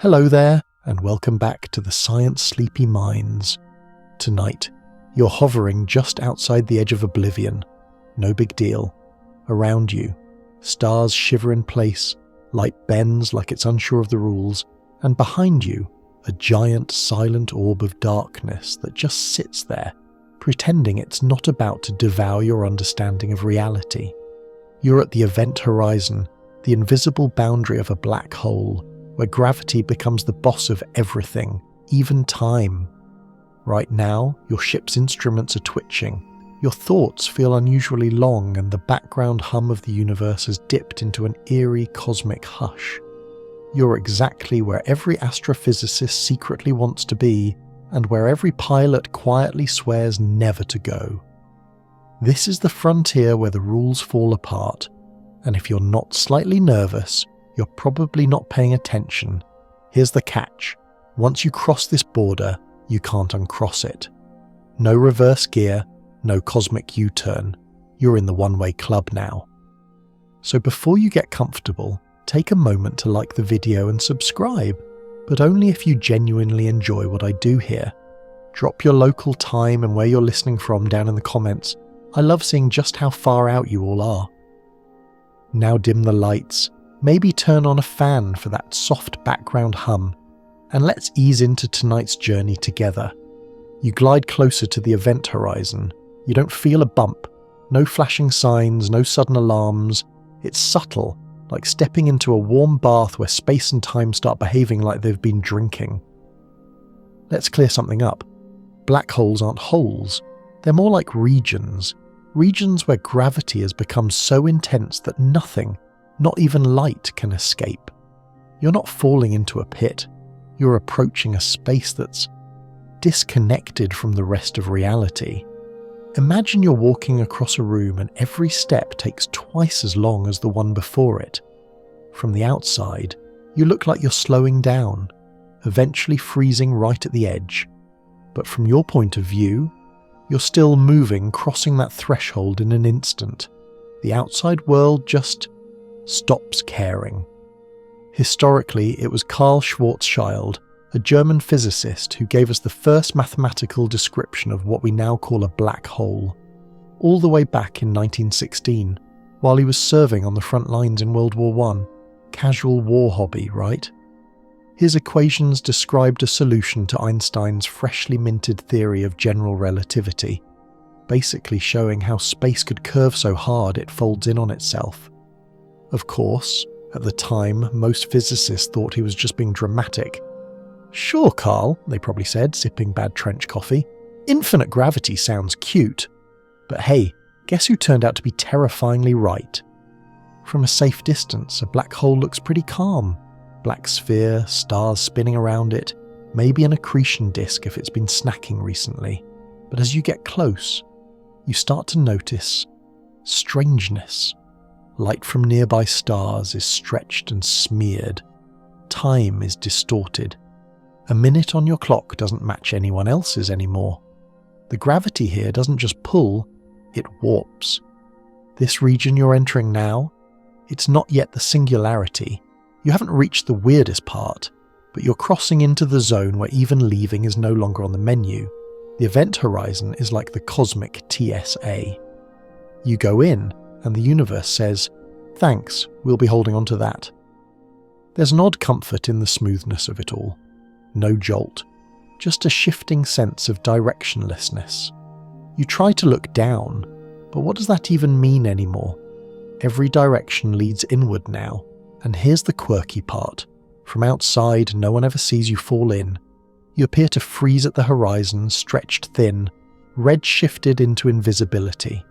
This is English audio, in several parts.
Hello there, and welcome back to the Science Sleepy Minds. Tonight, you're hovering just outside the edge of oblivion. No big deal. Around you, stars shiver in place, light bends like it's unsure of the rules, and behind you, a giant silent orb of darkness that just sits there, pretending it's not about to devour your understanding of reality. You're at the event horizon, the invisible boundary of a black hole, where gravity becomes the boss of everything, even time. Right now, your ship's instruments are twitching, your thoughts feel unusually long, and the background hum of the universe has dipped into an eerie cosmic hush. You're exactly where every astrophysicist secretly wants to be, and where every pilot quietly swears never to go. This is the frontier where the rules fall apart, and if you're not slightly nervous, you're probably not paying attention. Here's the catch. Once you cross this border, you can't uncross it. No reverse gear, no cosmic U-turn. You're in the one-way club now. So before you get comfortable, take a moment to like the video and subscribe, but only if you genuinely enjoy what I do here. Drop your local time and where you're listening from down in the comments. I love seeing just how far out you all are. Now dim the lights. Maybe turn on a fan for that soft background hum, and let's ease into tonight's journey together. You glide closer to the event horizon. You don't feel a bump, no flashing signs, no sudden alarms. It's subtle, like stepping into a warm bath where space and time start behaving like they've been drinking. Let's clear something up. Black holes aren't holes. They're more like regions. Regions where gravity has become so intense that nothing, not even light, can escape. You're not falling into a pit. You're approaching a space that's disconnected from the rest of reality. Imagine you're walking across a room and every step takes twice as long as the one before it. From the outside, you look like you're slowing down, eventually freezing right at the edge. But from your point of view, you're still moving, crossing that threshold in an instant. The outside world just stops caring. Historically, it was Karl Schwarzschild, a German physicist, who gave us the first mathematical description of what we now call a black hole, all the way back in 1916, while he was serving on the front lines in World War I. Casual war hobby, right? His equations described a solution to Einstein's freshly minted theory of general relativity, basically showing how space could curve so hard it folds in on itself. Of course, at the time, most physicists thought he was just being dramatic. "Sure, Carl," they probably said, sipping bad trench coffee. "Infinite gravity sounds cute." But hey, guess who turned out to be terrifyingly right? From a safe distance, a black hole looks pretty calm. Black sphere, stars spinning around it, maybe an accretion disk if it's been snacking recently. But as you get close, you start to notice strangeness. Light from nearby stars is stretched and smeared. Time is distorted. A minute on your clock doesn't match anyone else's anymore. The gravity here doesn't just pull, it warps. This region you're entering now, it's not yet the singularity. You haven't reached the weirdest part, but you're crossing into the zone where even leaving is no longer on the menu. The event horizon is like the cosmic TSA. You go in, and the universe says, "Thanks, we'll be holding on to that." There's an odd comfort in the smoothness of it all. No jolt, just a shifting sense of directionlessness. You try to look down, but what does that even mean anymore? Every direction leads inward now, and here's the quirky part. From outside, no one ever sees you fall in. You appear to freeze at the horizon, stretched thin, red-shifted into invisibility.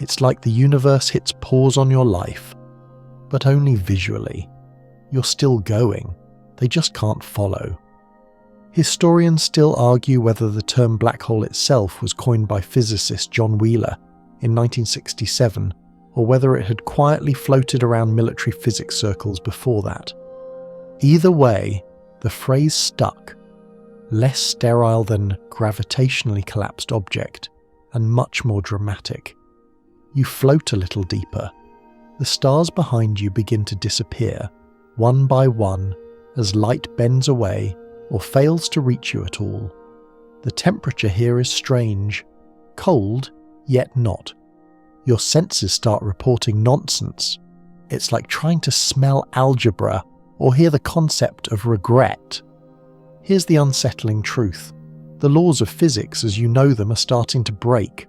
It's like the universe hits pause on your life, but only visually. You're still going, they just can't follow. Historians still argue whether the term black hole itself was coined by physicist John Wheeler in 1967, or whether it had quietly floated around military physics circles before that. Either way, the phrase stuck, less sterile than gravitationally collapsed object, and much more dramatic. You float a little deeper. The stars behind you begin to disappear, one by one, as light bends away or fails to reach you at all. The temperature here is strange, cold, yet not. Your senses start reporting nonsense. It's like trying to smell algebra or hear the concept of regret. Here's the unsettling truth. The laws of physics as you know them are starting to break.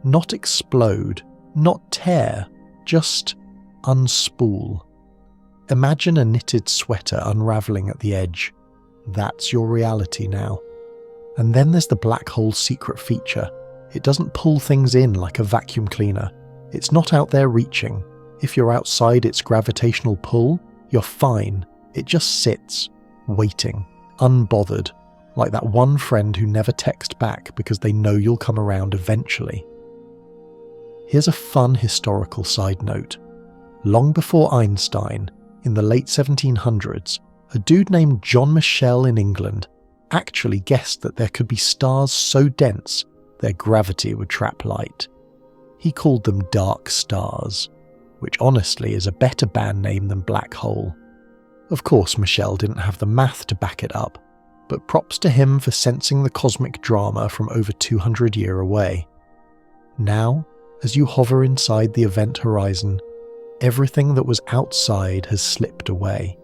Not explode, not tear, just unspool. Imagine a knitted sweater unravelling at the edge. That's your reality now. And then there's the black hole's secret feature. It doesn't pull things in like a vacuum cleaner. It's not out there reaching. If you're outside its gravitational pull, you're fine. It just sits, waiting, unbothered, like that one friend who never texts back because they know you'll come around eventually. Here's a fun historical side note. Long before Einstein, in the late 1700s, a dude named John Michell in England actually guessed that there could be stars so dense their gravity would trap light. He called them dark stars, which honestly is a better band name than black hole. Of course, Michell didn't have the math to back it up, but props to him for sensing the cosmic drama from over 200 years away. Now, as you hover inside the event horizon, everything that was outside has slipped away.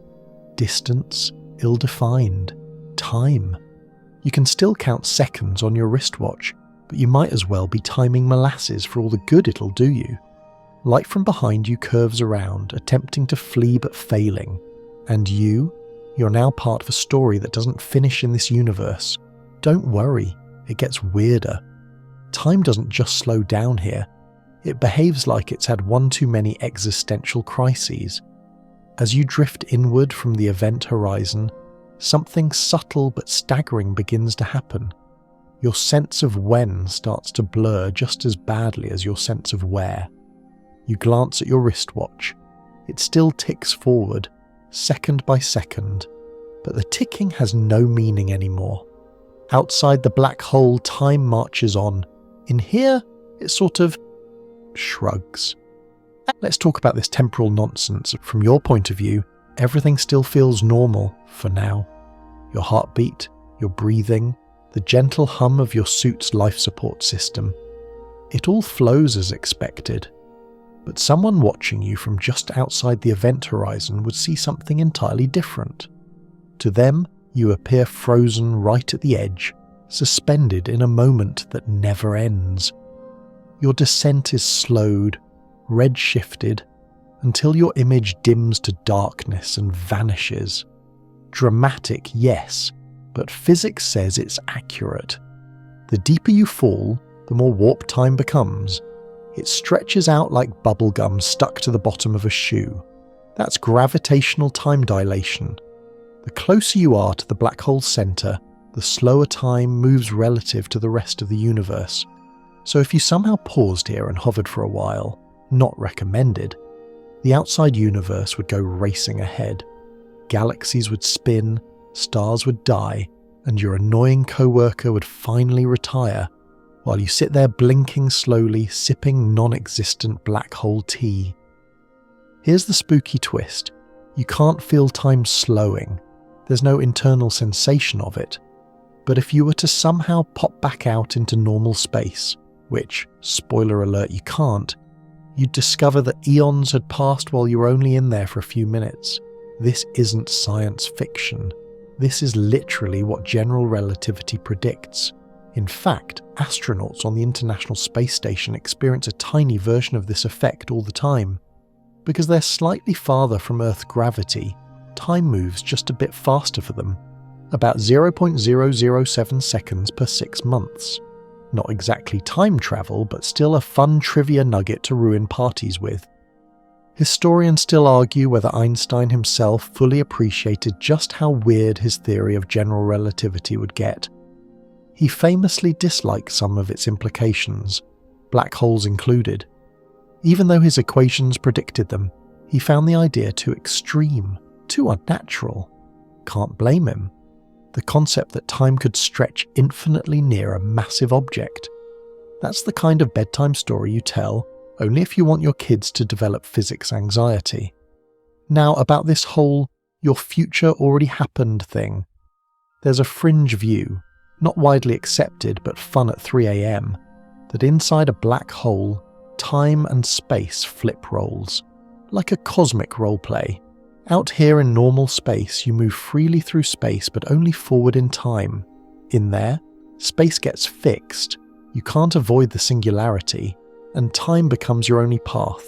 Distance, ill-defined. Time. You can still count seconds on your wristwatch, but you might as well be timing molasses for all the good it'll do you. Light from behind you curves around, attempting to flee but failing. And you're now part of a story that doesn't finish in this universe. Don't worry, it gets weirder. Time doesn't just slow down here. It behaves like it's had one too many existential crises. As you drift inward from the event horizon, something subtle but staggering begins to happen. Your sense of when starts to blur just as badly as your sense of where. You glance at your wristwatch. It still ticks forward, second by second, but the ticking has no meaning anymore. Outside the black hole, time marches on. In here, it sort of shrugs. Let's talk about this temporal nonsense. From your point of view, everything still feels normal for now. Your heartbeat, your breathing, the gentle hum of your suit's life support system. It all flows as expected. But someone watching you from just outside the event horizon would see something entirely different. To them, you appear frozen right at the edge, suspended in a moment that never ends. Your descent is slowed, red-shifted, until your image dims to darkness and vanishes. Dramatic, yes, but physics says it's accurate. The deeper you fall, the more warp time becomes. It stretches out like bubblegum stuck to the bottom of a shoe. That's gravitational time dilation. The closer you are to the black hole's centre, the slower time moves relative to the rest of the universe. So if you somehow paused here and hovered for a while, not recommended, the outside universe would go racing ahead. Galaxies would spin, stars would die, and your annoying co-worker would finally retire, while you sit there blinking slowly, sipping non-existent black hole tea. Here's the spooky twist. You can't feel time slowing. There's no internal sensation of it. But if you were to somehow pop back out into normal space, which, spoiler alert, you can't, you'd discover that eons had passed while you were only in there for a few minutes. This isn't science fiction. This is literally what general relativity predicts. In fact, astronauts on the International Space Station experience a tiny version of this effect all the time. Because they're slightly farther from Earth's gravity, time moves just a bit faster for them, about 0.007 seconds per 6 months. Not exactly time travel, but still a fun trivia nugget to ruin parties with. Historians still argue whether Einstein himself fully appreciated just how weird his theory of general relativity would get. He famously disliked some of its implications, black holes included. Even though his equations predicted them, he found the idea too extreme, too unnatural. Can't blame him. The concept that time could stretch infinitely near a massive object. That's the kind of bedtime story you tell only if you want your kids to develop physics anxiety. Now, about this whole your future already happened thing. There's a fringe view, not widely accepted but fun at 3 a.m, that inside a black hole, time and space flip roles, like a cosmic roleplay. Out here in normal space, you move freely through space but only forward in time. In there, space gets fixed, you can't avoid the singularity, and time becomes your only path.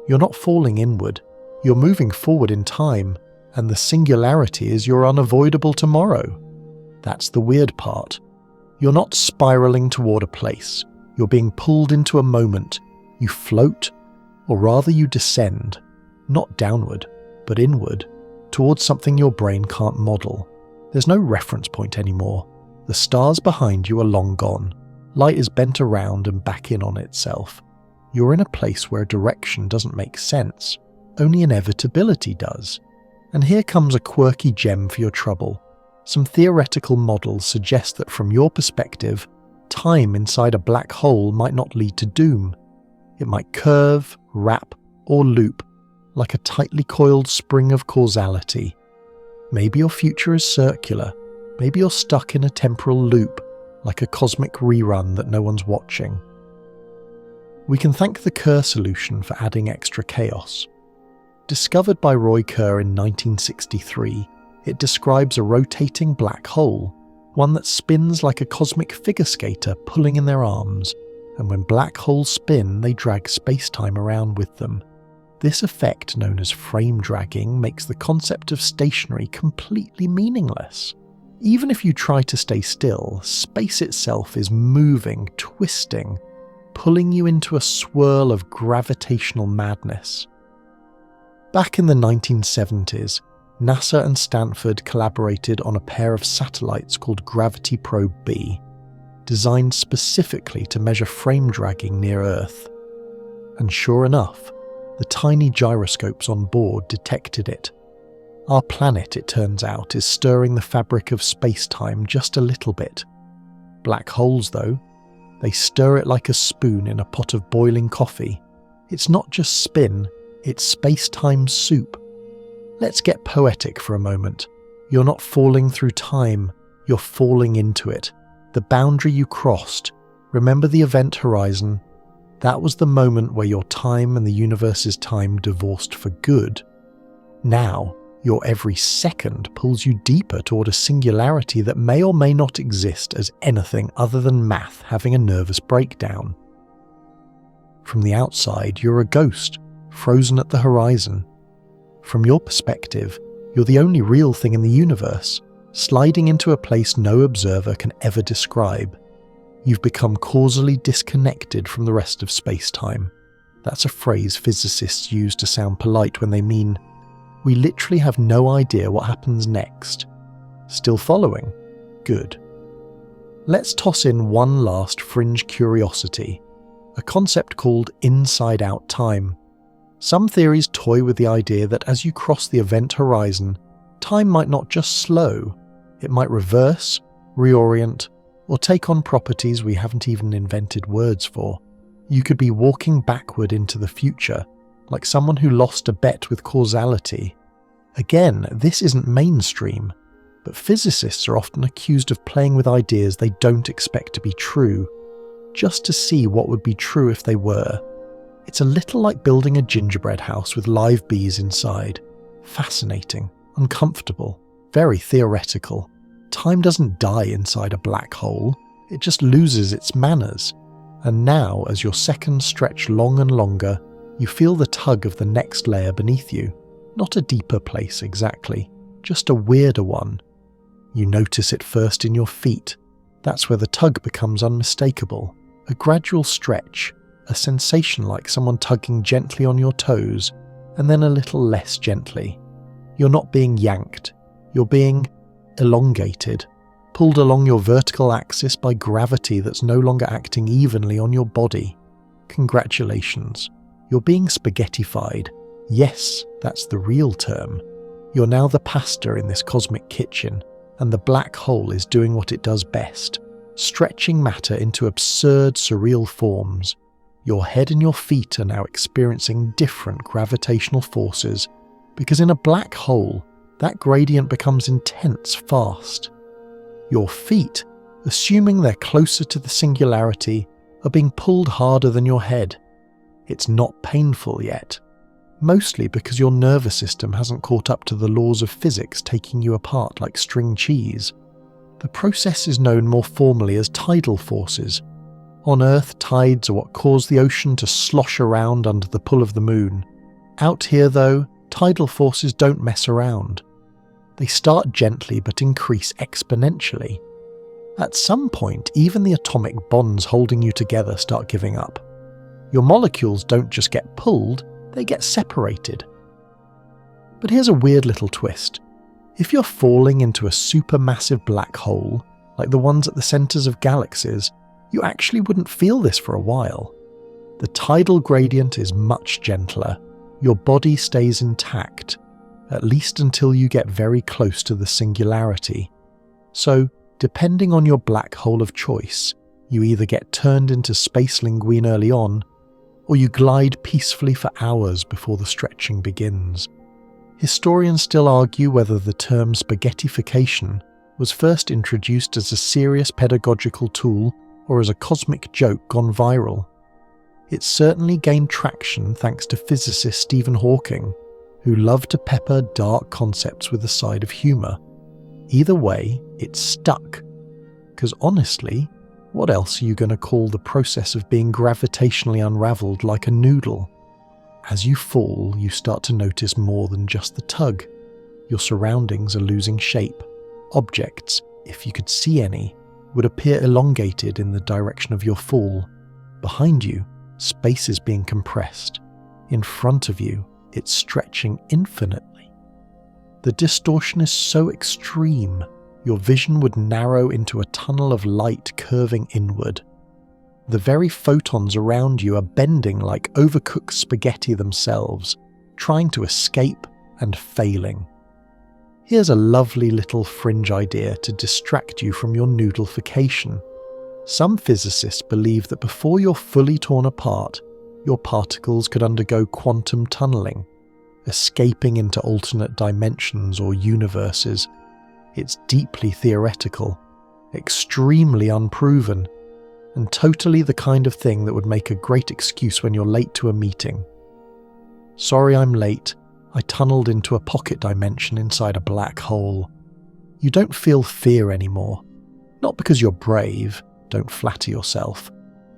You're not falling inward, you're moving forward in time, and the singularity is your unavoidable tomorrow. That's the weird part. You're not spiraling toward a place, you're being pulled into a moment. You float, or rather you descend, not downward, but inward, towards something your brain can't model. There's no reference point anymore. The stars behind you are long gone. Light is bent around and back in on itself. You're in a place where direction doesn't make sense, only inevitability does. And here comes a quirky gem for your trouble. Some theoretical models suggest that from your perspective, time inside a black hole might not lead to doom. It might curve, wrap, or loop, like a tightly coiled spring of causality. Maybe your future is circular. Maybe you're stuck in a temporal loop, like a cosmic rerun that no one's watching. We can thank the Kerr solution for adding extra chaos. Discovered by Roy Kerr in 1963, it describes a rotating black hole, one that spins like a cosmic figure skater pulling in their arms, and when black holes spin, they drag space-time around with them. This effect, known as frame dragging, makes the concept of stationary completely meaningless. Even if you try to stay still, space itself is moving, twisting, pulling you into a swirl of gravitational madness. Back in the 1970s, NASA and Stanford collaborated on a pair of satellites called Gravity Probe B, designed specifically to measure frame dragging near Earth. And sure enough, the tiny gyroscopes on board detected it. Our planet, it turns out, is stirring the fabric of space-time just a little bit. Black holes, though, they stir it like a spoon in a pot of boiling coffee. It's not just spin, it's space-time soup. Let's get poetic for a moment. You're not falling through time, you're falling into it. The boundary you crossed, remember the event horizon? That was the moment where your time and the universe's time divorced for good. Now, your every second pulls you deeper toward a singularity that may or may not exist as anything other than math having a nervous breakdown. From the outside, you're a ghost, frozen at the horizon. From your perspective, you're the only real thing in the universe, sliding into a place no observer can ever describe. You've become causally disconnected from the rest of space-time. That's a phrase physicists use to sound polite when they mean, we literally have no idea what happens next. Still following? Good. Let's toss in one last fringe curiosity, a concept called inside-out time. Some theories toy with the idea that as you cross the event horizon, time might not just slow, it might reverse, reorient, or take on properties we haven't even invented words for. You could be walking backward into the future, like someone who lost a bet with causality. Again, this isn't mainstream, but physicists are often accused of playing with ideas they don't expect to be true, just to see what would be true if they were. It's a little like building a gingerbread house with live bees inside. Fascinating, uncomfortable, very theoretical. Time doesn't die inside a black hole, it just loses its manners. And now, as your seconds stretch long and longer, you feel the tug of the next layer beneath you. Not a deeper place exactly, just a weirder one. You notice it first in your feet. That's where the tug becomes unmistakable. A gradual stretch, a sensation like someone tugging gently on your toes, and then a little less gently. You're not being yanked, you're being elongated, pulled along your vertical axis by gravity that's no longer acting evenly on your body. Congratulations, you're being spaghettified. Yes, that's the real term. You're now the pasta in this cosmic kitchen, and the black hole is doing what it does best, stretching matter into absurd, surreal forms. Your head and your feet are now experiencing different gravitational forces, because in a black hole, that gradient becomes intense fast. Your feet, assuming they're closer to the singularity, are being pulled harder than your head. It's not painful yet, mostly because your nervous system hasn't caught up to the laws of physics taking you apart like string cheese. The process is known more formally as tidal forces. On Earth, tides are what cause the ocean to slosh around under the pull of the moon. Out here, though, tidal forces don't mess around. They start gently but increase exponentially. At some point, even the atomic bonds holding you together start giving up. Your molecules don't just get pulled, they get separated. But here's a weird little twist. If you're falling into a supermassive black hole, like the ones at the centres of galaxies, you actually wouldn't feel this for a while. The tidal gradient is much gentler. Your body stays intact, at least until you get very close to the singularity. So, depending on your black hole of choice, you either get turned into space linguine early on, or you glide peacefully for hours before the stretching begins. Historians still argue whether the term spaghettification was first introduced as a serious pedagogical tool or as a cosmic joke gone viral. It certainly gained traction thanks to physicist Stephen Hawking, who loved to pepper dark concepts with a side of humour. Either way, it stuck. Because honestly, what else are you going to call the process of being gravitationally unravelled like a noodle? As you fall, you start to notice more than just the tug. Your surroundings are losing shape. Objects, if you could see any, would appear elongated in the direction of your fall. Behind you, space is being compressed. In front of you, it's stretching infinitely. The distortion is so extreme, your vision would narrow into a tunnel of light curving inward. The very photons around you are bending like overcooked spaghetti themselves, trying to escape and failing. Here's a lovely little fringe idea to distract you from your noodleification. Some physicists believe that before you're fully torn apart, your particles could undergo quantum tunneling, escaping into alternate dimensions or universes. It's deeply theoretical, extremely unproven, and totally the kind of thing that would make a great excuse when you're late to a meeting. Sorry I'm late, I tunneled into a pocket dimension inside a black hole. You don't feel fear anymore, not because you're brave, don't flatter yourself,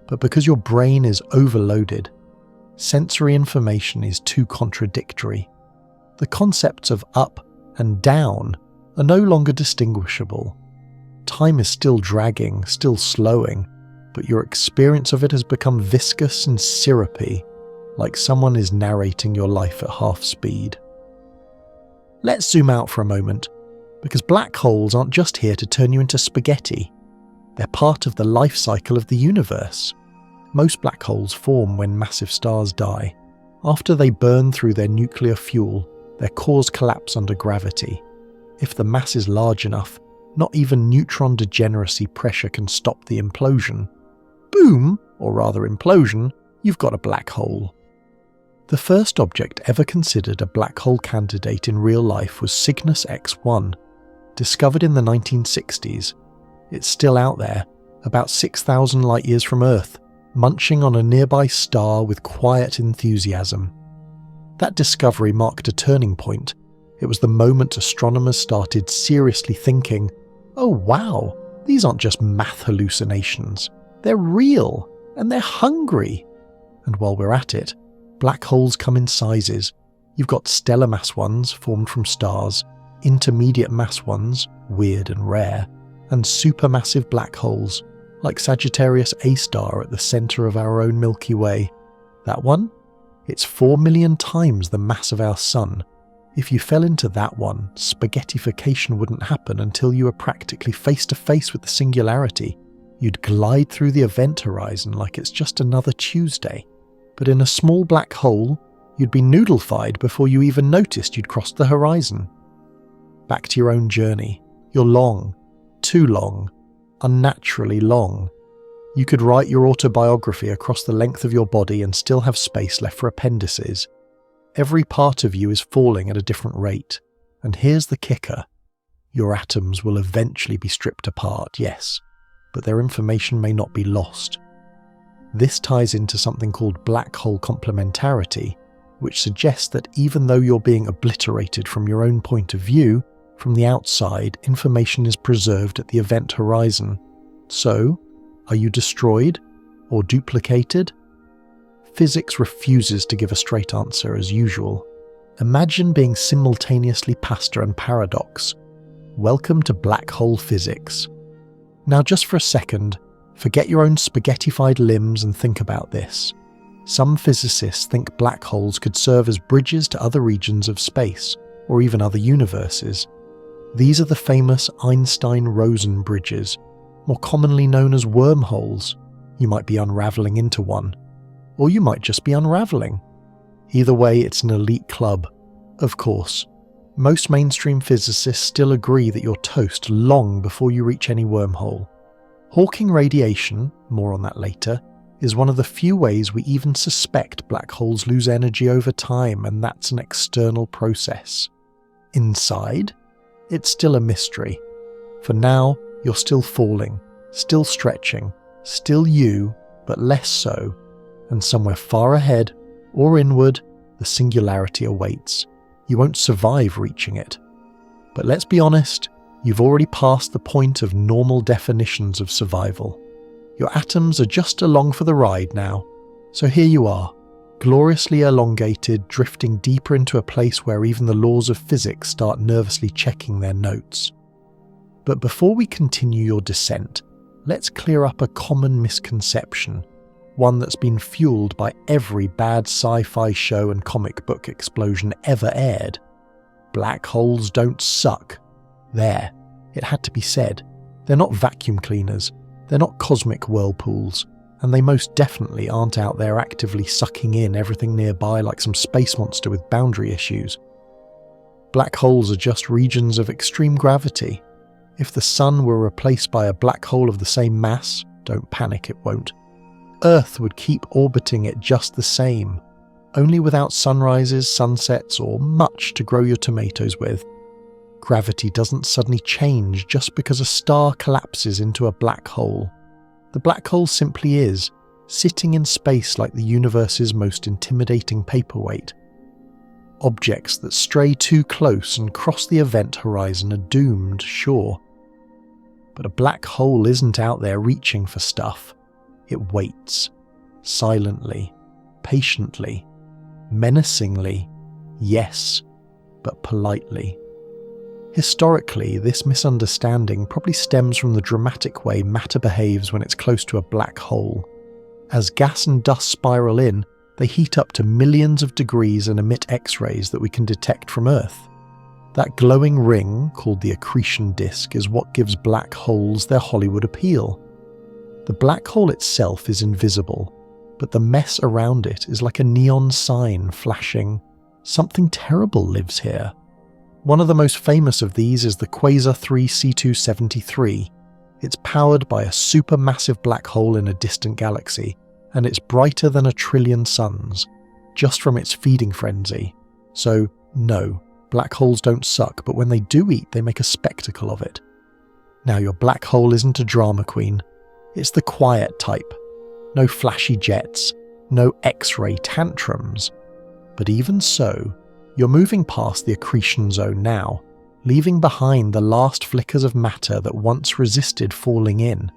but because your brain is overloaded. Sensory information is too contradictory. The concepts of up and down are no longer distinguishable. Time is still dragging, still slowing, but your experience of it has become viscous and syrupy, like someone is narrating your life at half speed. Let's zoom out for a moment, because black holes aren't just here to turn you into spaghetti. They're part of the life cycle of the universe. Most black holes form when massive stars die. After they burn through their nuclear fuel, their cores collapse under gravity. If the mass is large enough, not even neutron degeneracy pressure can stop the implosion. Boom, or rather implosion, you've got a black hole. The first object ever considered a black hole candidate in real life was Cygnus X1, discovered in the 1960s. It's still out there, about 6,000 light-years from Earth, munching on a nearby star with quiet enthusiasm. That discovery marked a turning point. It was the moment astronomers started seriously thinking, oh wow, these aren't just math hallucinations. They're real, and they're hungry. And while we're at it, black holes come in sizes. You've got stellar mass ones formed from stars, intermediate mass ones, weird and rare, and supermassive black holes, like Sagittarius A star at the centre of our own Milky Way. That one? It's 4 million times the mass of our Sun. If you fell into that one, spaghettification wouldn't happen until you were practically face to face with the singularity. You'd glide through the event horizon like it's just another Tuesday. But in a small black hole, you'd be noodlified before you even noticed you'd crossed the horizon. Back to your own journey. You're long, too long, unnaturally long. You could write your autobiography across the length of your body and still have space left for appendices. Every part of you is falling at a different rate, And here's the kicker. Your atoms will eventually be stripped apart, yes, but their information may not be lost. This ties into something called black hole complementarity, which suggests that even though you're being obliterated from your own point of view, from the outside, information is preserved at the event horizon. So, are you destroyed or duplicated? Physics refuses to give a straight answer as usual. Imagine being simultaneously pastor and paradox. Welcome to black hole physics. Now just for a second, forget your own spaghettified limbs and think about this. Some physicists think black holes could serve as bridges to other regions of space, or even other universes. These are the famous Einstein-Rosen bridges, more commonly known as wormholes. You might be unravelling into one, or you might just be unravelling. Either way, it's an elite club. Of course, most mainstream physicists still agree that you're toast long before you reach any wormhole. Hawking radiation, more on that later, is one of the few ways we even suspect black holes lose energy over time, and that's an external process. Inside, it's still a mystery. For now, you're still falling, still stretching, still you, but less so, and somewhere far ahead, or inward, the singularity awaits. You won't survive reaching it. But let's be honest, you've already passed the point of normal definitions of survival. Your atoms are just along for the ride now. So here you are, gloriously elongated, drifting deeper into a place where even the laws of physics start nervously checking their notes. But before we continue your descent, let's clear up a common misconception, one that's been fueled by every bad sci-fi show and comic book explosion ever aired. Black holes don't suck. There, it had to be said. They're not vacuum cleaners, they're not cosmic whirlpools, and they most definitely aren't out there actively sucking in everything nearby like some space monster with boundary issues. Black holes are just regions of extreme gravity. If the sun were replaced by a black hole of the same mass, don't panic, it won't. Earth would keep orbiting it just the same, only without sunrises, sunsets, or much to grow your tomatoes with. Gravity doesn't suddenly change just because a star collapses into a black hole. The black hole simply is, sitting in space like the universe's most intimidating paperweight. Objects that stray too close and cross the event horizon are doomed, sure. But a black hole isn't out there reaching for stuff. It waits, silently, patiently, menacingly, yes, but politely. Historically, this misunderstanding probably stems from the dramatic way matter behaves when it's close to a black hole. As gas and dust spiral in, they heat up to millions of degrees and emit X-rays that we can detect from Earth. That glowing ring, called the accretion disk, is what gives black holes their Hollywood appeal. The black hole itself is invisible, but the mess around it is like a neon sign flashing, "Something terrible lives here." One of the most famous of these is the Quasar 3 C273. It's powered by a supermassive black hole in a distant galaxy, and it's brighter than 1,000,000,000,000 suns, just from its feeding frenzy. So, no, black holes don't suck, but when they do eat, they make a spectacle of it. Now, your black hole isn't a drama queen. It's the quiet type. No flashy jets, no X-ray tantrums. But even so, you're moving past the accretion zone now, leaving behind the last flickers of matter that once resisted falling in.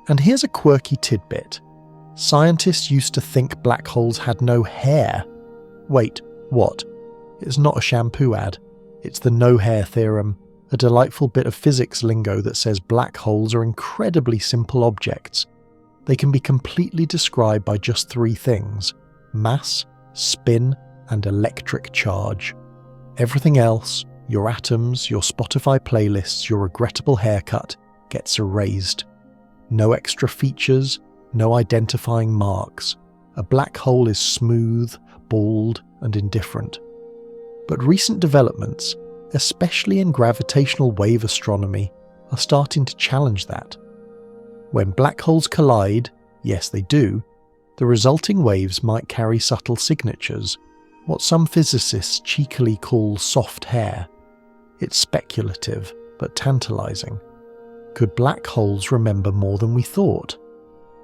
And here's a quirky tidbit. Scientists used to think black holes had no hair. Wait, what? It's not a shampoo ad. It's the no-hair theorem, a delightful bit of physics lingo that says black holes are incredibly simple objects. They can be completely described by just three things: mass, spin, and electric charge. Everything else, your atoms, your Spotify playlists, your regrettable haircut, gets erased. No extra features, no identifying marks. A black hole is smooth, bald, and indifferent. But recent developments, especially in gravitational wave astronomy, are starting to challenge that. When black holes collide, yes they do, the resulting waves might carry subtle signatures, what some physicists cheekily call soft hair. It's speculative, but tantalizing. Could black holes remember more than we thought?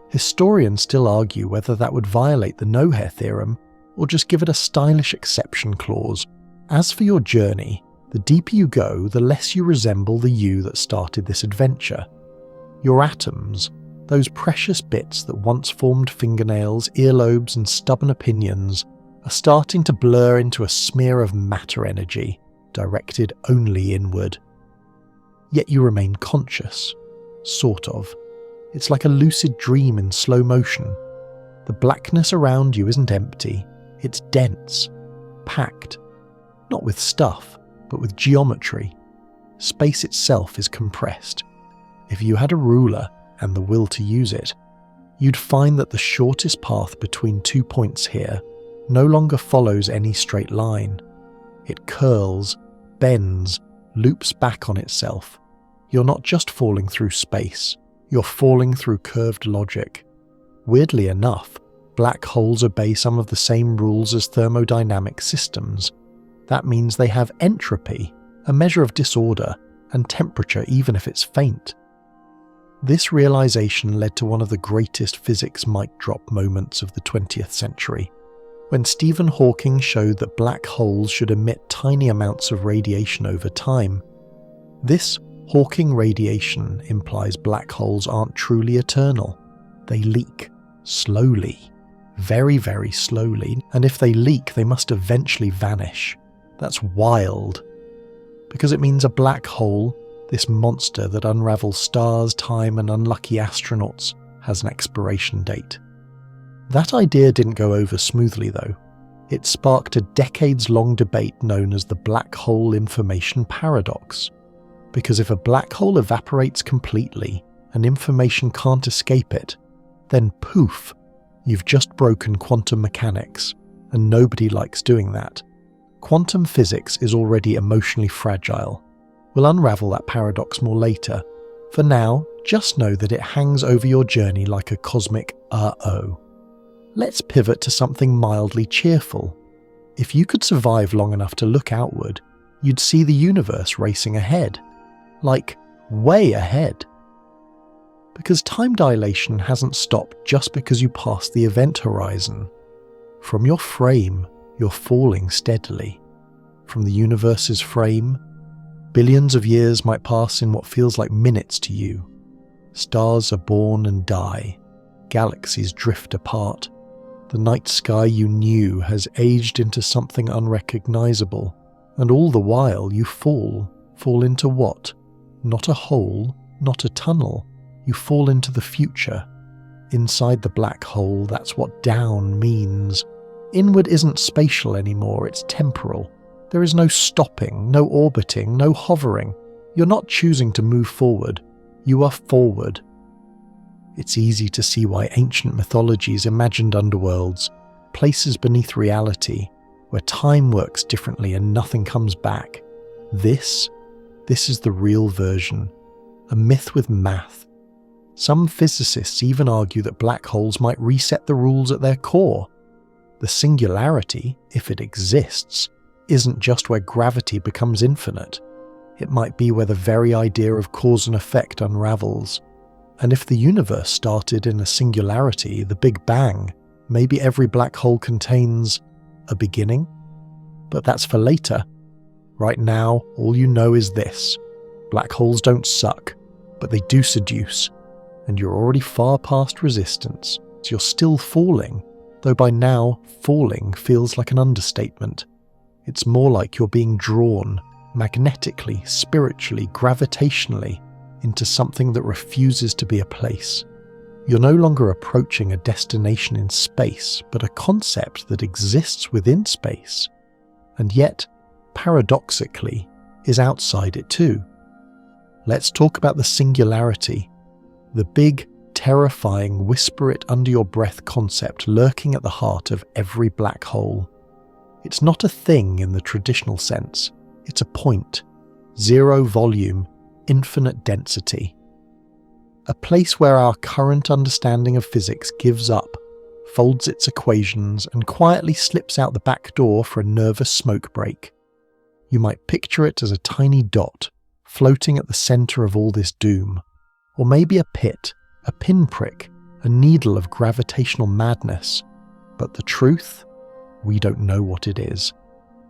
Historians still argue whether that would violate the no-hair theorem or just give it a stylish exception clause. As for your journey, the deeper you go, the less you resemble the you that started this adventure. Your atoms, those precious bits that once formed fingernails, earlobes and stubborn opinions, are starting to blur into a smear of matter energy, directed only inward. Yet you remain conscious, sort of. It's like a lucid dream in slow motion. The blackness around you isn't empty, it's dense, packed, not with stuff, but with geometry. Space itself is compressed. If you had a ruler and the will to use it, you'd find that the shortest path between 2 points here no longer follows any straight line. It curls, bends, loops back on itself. You're not just falling through space, you're falling through curved logic. Weirdly enough, black holes obey some of the same rules as thermodynamic systems. That means they have entropy, a measure of disorder, and temperature even if it's faint. This realization led to one of the greatest physics mic drop moments of the 20th century, when Stephen Hawking showed that black holes should emit tiny amounts of radiation over time. This Hawking radiation implies black holes aren't truly eternal. They leak, slowly, very, very slowly, and if they leak, they must eventually vanish. That's wild, because it means a black hole, this monster that unravels stars, time and unlucky astronauts, has an expiration date. That idea didn't go over smoothly though. It sparked a decades-long debate known as the black hole information paradox. Because if a black hole evaporates completely and information can't escape it, then poof, you've just broken quantum mechanics, and nobody likes doing that. Quantum physics is already emotionally fragile. We'll unravel that paradox more later. For now, just know that it hangs over your journey like a cosmic uh-oh. Let's pivot to something mildly cheerful. If you could survive long enough to look outward, you'd see the universe racing ahead. Like, way ahead. Because time dilation hasn't stopped just because you passed the event horizon. From your frame, you're falling steadily. From the universe's frame, billions of years might pass in what feels like minutes to you. Stars are born and die. Galaxies drift apart. The night sky you knew has aged into something unrecognizable. And all the while you fall into what? Not a hole, not a tunnel. You fall into the future. Inside the black hole, that's what down means. Inward isn't spatial anymore, it's temporal. There is no stopping, no orbiting, no hovering. You're not choosing to move forward. You are forward. It's easy to see why ancient mythologies imagined underworlds, places beneath reality, where time works differently and nothing comes back. This is the real version, a myth with math. Some physicists even argue that black holes might reset the rules at their core. The singularity, if it exists, isn't just where gravity becomes infinite. It might be where the very idea of cause and effect unravels. And if the universe started in a singularity, the Big Bang, maybe every black hole contains a beginning? But that's for later. Right now, all you know is this. Black holes don't suck, but they do seduce. And you're already far past resistance, so you're still falling, though by now, falling feels like an understatement. It's more like you're being drawn, magnetically, spiritually, gravitationally, into something that refuses to be a place. You're no longer approaching a destination in space, but a concept that exists within space. And yet, paradoxically, is outside it too. Let's talk about the singularity, the big, terrifying, whisper-it-under-your-breath concept lurking at the heart of every black hole. It's not a thing in the traditional sense. It's a point, zero volume, infinite density. A place where our current understanding of physics gives up, folds its equations, and quietly slips out the back door for a nervous smoke break. You might picture it as a tiny dot floating at the center of all this doom, or maybe a pit, a pinprick, a needle of gravitational madness. But the truth? We don't know what it is.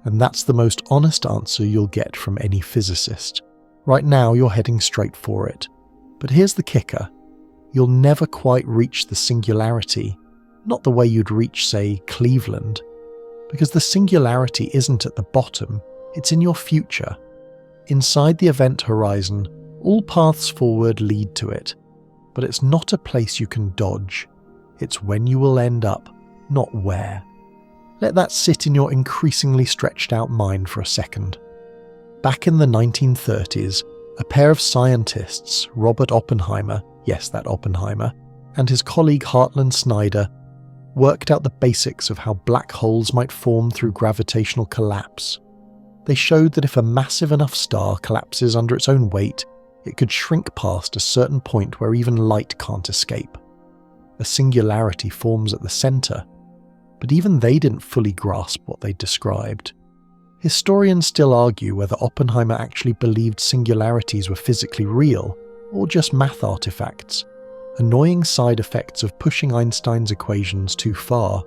And that's the most honest answer you'll get from any physicist. Right now, you're heading straight for it. But here's the kicker. You'll never quite reach the singularity, not the way you'd reach, say, Cleveland, because the singularity isn't at the bottom, it's in your future. Inside the event horizon, all paths forward lead to it, but it's not a place you can dodge. It's when you will end up, not where. Let that sit in your increasingly stretched out mind for a second. Back in the 1930s, a pair of scientists, Robert Oppenheimer, yes, that Oppenheimer, and his colleague Hartland Snyder, worked out the basics of how black holes might form through gravitational collapse. They showed that if a massive enough star collapses under its own weight, it could shrink past a certain point where even light can't escape. A singularity forms at the center, but even they didn't fully grasp what they described. Historians still argue whether Oppenheimer actually believed singularities were physically real, or just math artifacts, annoying side effects of pushing Einstein's equations too far.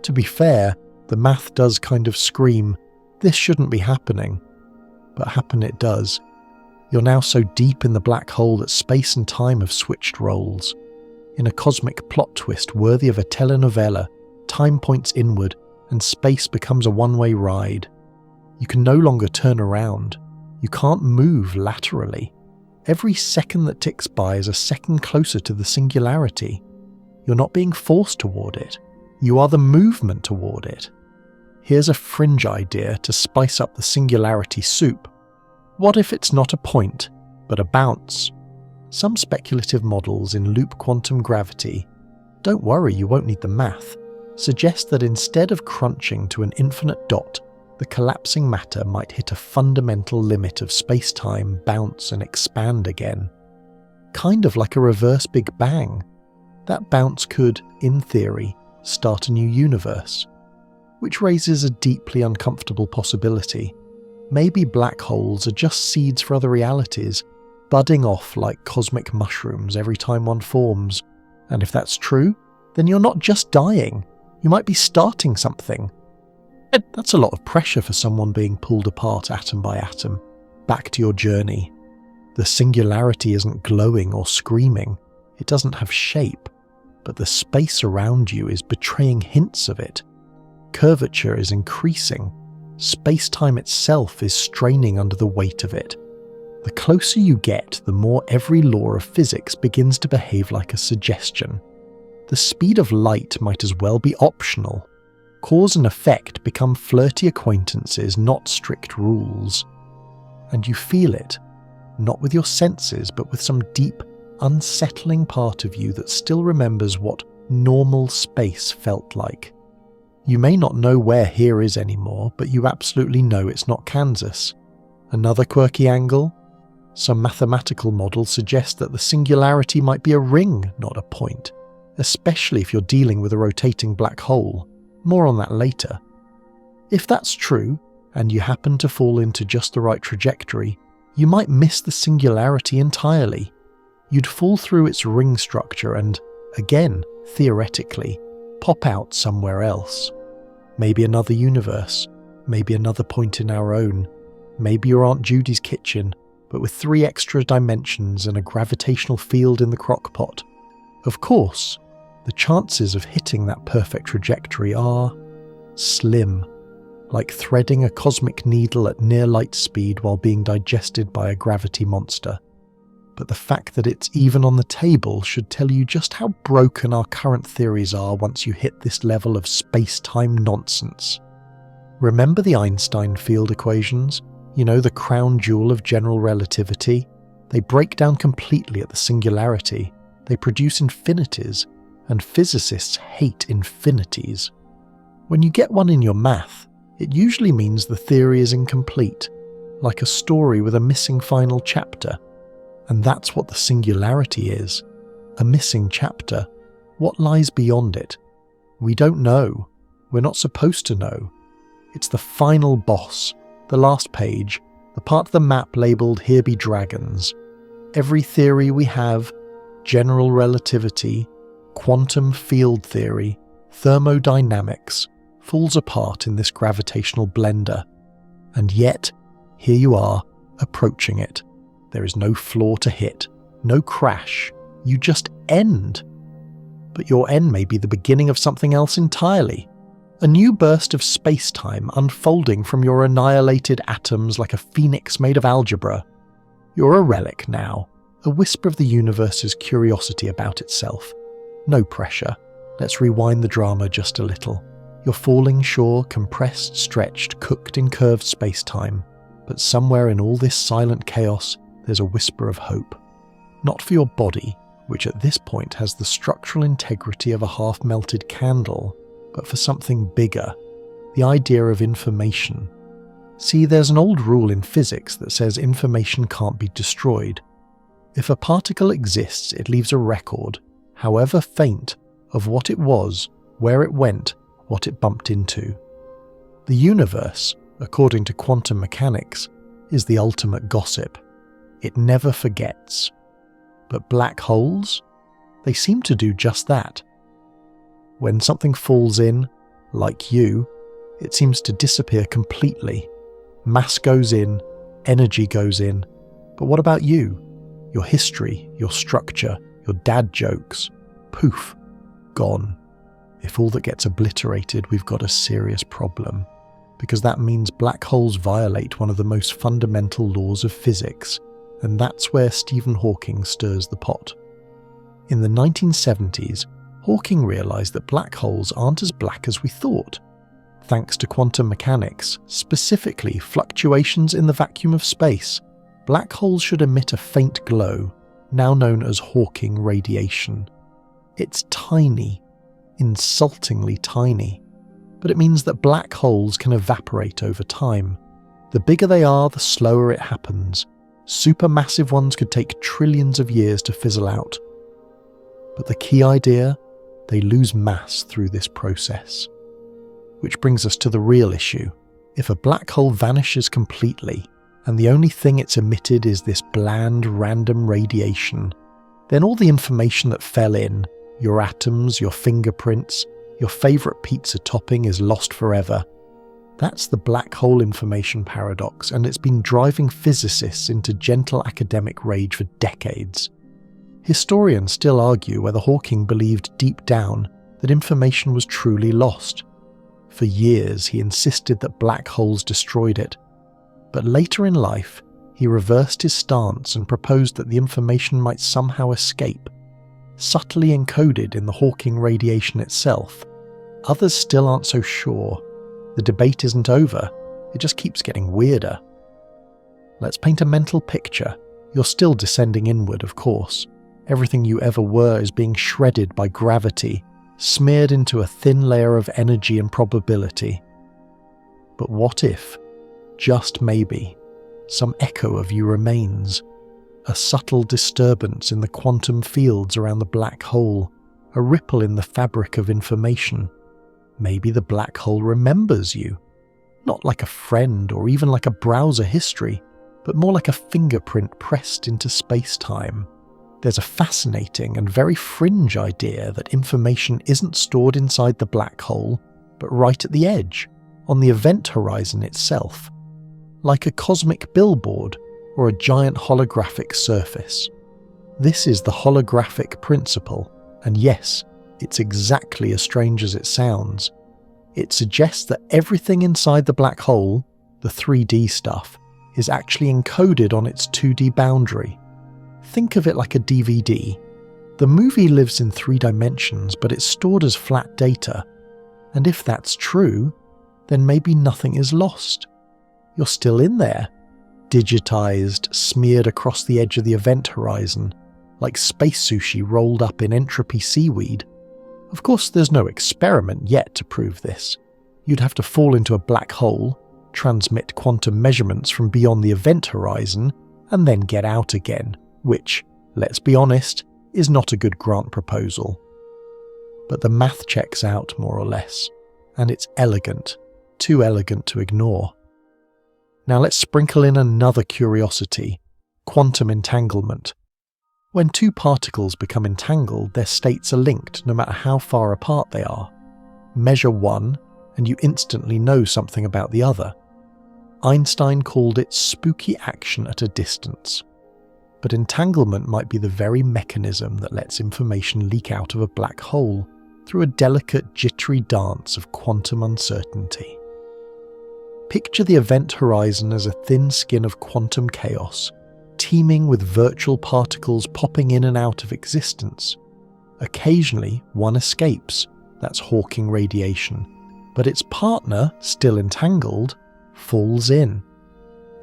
To be fair, the math does kind of scream, this shouldn't be happening. But happen it does. You're now so deep in the black hole that space and time have switched roles. In a cosmic plot twist worthy of a telenovela, time points inward and space becomes a one-way ride. You can no longer turn around. You can't move laterally. Every second that ticks by is a second closer to the singularity. You're not being forced toward it. You are the movement toward it. Here's a fringe idea to spice up the singularity soup. What if it's not a point, but a bounce? Some speculative models in loop quantum gravity, don't worry, you won't need the math, suggest that instead of crunching to an infinite dot, the collapsing matter might hit a fundamental limit of space-time, bounce and expand again. Kind of like a reverse Big Bang. That bounce could, in theory, start a new universe. Which raises a deeply uncomfortable possibility. Maybe black holes are just seeds for other realities, budding off like cosmic mushrooms every time one forms. And if that's true, then you're not just dying, you might be starting something. That's a lot of pressure for someone being pulled apart atom by atom. Back to your journey. The singularity isn't glowing or screaming, it doesn't have shape, but the space around you is betraying hints of it. Curvature is increasing. Space-time itself is straining under the weight of it. The closer you get, the more every law of physics begins to behave like a suggestion. The speed of light might as well be optional. Cause and effect become flirty acquaintances, not strict rules. And you feel it, not with your senses, but with some deep, unsettling part of you that still remembers what normal space felt like. You may not know where here is anymore, but you absolutely know it's not Kansas. Another quirky angle? Some mathematical models suggest that the singularity might be a ring, not a point, especially if you're dealing with a rotating black hole. More on that later. If that's true, and you happen to fall into just the right trajectory, you might miss the singularity entirely. You'd fall through its ring structure and, again, theoretically, pop out somewhere else. Maybe another universe, maybe another point in our own, maybe your Aunt Judy's kitchen, but with 3 extra dimensions and a gravitational field in the crock pot. Of course, the chances of hitting that perfect trajectory are slim, like threading a cosmic needle at near light speed while being digested by a gravity monster. But the fact that it's even on the table should tell you just how broken our current theories are once you hit this level of space-time nonsense. Remember the Einstein field equations? You know, the crown jewel of general relativity? They break down completely at the singularity. They produce infinities, and physicists hate infinities. When you get one in your math, it usually means the theory is incomplete, like a story with a missing final chapter. And that's what the singularity is, a missing chapter. What lies beyond it? We don't know. We're not supposed to know. It's the final boss, The last page, the part of the map labelled "Here be dragons." Every theory we have, general relativity, quantum field theory, thermodynamics, falls apart in this gravitational blender. And yet, here you are, approaching it. There is no floor to hit, no crash, you just end. But your end may be the beginning of something else entirely. A new burst of space-time unfolding from your annihilated atoms like a phoenix made of algebra. You're a relic now, a whisper of the universe's curiosity about itself. No pressure. Let's rewind the drama just a little. You're falling sure, compressed, stretched, cooked in curved space-time. But somewhere in all this silent chaos, there's a whisper of hope. Not for your body, which at this point has the structural integrity of a half-melted candle, but for something bigger, the idea of information. See, there's an old rule in physics that says information can't be destroyed. If a particle exists, it leaves a record, however faint, of what it was, where it went, what it bumped into. The universe, according to quantum mechanics, is the ultimate gossip. It never forgets. But black holes? They seem to do just that. When something falls in, like you, it seems to disappear completely. Mass goes in, energy goes in. But what about you? Your history, your structure, your dad jokes. Poof. Gone. If all that gets obliterated, we've got a serious problem. Because that means black holes violate one of the most fundamental laws of physics. And that's where Stephen Hawking stirs the pot. In the 1970s, Hawking realised that black holes aren't as black as we thought. Thanks to quantum mechanics, specifically fluctuations in the vacuum of space, black holes should emit a faint glow, now known as Hawking radiation. It's tiny, insultingly tiny, but it means that black holes can evaporate over time. The bigger they are, the slower it happens. Supermassive ones could take trillions of years to fizzle out. But the key idea? They lose mass through this process. Which brings us to the real issue. If a black hole vanishes completely, and the only thing it's emitted is this bland, random radiation, then all the information that fell in, your atoms, your fingerprints, your favourite pizza topping is lost forever. That's the black hole information paradox, and it's been driving physicists into gentle academic rage for decades. Historians still argue whether Hawking believed deep down that information was truly lost. For years he insisted that black holes destroyed it, but later in life he reversed his stance and proposed that the information might somehow escape, subtly encoded in the Hawking radiation itself. Others still aren't so sure. The debate isn't over, it just keeps getting weirder. Let's paint a mental picture. You're still descending inward, of course. Everything you ever were is being shredded by gravity, smeared into a thin layer of energy and probability. But what if, just maybe, some echo of you remains? A subtle disturbance in the quantum fields around the black hole, a ripple in the fabric of information. Maybe the black hole remembers you, not like a friend or even like a browser history, but more like a fingerprint pressed into space-time. There's a fascinating and very fringe idea that information isn't stored inside the black hole, but right at the edge, on the event horizon itself, like a cosmic billboard or a giant holographic surface. This is the holographic principle, and yes, it's exactly as strange as it sounds. It suggests that everything inside the black hole, the 3D stuff, is actually encoded on its 2D boundary. Think of it like a DVD. The movie lives in 3 dimensions, but it's stored as flat data. And if that's true, then maybe nothing is lost. You're still in there, digitized, smeared across the edge of the event horizon, like space sushi rolled up in entropy seaweed. Of course, there's no experiment yet to prove this. You'd have to fall into a black hole, transmit quantum measurements from beyond the event horizon, and then get out again, which, let's be honest, is not a good grant proposal. But the math checks out more or less, and it's elegant, too elegant to ignore. Now let's sprinkle in another curiosity: quantum entanglement. When two particles become entangled, their states are linked no matter how far apart they are. Measure one, and you instantly know something about the other. Einstein called it spooky action at a distance. But entanglement might be the very mechanism that lets information leak out of a black hole through a delicate, jittery dance of quantum uncertainty. Picture the event horizon as a thin skin of quantum chaos, teeming with virtual particles popping in and out of existence. Occasionally, one escapes, that's Hawking radiation, but its partner, still entangled, falls in.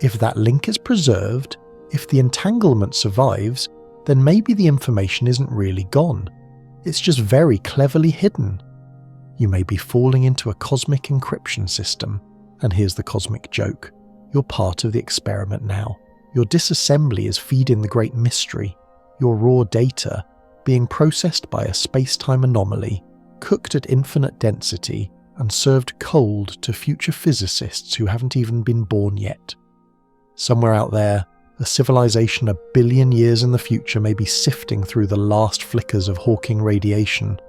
If that link is preserved, if the entanglement survives, then maybe the information isn't really gone. It's just very cleverly hidden. You may be falling into a cosmic encryption system, and here's the cosmic joke: you're part of the experiment now. Your disassembly is feeding the great mystery, your raw data being processed by a space-time anomaly, cooked at infinite density and served cold to future physicists who haven't even been born yet. Somewhere out there, a civilization 1 billion years in the future may be sifting through the last flickers of Hawking radiation,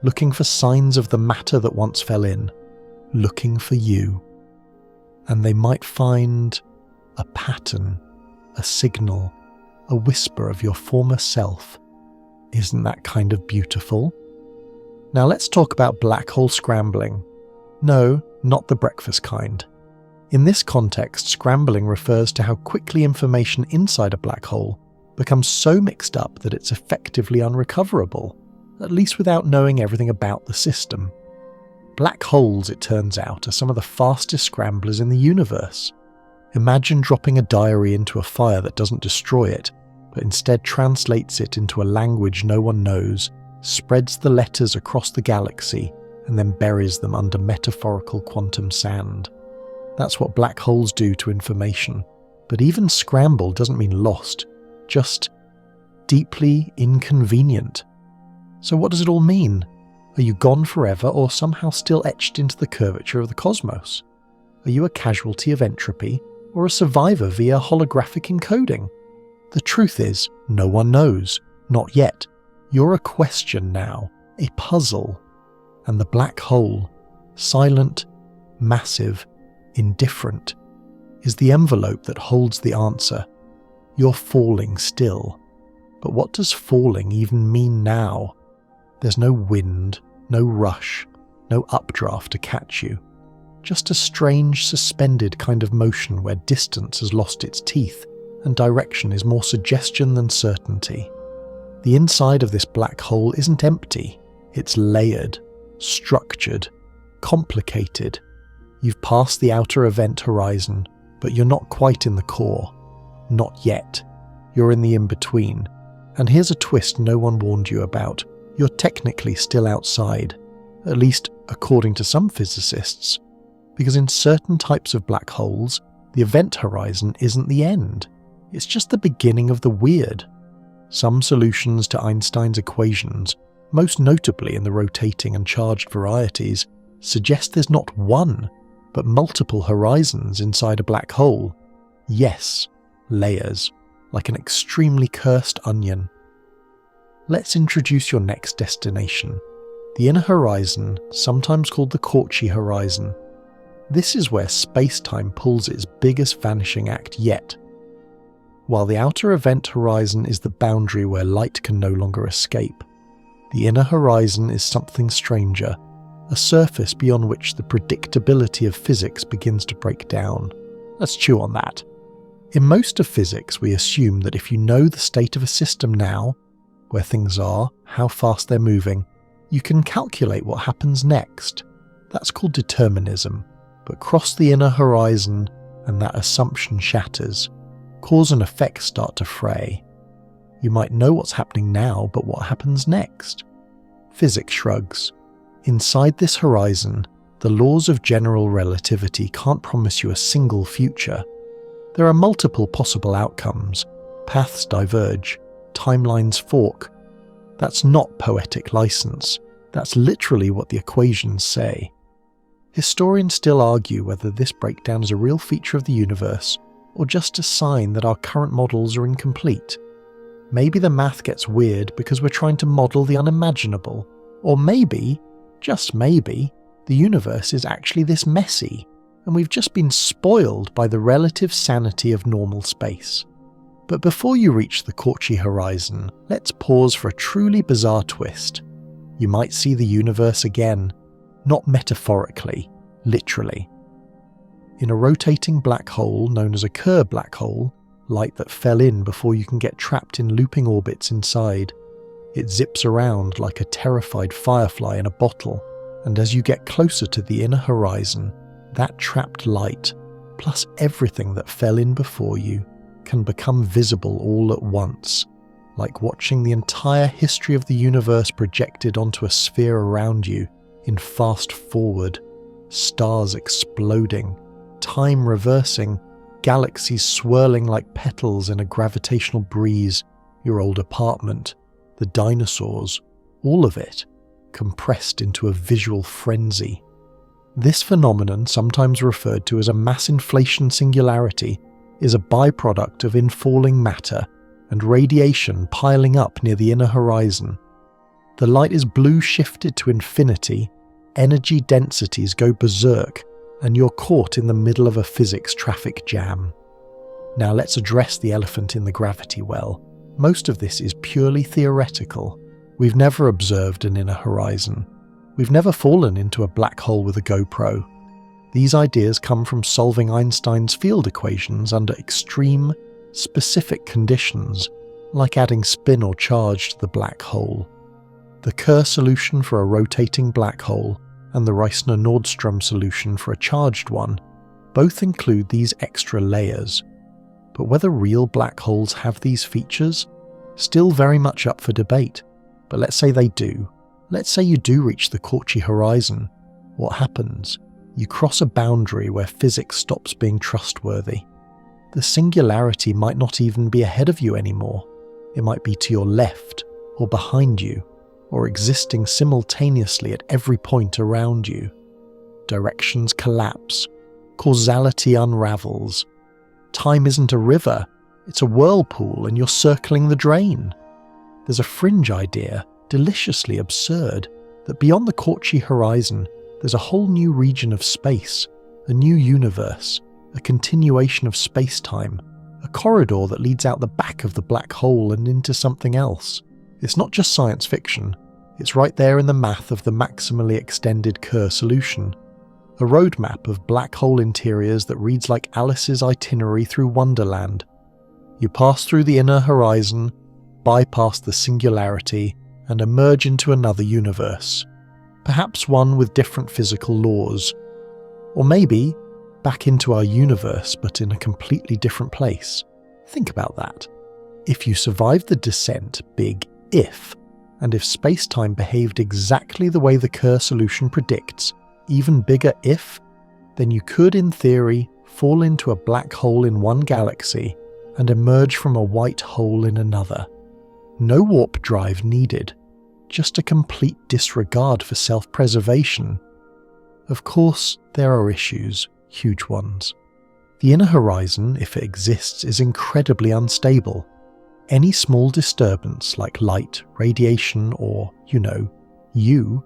looking for signs of the matter that once fell in, looking for you. And they might find a pattern, a signal, a whisper of your former self. Isn't that kind of beautiful? Now let's talk about black hole scrambling. No, not the breakfast kind. In this context, scrambling refers to how quickly information inside a black hole becomes so mixed up that it's effectively unrecoverable, at least without knowing everything about the system. Black holes, it turns out, are some of the fastest scramblers in the universe. Imagine dropping a diary into a fire that doesn't destroy it, but instead translates it into a language no one knows, spreads the letters across the galaxy, and then buries them under metaphorical quantum sand. That's what black holes do to information. But even scramble doesn't mean lost, just deeply inconvenient. So what does it all mean? Are you gone forever or somehow still etched into the curvature of the cosmos? Are you a casualty of entropy or a survivor via holographic encoding? The truth is, no one knows. Not yet. You're a question now, a puzzle. And the black hole, silent, massive, indifferent, is the envelope that holds the answer. You're falling still. But what does falling even mean now? There's no wind, no rush, no updraft to catch you. Just a strange, suspended kind of motion where distance has lost its teeth and direction is more suggestion than certainty. The inside of this black hole isn't empty. It's layered, structured, complicated. You've passed the outer event horizon, but you're not quite in the core. Not yet. You're in the in-between. And here's a twist no one warned you about. You're technically still outside, at least according to some physicists, because in certain types of black holes, the event horizon isn't the end. It's just the beginning of the weird. Some solutions to Einstein's equations, most notably in the rotating and charged varieties, suggest there's not one, but multiple horizons inside a black hole. Yes, layers, like an extremely cursed onion. Let's introduce your next destination, the inner horizon, sometimes called the Cauchy horizon. This is where space-time pulls its biggest vanishing act yet. While the outer event horizon is the boundary where light can no longer escape, the inner horizon is something stranger, a surface beyond which the predictability of physics begins to break down. Let's chew on that. In most of physics, we assume that if you know the state of a system now, where things are, how fast they're moving, you can calculate what happens next. That's called determinism. But cross the inner horizon and that assumption shatters. Cause and effect start to fray. You might know what's happening now, but what happens next? Physics shrugs. Inside this horizon, the laws of general relativity can't promise you a single future. There are multiple possible outcomes. Paths diverge. Timelines fork. That's not poetic license. That's literally what the equations say. Historians still argue whether this breakdown is a real feature of the universe or just a sign that our current models are incomplete. Maybe the math gets weird because we're trying to model the unimaginable, or maybe, just maybe, the universe is actually this messy, and we've just been spoiled by the relative sanity of normal space. But before you reach the Cauchy horizon, let's pause for a truly bizarre twist. You might see the universe again, not metaphorically, literally. In a rotating black hole known as a Kerr black hole, light that fell in before you can get trapped in looping orbits inside, it zips around like a terrified firefly in a bottle, and as you get closer to the inner horizon, that trapped light, plus everything that fell in before you, can become visible all at once, like watching the entire history of the universe projected onto a sphere around you in fast forward, stars exploding, time reversing, galaxies swirling like petals in a gravitational breeze, your old apartment, the dinosaurs, all of it, compressed into a visual frenzy. This phenomenon, sometimes referred to as a mass inflation singularity, is a byproduct of infalling matter and radiation piling up near the inner horizon. The light is blue shifted to infinity, energy densities go berserk, and you're caught in the middle of a physics traffic jam. Now let's address the elephant in the gravity well. Most of this is purely theoretical. We've never observed an inner horizon. We've never fallen into a black hole with a GoPro. These ideas come from solving Einstein's field equations under extreme, specific conditions, like adding spin or charge to the black hole. The Kerr solution for a rotating black hole and the Reissner-Nordström solution for a charged one both include these extra layers. But whether real black holes have these features? Still very much up for debate. But let's say they do. Let's say you do reach the Cauchy horizon. What happens? You cross a boundary where physics stops being trustworthy. The singularity might not even be ahead of you anymore. It might be to your left, or behind you, or existing simultaneously at every point around you. Directions collapse. Causality unravels. Time isn't a river, it's a whirlpool and you're circling the drain. There's a fringe idea, deliciously absurd, that beyond the Cauchy horizon, there's a whole new region of space, a new universe, a continuation of space-time, a corridor that leads out the back of the black hole and into something else. It's not just science fiction, it's right there in the math of the maximally extended Kerr solution. A roadmap of black hole interiors that reads like Alice's itinerary through Wonderland. You pass through the inner horizon, bypass the singularity, and emerge into another universe. Perhaps one with different physical laws. Or maybe back into our universe but in a completely different place. Think about that. If you survived the descent, big if, and if space-time behaved exactly the way the Kerr solution predicts, even bigger if, then you could, in theory, fall into a black hole in one galaxy and emerge from a white hole in another. No warp drive needed, just a complete disregard for self-preservation. Of course, there are issues, huge ones. The inner horizon, if it exists, is incredibly unstable. Any small disturbance like light, radiation, or, you,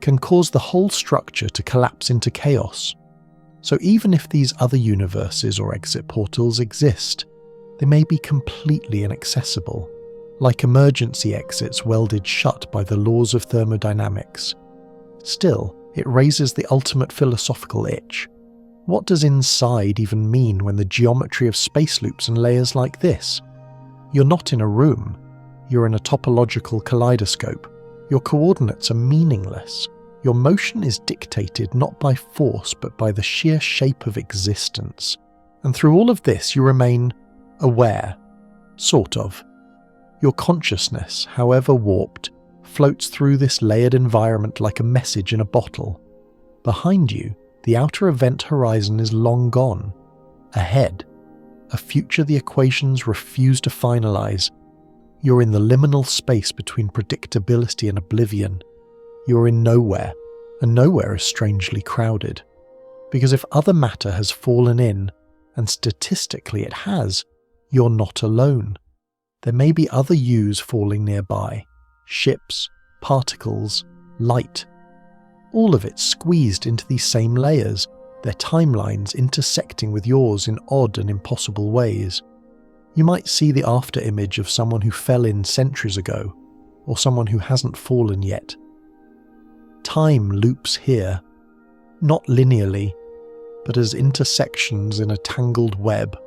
can cause the whole structure to collapse into chaos. So even if these other universes or exit portals exist, they may be completely inaccessible, like emergency exits welded shut by the laws of thermodynamics. Still, it raises the ultimate philosophical itch. What does inside even mean when the geometry of space loops and layers like this? You're not in a room, you're in a topological kaleidoscope. Your coordinates are meaningless. Your motion is dictated not by force but by the sheer shape of existence. And through all of this you remain aware, sort of. Your consciousness, however warped, floats through this layered environment like a message in a bottle. Behind you, the outer event horizon is long gone. Ahead, a future the equations refuse to finalize. You're in the liminal space between predictability and oblivion. You're in nowhere, and nowhere is strangely crowded. Because if other matter has fallen in, and statistically it has, you're not alone. There may be other yous falling nearby, ships, particles, light. All of it squeezed into these same layers, their timelines intersecting with yours in odd and impossible ways. You might see the after image of someone who fell in centuries ago, or someone who hasn't fallen yet. Time loops here, not linearly, but as intersections in a tangled web.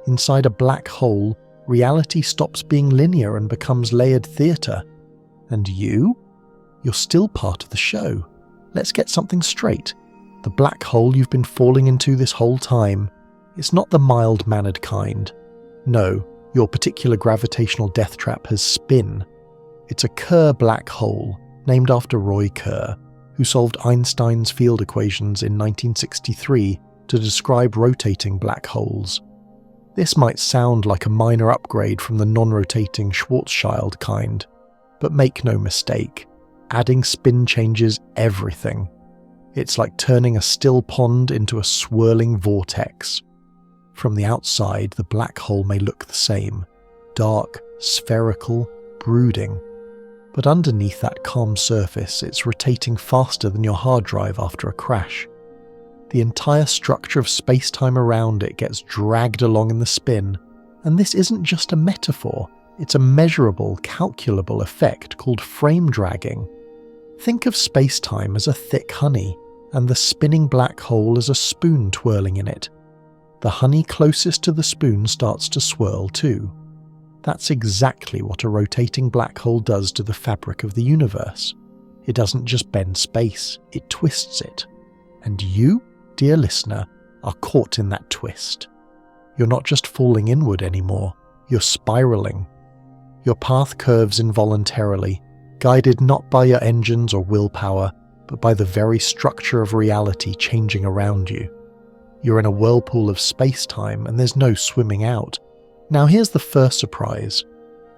Inside a black hole, reality stops being linear and becomes layered theatre. And you? You're still part of the show. Let's get something straight. The black hole you've been falling into this whole time, it's not the mild-mannered kind. No, your particular gravitational death trap has spin. It's a Kerr black hole, named after Roy Kerr, who solved Einstein's field equations in 1963 to describe rotating black holes. This might sound like a minor upgrade from the non-rotating Schwarzschild kind, but make no mistake, adding spin changes everything. It's like turning a still pond into a swirling vortex. From the outside, the black hole may look the same, dark, spherical, brooding. But underneath that calm surface, it's rotating faster than your hard drive after a crash. The entire structure of space-time around it gets dragged along in the spin, and this isn't just a metaphor, it's a measurable, calculable effect called frame dragging. Think of space-time as a thick honey, and the spinning black hole as a spoon twirling in it. The honey closest to the spoon starts to swirl too. That's exactly what a rotating black hole does to the fabric of the universe. It doesn't just bend space, it twists it. And you, dear listener, are caught in that twist. You're not just falling inward anymore, you're spiraling. Your path curves involuntarily, guided not by your engines or willpower, but by the very structure of reality changing around you. You're in a whirlpool of space-time and there's no swimming out. Now here's the first surprise.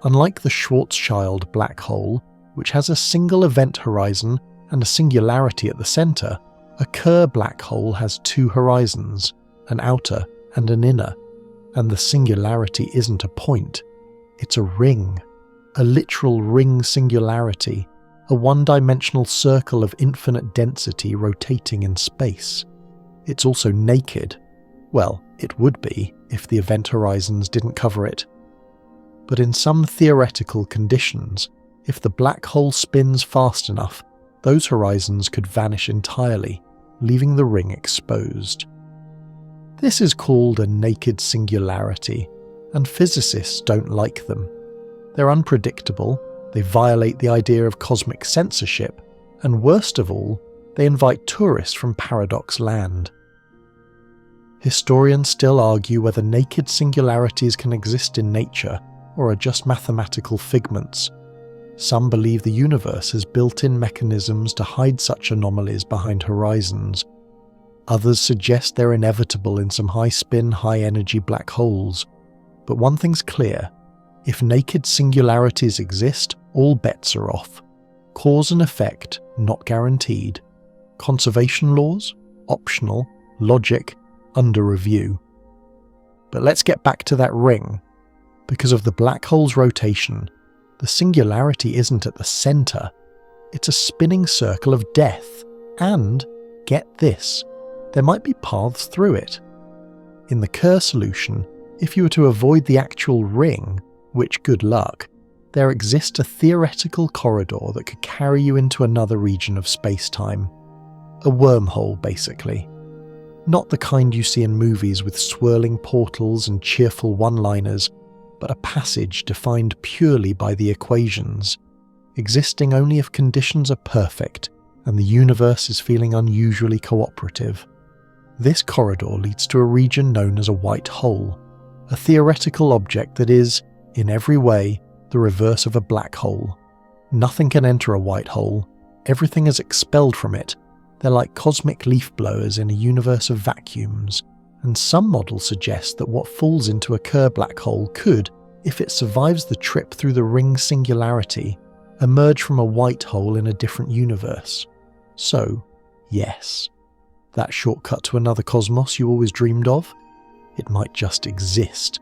Unlike the Schwarzschild black hole, which has a single event horizon and a singularity at the centre, a Kerr black hole has two horizons, an outer and an inner, and the singularity isn't a point, it's a ring, a literal ring singularity, a one-dimensional circle of infinite density rotating in space. It's also naked. Well, it would be if the event horizons didn't cover it. But in some theoretical conditions, if the black hole spins fast enough, those horizons could vanish entirely, leaving the ring exposed. This is called a naked singularity, and physicists don't like them. They're unpredictable, they violate the idea of cosmic censorship, and worst of all, they invite tourists from paradox land. Historians still argue whether naked singularities can exist in nature or are just mathematical figments. Some believe the universe has built-in mechanisms to hide such anomalies behind horizons. Others suggest they're inevitable in some high-spin, high-energy black holes. But one thing's clear. If naked singularities exist, all bets are off. Cause and effect, not guaranteed. Conservation laws, optional. Logic, under review. But let's get back to that ring. Because of the black hole's rotation, the singularity isn't at the centre. It's a spinning circle of death. And, get this, there might be paths through it. In the Kerr solution, if you were to avoid the actual ring, which good luck, there exists a theoretical corridor that could carry you into another region of space-time. A wormhole, basically. Not the kind you see in movies with swirling portals and cheerful one-liners, but a passage defined purely by the equations, existing only if conditions are perfect and the universe is feeling unusually cooperative. This corridor leads to a region known as a white hole, a theoretical object that is, in every way, the reverse of a black hole. Nothing can enter a white hole, everything is expelled from it. They're like cosmic leaf blowers in a universe of vacuums, and some models suggest that what falls into a Kerr black hole could, if it survives the trip through the ring singularity, emerge from a white hole in a different universe. So, Yes. That shortcut to another cosmos you always dreamed of? It might just exist,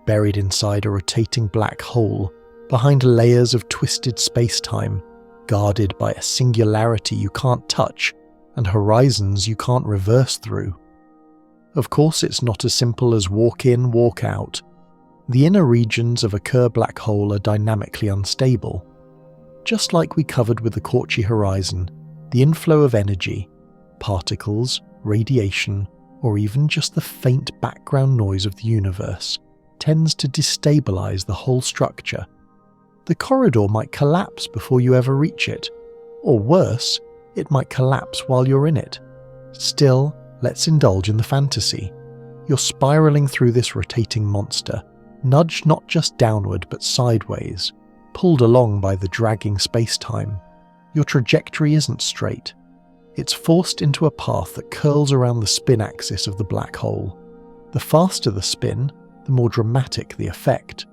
buried inside a rotating black hole, behind layers of twisted space-time, guarded by a singularity you can't touch and horizons you can't reverse through. Of course, it's not as simple as walk in, walk out. The inner regions of a Kerr black hole are dynamically unstable. Just like we covered with the Cauchy horizon, the inflow of energy, particles, radiation, or even just the faint background noise of the universe, tends to destabilize the whole structure. The corridor might collapse before you ever reach it, or worse, it might collapse while you're in it. Still, let's indulge in the fantasy. You're spiraling through this rotating monster, nudged not just downward but sideways, pulled along by the dragging space-time. Your trajectory isn't straight. It's forced into a path that curls around the spin axis of the black hole. The faster the spin, the more dramatic the effect.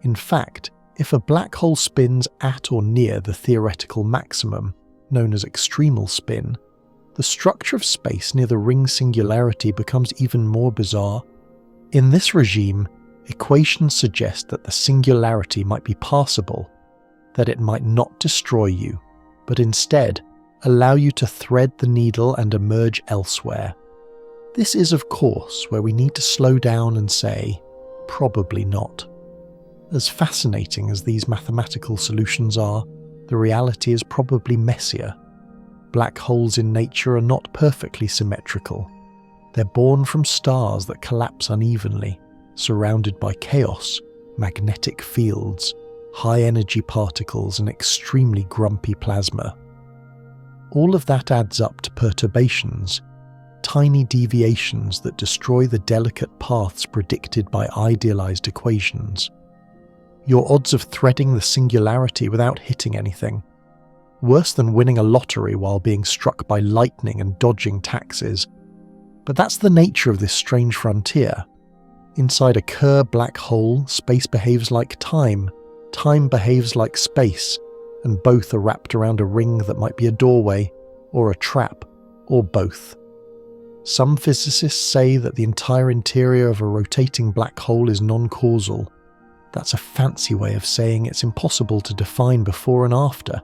In fact, if a black hole spins at or near the theoretical maximum, known as extremal spin, the structure of space near the ring singularity becomes even more bizarre. In this regime, equations suggest that the singularity might be passable, that it might not destroy you, but instead allow you to thread the needle and emerge elsewhere. This is, of course, where we need to slow down and say, probably not. As fascinating as these mathematical solutions are, the reality is probably messier. Black holes in nature are not perfectly symmetrical. They're born from stars that collapse unevenly, surrounded by chaos, magnetic fields, high-energy particles, and extremely grumpy plasma. All of that adds up to perturbations, tiny deviations that destroy the delicate paths predicted by idealized equations. Your odds of threading the singularity without hitting anything. Worse than winning a lottery while being struck by lightning and dodging taxes. But that's the nature of this strange frontier. Inside a Kerr black hole, space behaves like time behaves like space, and both are wrapped around a ring that might be a doorway, or a trap, or both. Some physicists say that the entire interior of a rotating black hole is non-causal. That's a fancy way of saying it's impossible to define before and after.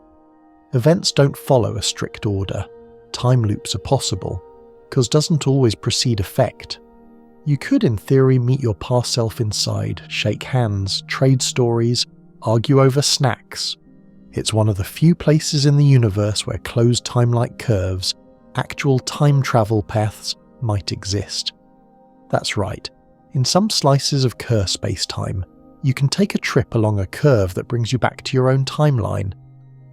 Events don't follow a strict order. Time loops are possible, cause doesn't always precede effect. You could in theory meet your past self inside, shake hands, trade stories, argue over snacks. It's one of the few places in the universe where closed time-like curves, actual time travel paths, might exist. That's right, in some slices of Kerr space-time, you can take a trip along a curve that brings you back to your own timeline,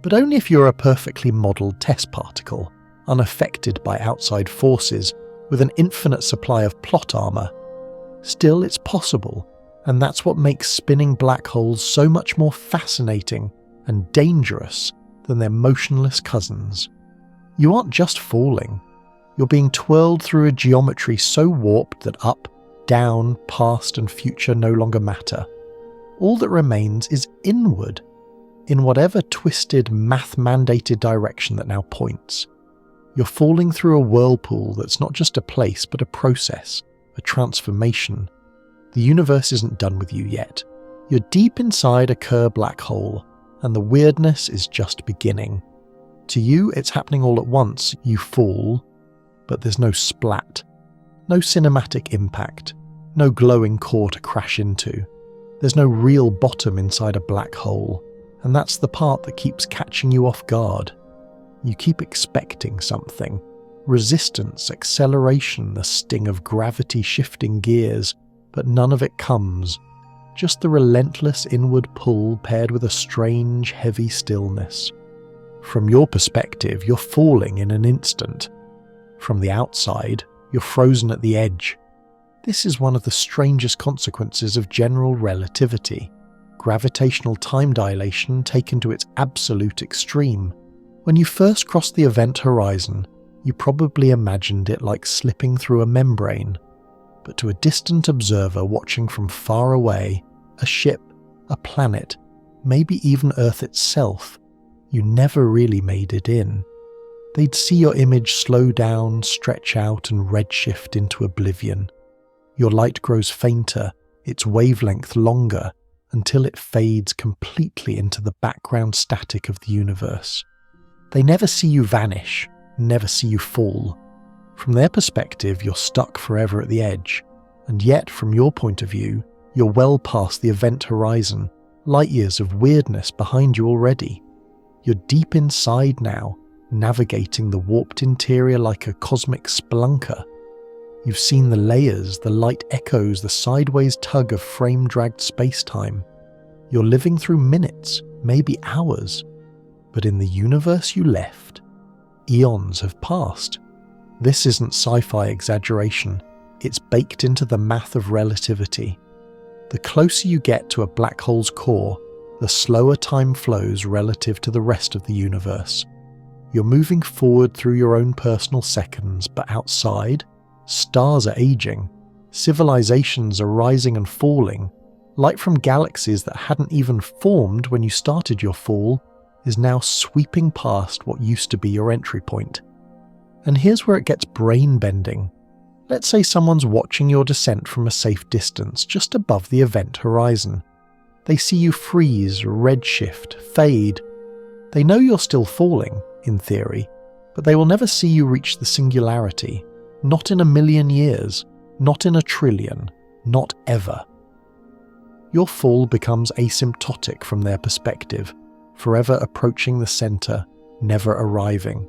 but only if you're a perfectly modelled test particle, unaffected by outside forces, with an infinite supply of plot armour. Still, it's possible, and that's what makes spinning black holes so much more fascinating and dangerous than their motionless cousins. You aren't just falling, you're being twirled through a geometry so warped that up, down, past and future no longer matter. All that remains is inward, in whatever twisted, math-mandated direction that now points. You're falling through a whirlpool that's not just a place, but a process, a transformation. The universe isn't done with you yet. You're deep inside a Kerr black hole, and the weirdness is just beginning. To you, it's happening all at once. You fall, but there's no splat, no cinematic impact, no glowing core to crash into. There's no real bottom inside a black hole, and that's the part that keeps catching you off guard. You keep expecting something. Resistance, acceleration, the sting of gravity shifting gears, but none of it comes. Just the relentless inward pull paired with a strange, heavy stillness. From your perspective, you're falling in an instant. From the outside, you're frozen at the edge. This is one of the strangest consequences of general relativity. Gravitational time dilation taken to its absolute extreme. When you first crossed the event horizon, you probably imagined it like slipping through a membrane. But to a distant observer watching from far away, a ship, a planet, maybe even Earth itself, you never really made it in. They'd see your image slow down, stretch out, and redshift into oblivion. Your light grows fainter, its wavelength longer, until it fades completely into the background static of the universe. They never see you vanish, never see you fall. From their perspective, you're stuck forever at the edge, and yet, from your point of view, you're well past the event horizon, light years of weirdness behind you already. You're deep inside now, navigating the warped interior like a cosmic spelunker. You've seen the layers, the light echoes, the sideways tug of frame-dragged space-time. You're living through minutes, maybe hours. But in the universe you left, eons have passed. This isn't sci-fi exaggeration. It's baked into the math of relativity. The closer you get to a black hole's core, the slower time flows relative to the rest of the universe. You're moving forward through your own personal seconds, but outside, stars are aging, civilizations are rising and falling. Light from galaxies that hadn't even formed when you started your fall is now sweeping past what used to be your entry point. And here's where it gets brain-bending. Let's say someone's watching your descent from a safe distance, just above the event horizon. They see you freeze, redshift, fade. They know you're still falling, in theory, but they will never see you reach the singularity. Not in 1,000,000 years, not in 1,000,000,000,000, not ever. Your fall becomes asymptotic from their perspective, forever approaching the center, never arriving.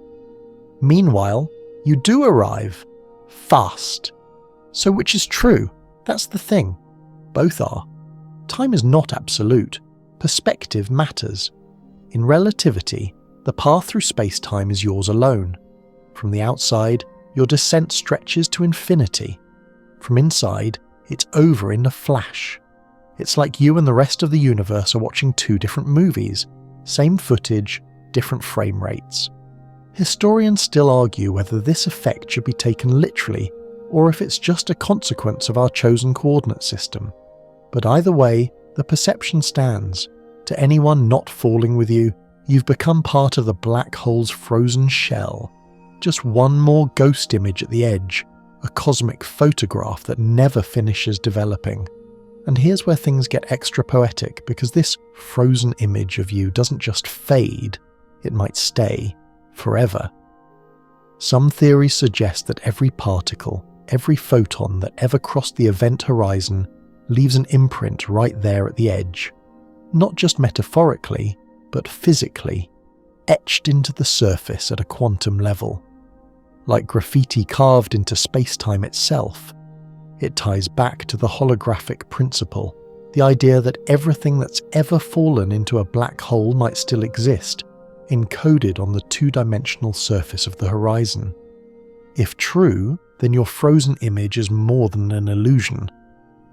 Meanwhile, you do arrive. Fast. So which is true? That's the thing. Both are. Time is not absolute. Perspective matters. In relativity, the path through space-time is yours alone. From the outside, your descent stretches to infinity. From inside, it's over in a flash. It's like you and the rest of the universe are watching two different movies. Same footage, different frame rates. Historians still argue whether this effect should be taken literally, or if it's just a consequence of our chosen coordinate system. But either way, the perception stands. To anyone not falling with you, you've become part of the black hole's frozen shell. Just one more ghost image at the edge, a cosmic photograph that never finishes developing. And here's where things get extra poetic, because this frozen image of you doesn't just fade, it might stay forever. Some theories suggest that every particle, every photon that ever crossed the event horizon leaves an imprint right there at the edge. Not just metaphorically, but physically, etched into the surface at a quantum level. Like graffiti carved into space-time itself, it ties back to the holographic principle, the idea that everything that's ever fallen into a black hole might still exist, encoded on the two-dimensional surface of the horizon. If true, then your frozen image is more than an illusion.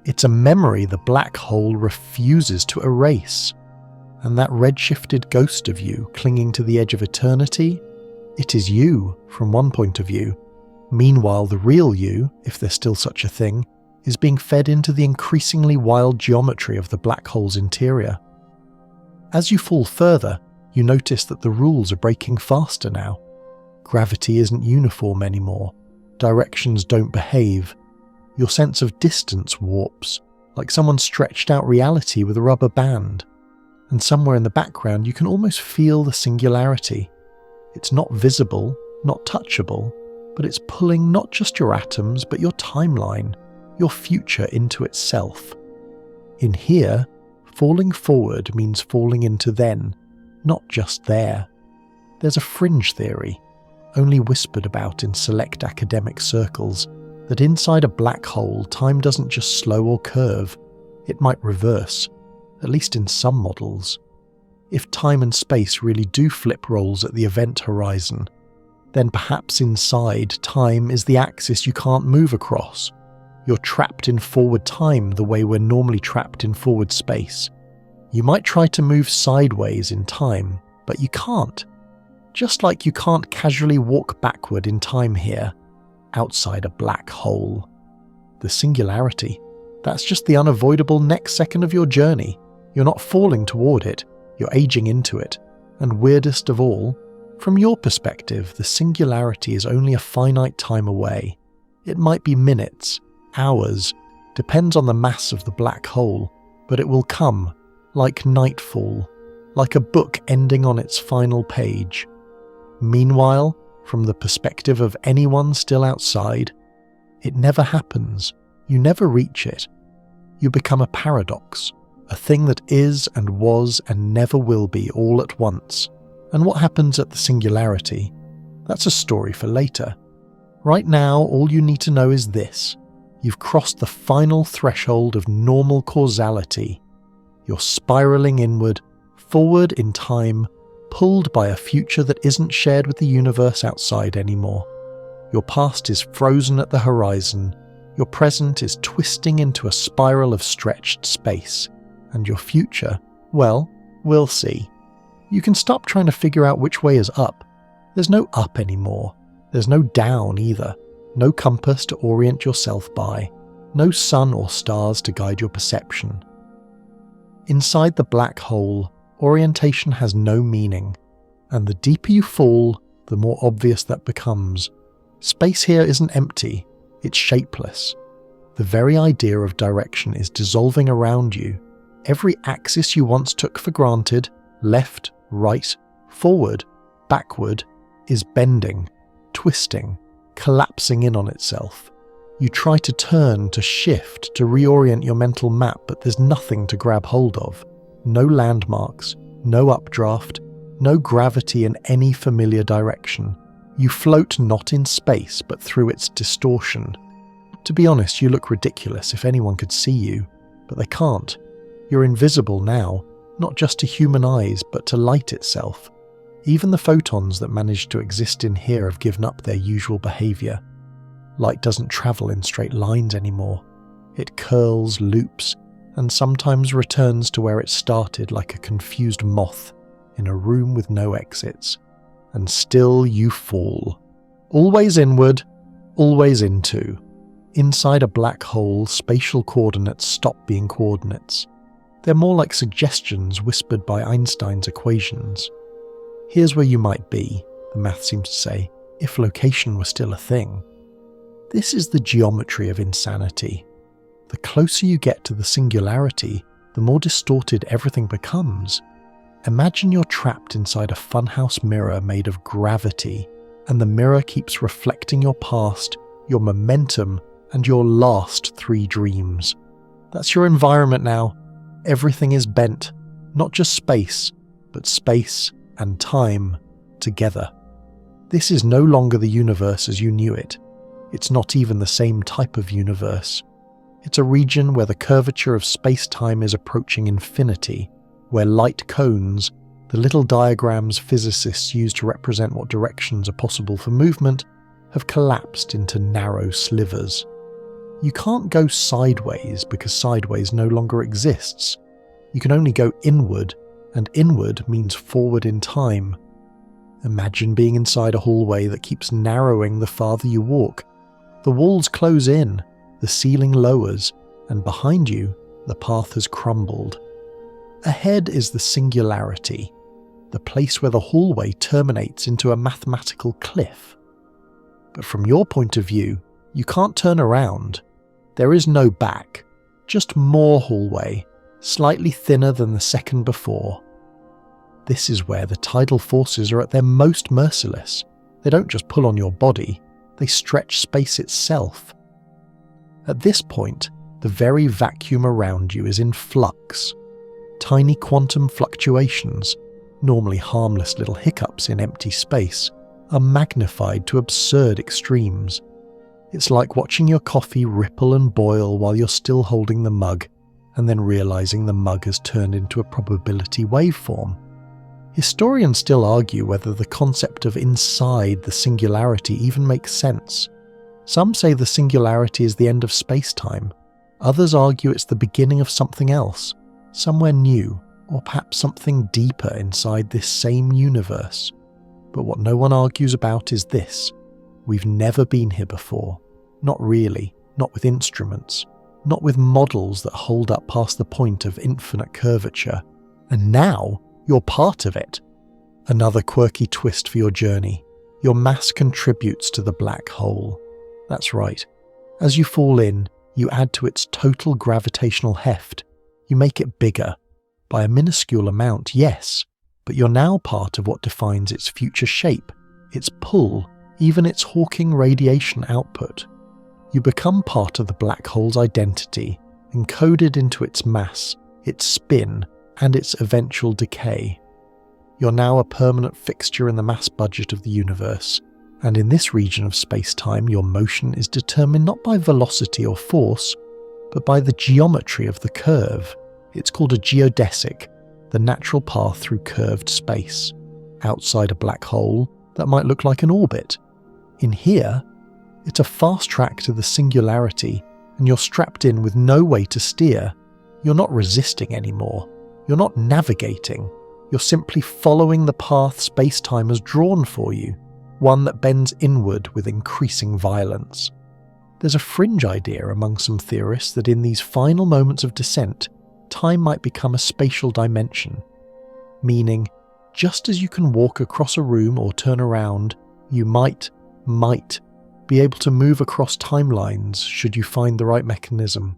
It's a memory the black hole refuses to erase. And that red-shifted ghost of you clinging to the edge of eternity, it is you, from one point of view. Meanwhile, the real you, if there's still such a thing, is being fed into the increasingly wild geometry of the black hole's interior. As you fall further, you notice that the rules are breaking faster now. Gravity isn't uniform anymore. Directions don't behave. Your sense of distance warps, like someone stretched out reality with a rubber band. And somewhere in the background you can almost feel the singularity. It's not visible, not touchable, but it's pulling not just your atoms, but your timeline, your future into itself. In here, falling forward means falling into then, not just there. There's a fringe theory, only whispered about in select academic circles, that inside a black hole time doesn't just slow or curve, it might reverse, at least in some models. If time and space really do flip roles at the event horizon, then perhaps inside time is the axis you can't move across. You're trapped in forward time the way we're normally trapped in forward space. You might try to move sideways in time, but you can't. Just like you can't casually walk backward in time here, outside a black hole. The singularity, that's just the unavoidable next second of your journey. You're not falling toward it, you're aging into it. And weirdest of all, From your perspective, the singularity is only a finite time away. It might be minutes, hours, depends on the mass of the black hole, but it will come, like nightfall, like a book ending on its final page. Meanwhile, from the perspective of anyone still outside, it never happens. You never reach it. You become a paradox, a thing that is and was and never will be all at once. And what happens at the singularity? That's a story for later. Right now, all you need to know is this. You've crossed the final threshold of normal causality. You're spiraling inward, forward in time, pulled by a future that isn't shared with the universe outside anymore. Your past is frozen at the horizon, your present is twisting into a spiral of stretched space, and your future, well, we'll see. You can stop trying to figure out which way is up. There's no up anymore. There's no down either. No compass to orient yourself by. No sun or stars to guide your perception. Inside the black hole, orientation has no meaning, and the deeper you fall, the more obvious that becomes. Space here isn't empty, it's shapeless. The very idea of direction is dissolving around you. Every axis you once took for granted, left, right, forward, backward, is bending, twisting, collapsing in on itself. You try to turn, to shift, to reorient your mental map, but there's nothing to grab hold of. No landmarks, no updraft, no gravity in any familiar direction. You float not in space, but through its distortion. To be honest, you look ridiculous if anyone could see you, but they can't. You're invisible now, not just to human eyes, but to light itself. Even the photons that manage to exist in here have given up their usual behaviour. Light doesn't travel in straight lines anymore. It curls, loops, and sometimes returns to where it started like a confused moth in a room with no exits. And still you fall. Always inward, always into. Inside a black hole, spatial coordinates stop being coordinates. They're more like suggestions whispered by Einstein's equations. Here's where you might be, the math seems to say, if location were still a thing. This is the geometry of insanity. The closer you get to the singularity, the more distorted everything becomes. Imagine you're trapped inside a funhouse mirror made of gravity, and the mirror keeps reflecting your past, your momentum, and your last 3 dreams. That's your environment now. Everything is bent, not just space, but space and time together. This is no longer the universe as you knew it. It's not even the same type of universe. It's a region where the curvature of space-time is approaching infinity, where light cones, the little diagrams physicists use to represent what directions are possible for movement, have collapsed into narrow slivers. You can't go sideways because sideways no longer exists. You can only go inward, and inward means forward in time. Imagine being inside a hallway that keeps narrowing the farther you walk. The walls close in, the ceiling lowers, and behind you, the path has crumbled. Ahead is the singularity, the place where the hallway terminates into a mathematical cliff. But from your point of view, you can't turn around. There is no back, just more hallway, slightly thinner than the second before. This is where the tidal forces are at their most merciless. They don't just pull on your body, they stretch space itself. At this point, the very vacuum around you is in flux. Tiny quantum fluctuations, normally harmless little hiccups in empty space, are magnified to absurd extremes. It's like watching your coffee ripple and boil while you're still holding the mug, and then realizing the mug has turned into a probability waveform. Historians still argue whether the concept of inside the singularity even makes sense. Some say the singularity is the end of space-time. Others argue it's the beginning of something else, somewhere new, or perhaps something deeper inside this same universe. But what no one argues about is this. We've never been here before. Not really, not with instruments, not with models that hold up past the point of infinite curvature. And now, you're part of it. Another quirky twist for your journey. Your mass contributes to the black hole. That's right. As you fall in, you add to its total gravitational heft. You make it bigger. By a minuscule amount, yes, but you're now part of what defines its future shape, its pull, even its Hawking radiation output. You become part of the black hole's identity, encoded into its mass, its spin, and its eventual decay. You're now a permanent fixture in the mass budget of the universe, and in this region of space-time your motion is determined not by velocity or force, but by the geometry of the curve. It's called a geodesic, the natural path through curved space. Outside a black hole, that might look like an orbit. In here, it's a fast track to the singularity, and you're strapped in with no way to steer. You're not resisting anymore. You're not navigating. You're simply following the path space-time has drawn for you, one that bends inward with increasing violence. There's a fringe idea among some theorists that in these final moments of descent, time might become a spatial dimension, meaning just as you can walk across a room or turn around, you might be able to move across timelines should you find the right mechanism.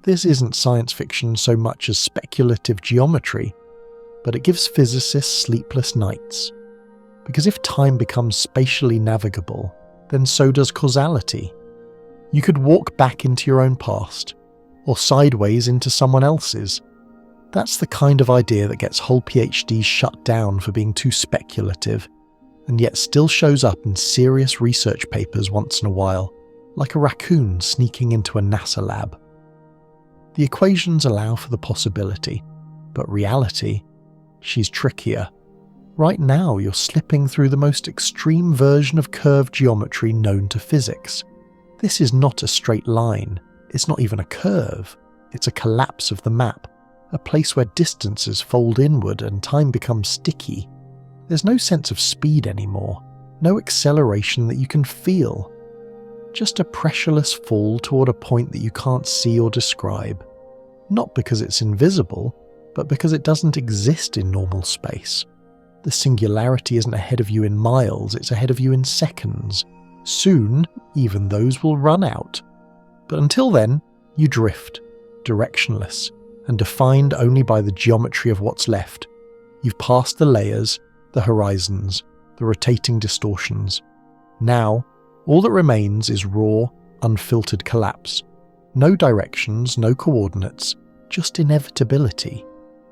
This isn't science fiction so much as speculative geometry, but it gives physicists sleepless nights. Because if time becomes spatially navigable, then so does causality. You could walk back into your own past, or sideways into someone else's. That's the kind of idea that gets whole PhDs shut down for being too speculative, and yet still shows up in serious research papers once in a while, like a raccoon sneaking into a NASA lab. The equations allow for the possibility, but reality, she's trickier. Right now you're slipping through the most extreme version of curved geometry known to physics. This is not a straight line, it's not even a curve, it's a collapse of the map, a place where distances fold inward and time becomes sticky. There's no sense of speed anymore, no acceleration that you can feel. Just a pressureless fall toward a point that you can't see or describe. Not because it's invisible, but because it doesn't exist in normal space. The singularity isn't ahead of you in miles, it's ahead of you in seconds. Soon, even those will run out. But until then, you drift, directionless, and defined only by the geometry of what's left. You've passed the layers, the horizons, the rotating distortions. Now, all that remains is raw, unfiltered collapse. No directions, no coordinates, just inevitability.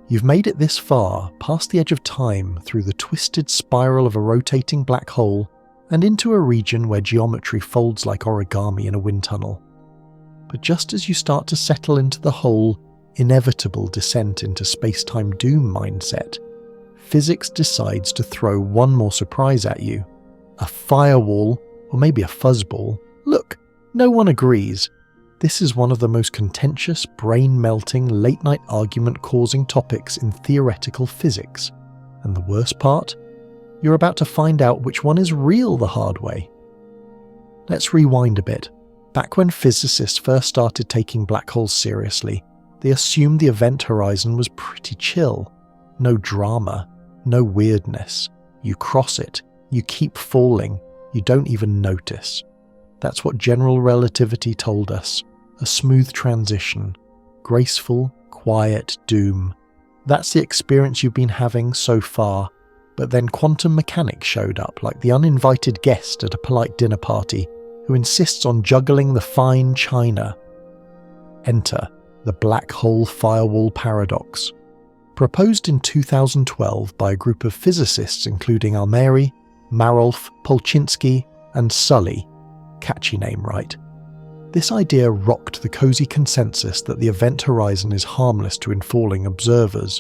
You've made it this far, past the edge of time, through the twisted spiral of a rotating black hole, and into a region where geometry folds like origami in a wind tunnel. But just as you start to settle into the whole, inevitable descent into space-time doom mindset, physics decides to throw one more surprise at you. A firewall, or maybe a fuzzball. Look, no one agrees. This is one of the most contentious, brain-melting, late-night argument-causing topics in theoretical physics. And the worst part? You're about to find out which one is real the hard way. Let's rewind a bit. Back when physicists first started taking black holes seriously, they assumed the event horizon was pretty chill. No drama, no weirdness. You cross it, you keep falling, you don't even notice. That's what general relativity told us. A smooth transition. Graceful, quiet doom. That's the experience you've been having so far. But then quantum mechanics showed up like the uninvited guest at a polite dinner party who insists on juggling the fine china. Enter the black hole firewall paradox. Proposed in 2012 by a group of physicists including Almeri, Marolf, Polchinski, and Sully. Catchy name, right? This idea rocked the cozy consensus that the event horizon is harmless to infalling observers.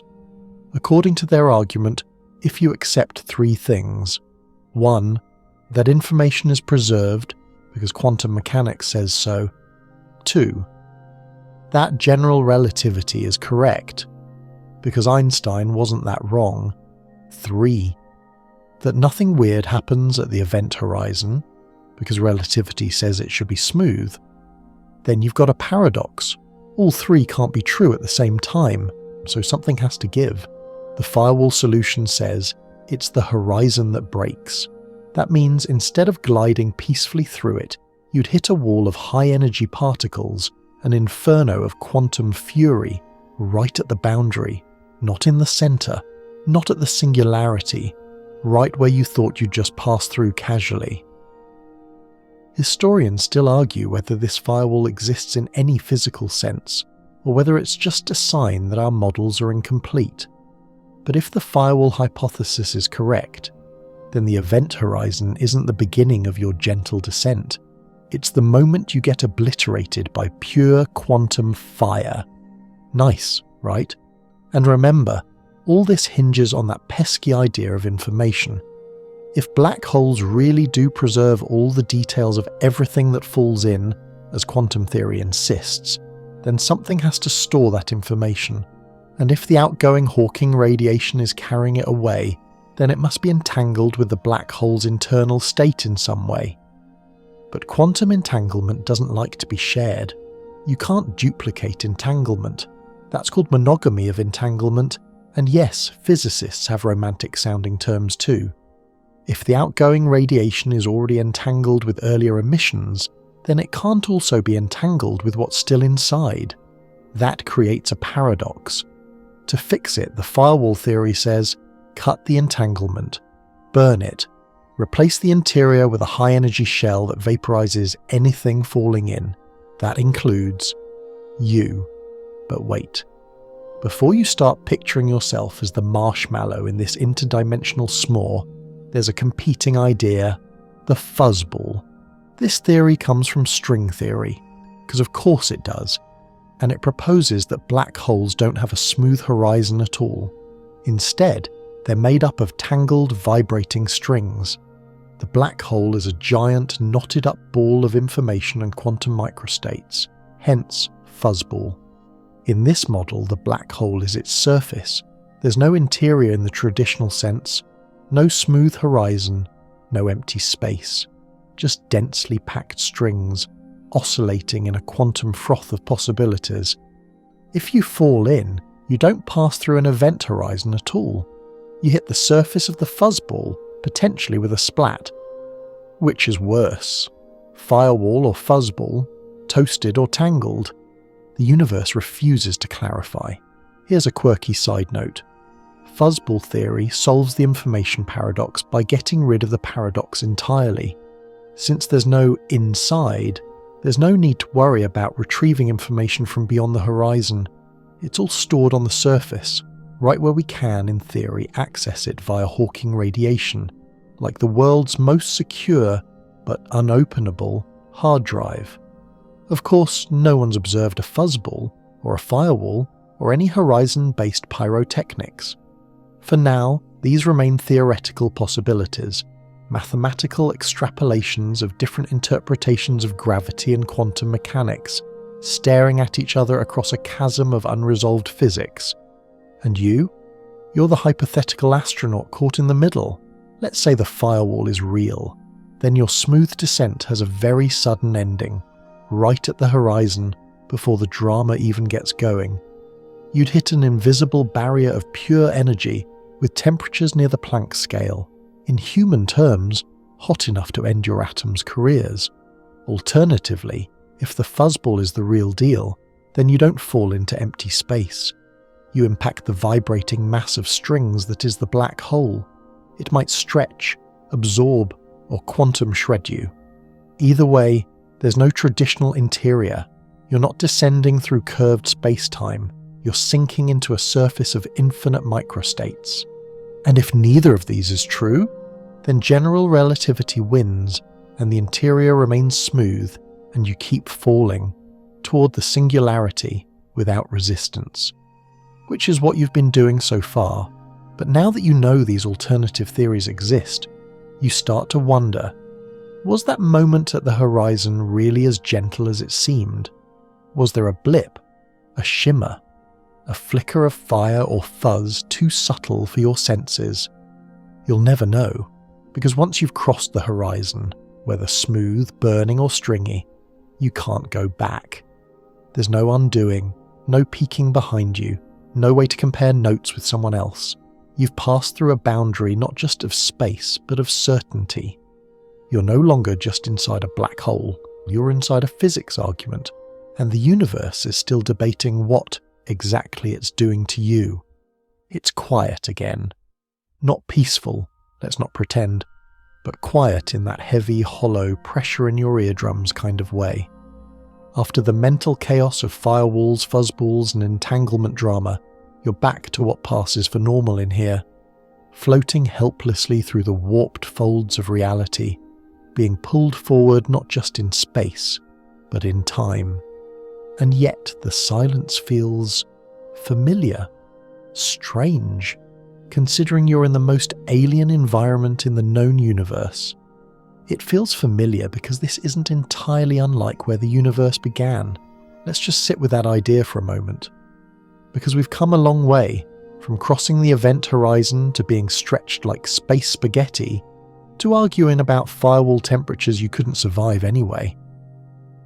According to their argument, if you accept three things. 1. That information is preserved, because quantum mechanics says so. 2. That general relativity is correct, because Einstein wasn't that wrong. 3. That nothing weird happens at the event horizon, because relativity says it should be smooth. Then you've got a paradox. All three can't be true at the same time, so something has to give. The firewall solution says, It's the horizon that breaks. That means instead of gliding peacefully through it, you'd hit a wall of high-energy particles, an inferno of quantum fury, right at the boundary, not in the center, not at the singularity, right where you thought you'd just pass through casually. Historians still argue whether this firewall exists in any physical sense, or whether it's just a sign that our models are incomplete. But if the firewall hypothesis is correct, then the event horizon isn't the beginning of your gentle descent. It's the moment you get obliterated by pure quantum fire. Nice, right? And remember, all this hinges on that pesky idea of information. If black holes really do preserve all the details of everything that falls in, as quantum theory insists, then something has to store that information. And if the outgoing Hawking radiation is carrying it away, then it must be entangled with the black hole's internal state in some way. But quantum entanglement doesn't like to be shared. You can't duplicate entanglement. That's called monogamy of entanglement, and yes, physicists have romantic-sounding terms too. If the outgoing radiation is already entangled with earlier emissions, then it can't also be entangled with what's still inside. That creates a paradox. To fix it, the firewall theory says, cut the entanglement, burn it, replace the interior with a high-energy shell that vaporizes anything falling in. That includes you. But wait. Before you start picturing yourself as the marshmallow in this interdimensional s'more, there's a competing idea, the fuzzball. This theory comes from string theory, because of course it does, and it proposes that black holes don't have a smooth horizon at all. Instead, they're made up of tangled, vibrating strings. The black hole is a giant, knotted-up ball of information and quantum microstates, hence fuzzball. In this model, the black hole is its surface. There's no interior in the traditional sense, no smooth horizon, no empty space, just densely packed strings, oscillating in a quantum froth of possibilities. If you fall in, you don't pass through an event horizon at all. You hit the surface of the fuzzball, potentially with a splat. Which is worse? Firewall or fuzzball? Toasted or tangled? The universe refuses to clarify. Here's a quirky side note. Fuzzball theory solves the information paradox by getting rid of the paradox entirely. Since there's no inside, there's no need to worry about retrieving information from beyond the horizon. It's all stored on the surface, right where we can, in theory, access it via Hawking radiation, like the world's most secure, but unopenable, hard drive. Of course, no one's observed a fuzzball, or a firewall, or any horizon-based pyrotechnics. For now, these remain theoretical possibilities, mathematical extrapolations of different interpretations of gravity and quantum mechanics, staring at each other across a chasm of unresolved physics. And you? You're the hypothetical astronaut caught in the middle. Let's say the firewall is real. Then your smooth descent has a very sudden ending, right at the horizon, before the drama even gets going. You'd hit an invisible barrier of pure energy with temperatures near the Planck scale. In human terms, hot enough to end your atoms' careers. Alternatively, if the fuzzball is the real deal, then you don't fall into empty space. You impact the vibrating mass of strings that is the black hole. It might stretch, absorb, or quantum shred you. Either way, there's no traditional interior. You're not descending through curved space-time. You're sinking into a surface of infinite microstates. And if neither of these is true, then general relativity wins, and the interior remains smooth, and you keep falling toward the singularity without resistance. Which is what you've been doing so far. But now that you know these alternative theories exist, you start to wonder, was that moment at the horizon really as gentle as it seemed? Was there a blip, a shimmer, a flicker of fire or fuzz too subtle for your senses? You'll never know, because once you've crossed the horizon, whether smooth, burning or stringy, you can't go back. There's no undoing, no peeking behind you, no way to compare notes with someone else. You've passed through a boundary not just of space, but of certainty. You're no longer just inside a black hole, you're inside a physics argument, and the universe is still debating what exactly it's doing to you. It's quiet again. Not peaceful, let's not pretend, but quiet in that heavy, hollow, pressure in your eardrums kind of way. After the mental chaos of firewalls, fuzzballs, and entanglement drama, you're back to what passes for normal in here, floating helplessly through the warped folds of reality, being pulled forward not just in space, but in time. And yet the silence feels familiar, strange, considering you're in the most alien environment in the known universe. It feels familiar because this isn't entirely unlike where the universe began. Let's just sit with that idea for a moment. Because we've come a long way, from crossing the event horizon to being stretched like space spaghetti, to arguing about firewall temperatures you couldn't survive anyway.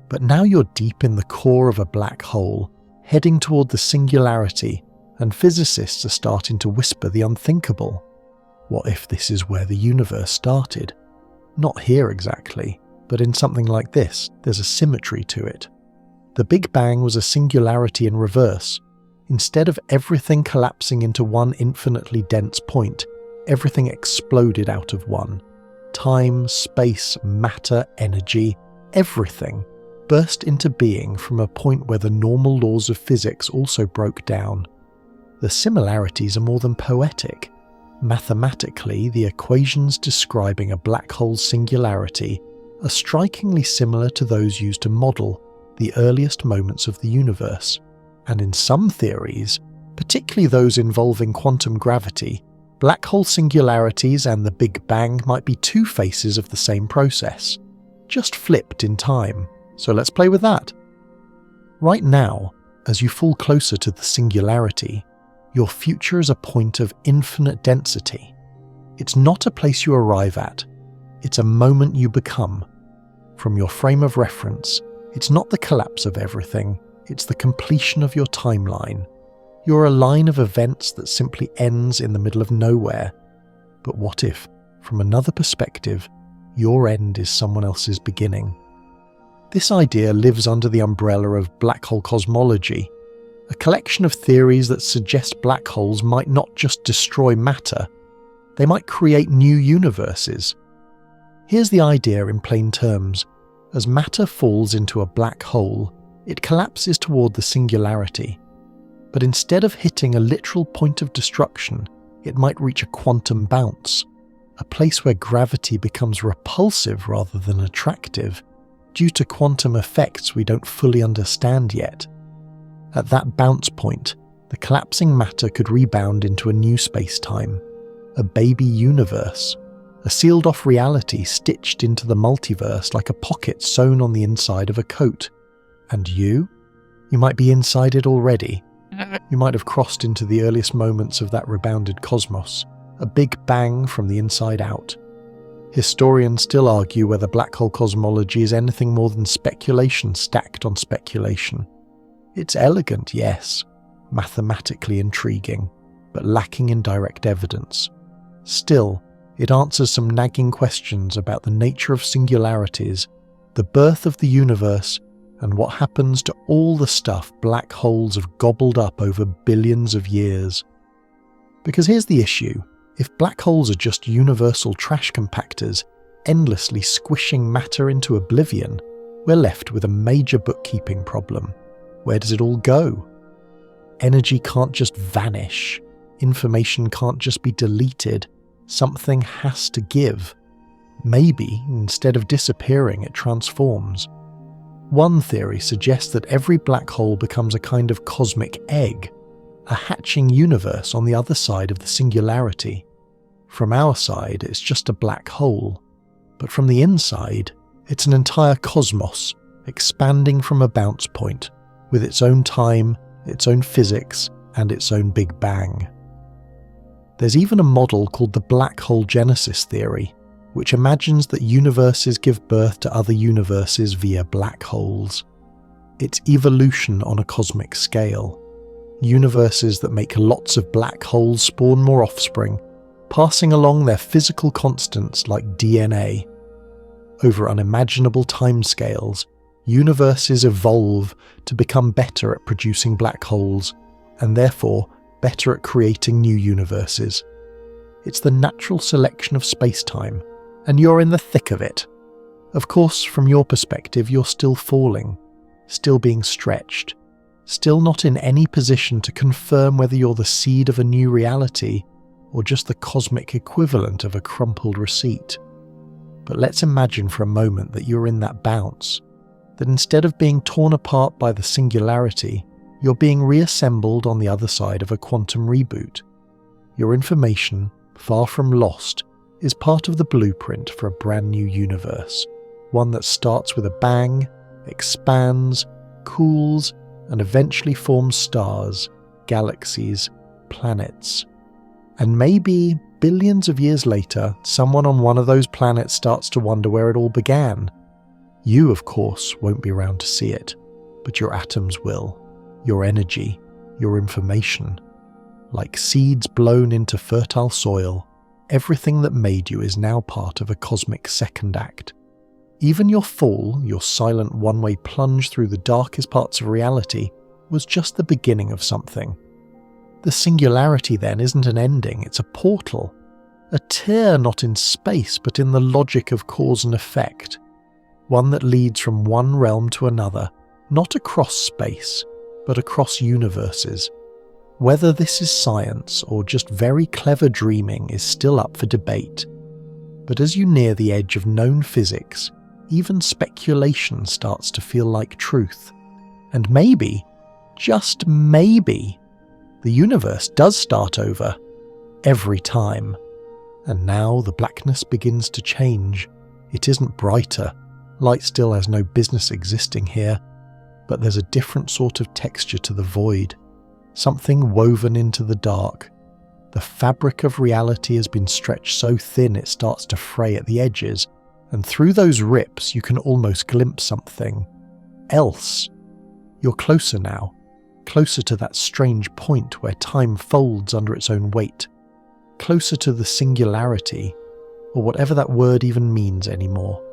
But now you're deep in the core of a black hole, heading toward the singularity, and physicists are starting to whisper the unthinkable. What if this is where the universe started? Not here exactly, but in something like this, there's a symmetry to it. The Big Bang was a singularity in reverse. Instead of everything collapsing into one infinitely dense point, everything exploded out of one. Time, space, matter, energy, everything burst into being from a point where the normal laws of physics also broke down. The similarities are more than poetic. Mathematically, the equations describing a black hole's singularity are strikingly similar to those used to model the earliest moments of the universe. And in some theories, particularly those involving quantum gravity, black hole singularities and the Big Bang might be two faces of the same process, just flipped in time. So let's play with that. Right now, as you fall closer to the singularity, your future is a point of infinite density. It's not a place you arrive at, it's a moment you become. From your frame of reference, it's not the collapse of everything, it's the completion of your timeline. You're a line of events that simply ends in the middle of nowhere. But what if, from another perspective, your end is someone else's beginning? This idea lives under the umbrella of black hole cosmology, a collection of theories that suggest black holes might not just destroy matter, they might create new universes. Here's the idea in plain terms. As matter falls into a black hole, it collapses toward the singularity. But instead of hitting a literal point of destruction, it might reach a quantum bounce, a place where gravity becomes repulsive rather than attractive, due to quantum effects we don't fully understand yet. At that bounce point, the collapsing matter could rebound into a new space-time, a baby universe, a sealed-off reality stitched into the multiverse like a pocket sewn on the inside of a coat. And you? You might be inside it already. You might have crossed into the earliest moments of that rebounded cosmos, a big bang from the inside out. Historians still argue whether black hole cosmology is anything more than speculation stacked on speculation. It's elegant, yes, mathematically intriguing, but lacking in direct evidence. Still, it answers some nagging questions about the nature of singularities, the birth of the universe, and what happens to all the stuff black holes have gobbled up over billions of years. Because here's the issue. If black holes are just universal trash compactors, endlessly squishing matter into oblivion, we're left with a major bookkeeping problem. Where does it all go? Energy can't just vanish. Information can't just be deleted. Something has to give. Maybe, instead of disappearing, it transforms. One theory suggests that every black hole becomes a kind of cosmic egg, a hatching universe on the other side of the singularity. From our side, it's just a black hole, but from the inside, it's an entire cosmos, expanding from a bounce point, with its own time, its own physics, and its own Big Bang. There's even a model called the black hole genesis theory, which imagines that universes give birth to other universes via black holes. It's evolution on a cosmic scale. universes that make lots of black holes spawn more offspring, passing along their physical constants like DNA. Over unimaginable timescales, universes evolve to become better at producing black holes, and therefore better at creating new universes. It's the natural selection of space-time, and you're in the thick of it. Of course, from your perspective, you're still falling, still being stretched, still not in any position to confirm whether you're the seed of a new reality or just the cosmic equivalent of a crumpled receipt. But let's imagine for a moment that you're in that bounce, that instead of being torn apart by the singularity, you're being reassembled on the other side of a quantum reboot. Your information, far from lost, is part of the blueprint for a brand new universe, one that starts with a bang, expands, cools, and eventually forms stars, galaxies, planets. And maybe, billions of years later, someone on one of those planets starts to wonder where it all began. You, of course, won't be around to see it, but your atoms will, your energy, your information. Like seeds blown into fertile soil, everything that made you is now part of a cosmic second act. Even your fall, your silent one-way plunge through the darkest parts of reality, was just the beginning of something. The singularity then isn't an ending, it's a portal. A tear not in space but in the logic of cause and effect. One that leads from one realm to another, not across space, but across universes. Whether this is science or just very clever dreaming is still up for debate. But as you near the edge of known physics, even speculation starts to feel like truth. And maybe, just maybe, the universe does start over, every time. And now the blackness begins to change. It isn't brighter, light still has no business existing here, but there's a different sort of texture to the void, something woven into the dark. The fabric of reality has been stretched so thin it starts to fray at the edges, and through those rips you can almost glimpse something else. You're closer now, closer to that strange point where time folds under its own weight, closer to the singularity, or whatever that word even means anymore.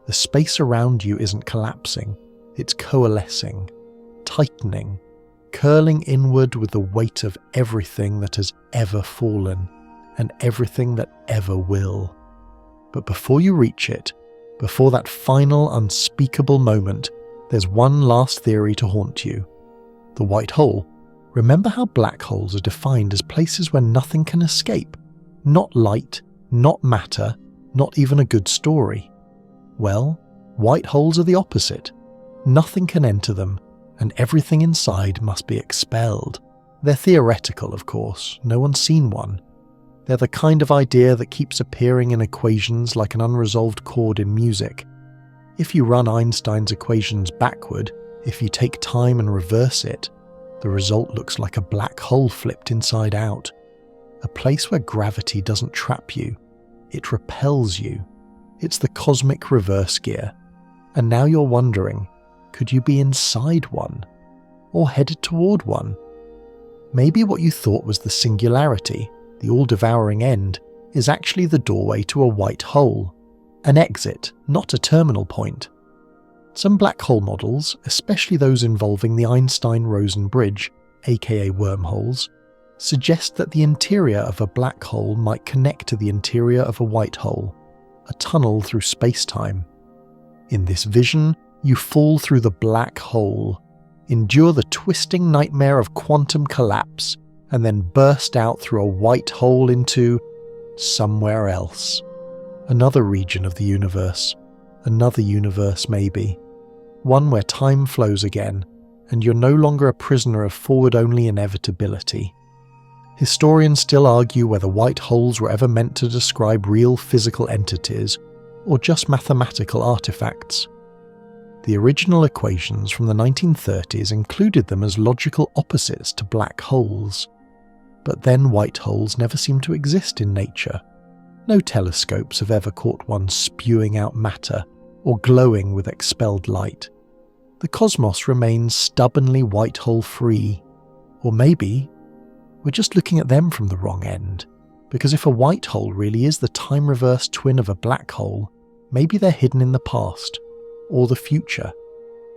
The space around you isn't collapsing, it's coalescing, tightening, curling inward with the weight of everything that has ever fallen, and everything that ever will. But before you reach it, before that final unspeakable moment, there's one last theory to haunt you. The white hole. Remember how black holes are defined as places where nothing can escape? Not light, not matter, not even a good story. Well, white holes are the opposite. Nothing can enter them, and everything inside must be expelled. They're theoretical, of course, no one's seen one. They're the kind of idea that keeps appearing in equations like an unresolved chord in music. If you run Einstein's equations backward, if you take time and reverse it, the result looks like a black hole flipped inside out. A place where gravity doesn't trap you, it repels you. It's the cosmic reverse gear. And now you're wondering, could you be inside one? Or headed toward one? Maybe what you thought was the singularity, the all-devouring end, is actually the doorway to a white hole. An exit, not a terminal point. Some black hole models, especially those involving the Einstein-Rosen bridge, aka wormholes, suggest that the interior of a black hole might connect to the interior of a white hole, a tunnel through space-time. In this vision, you fall through the black hole, endure the twisting nightmare of quantum collapse, and then burst out through a white hole into somewhere else. Another region of the universe. Another universe, maybe. One where time flows again, and you're no longer a prisoner of forward-only inevitability. Historians still argue whether white holes were ever meant to describe real physical entities, or just mathematical artifacts. The original equations from the 1930s included them as logical opposites to black holes. But then white holes never seem to exist in nature. No telescopes have ever caught one spewing out matter or glowing with expelled light. The cosmos remains stubbornly white hole free, Or maybe we're just looking at them from the wrong end, because if a white hole really is the time-reversed twin of a black hole, maybe they're hidden in the past, or the future,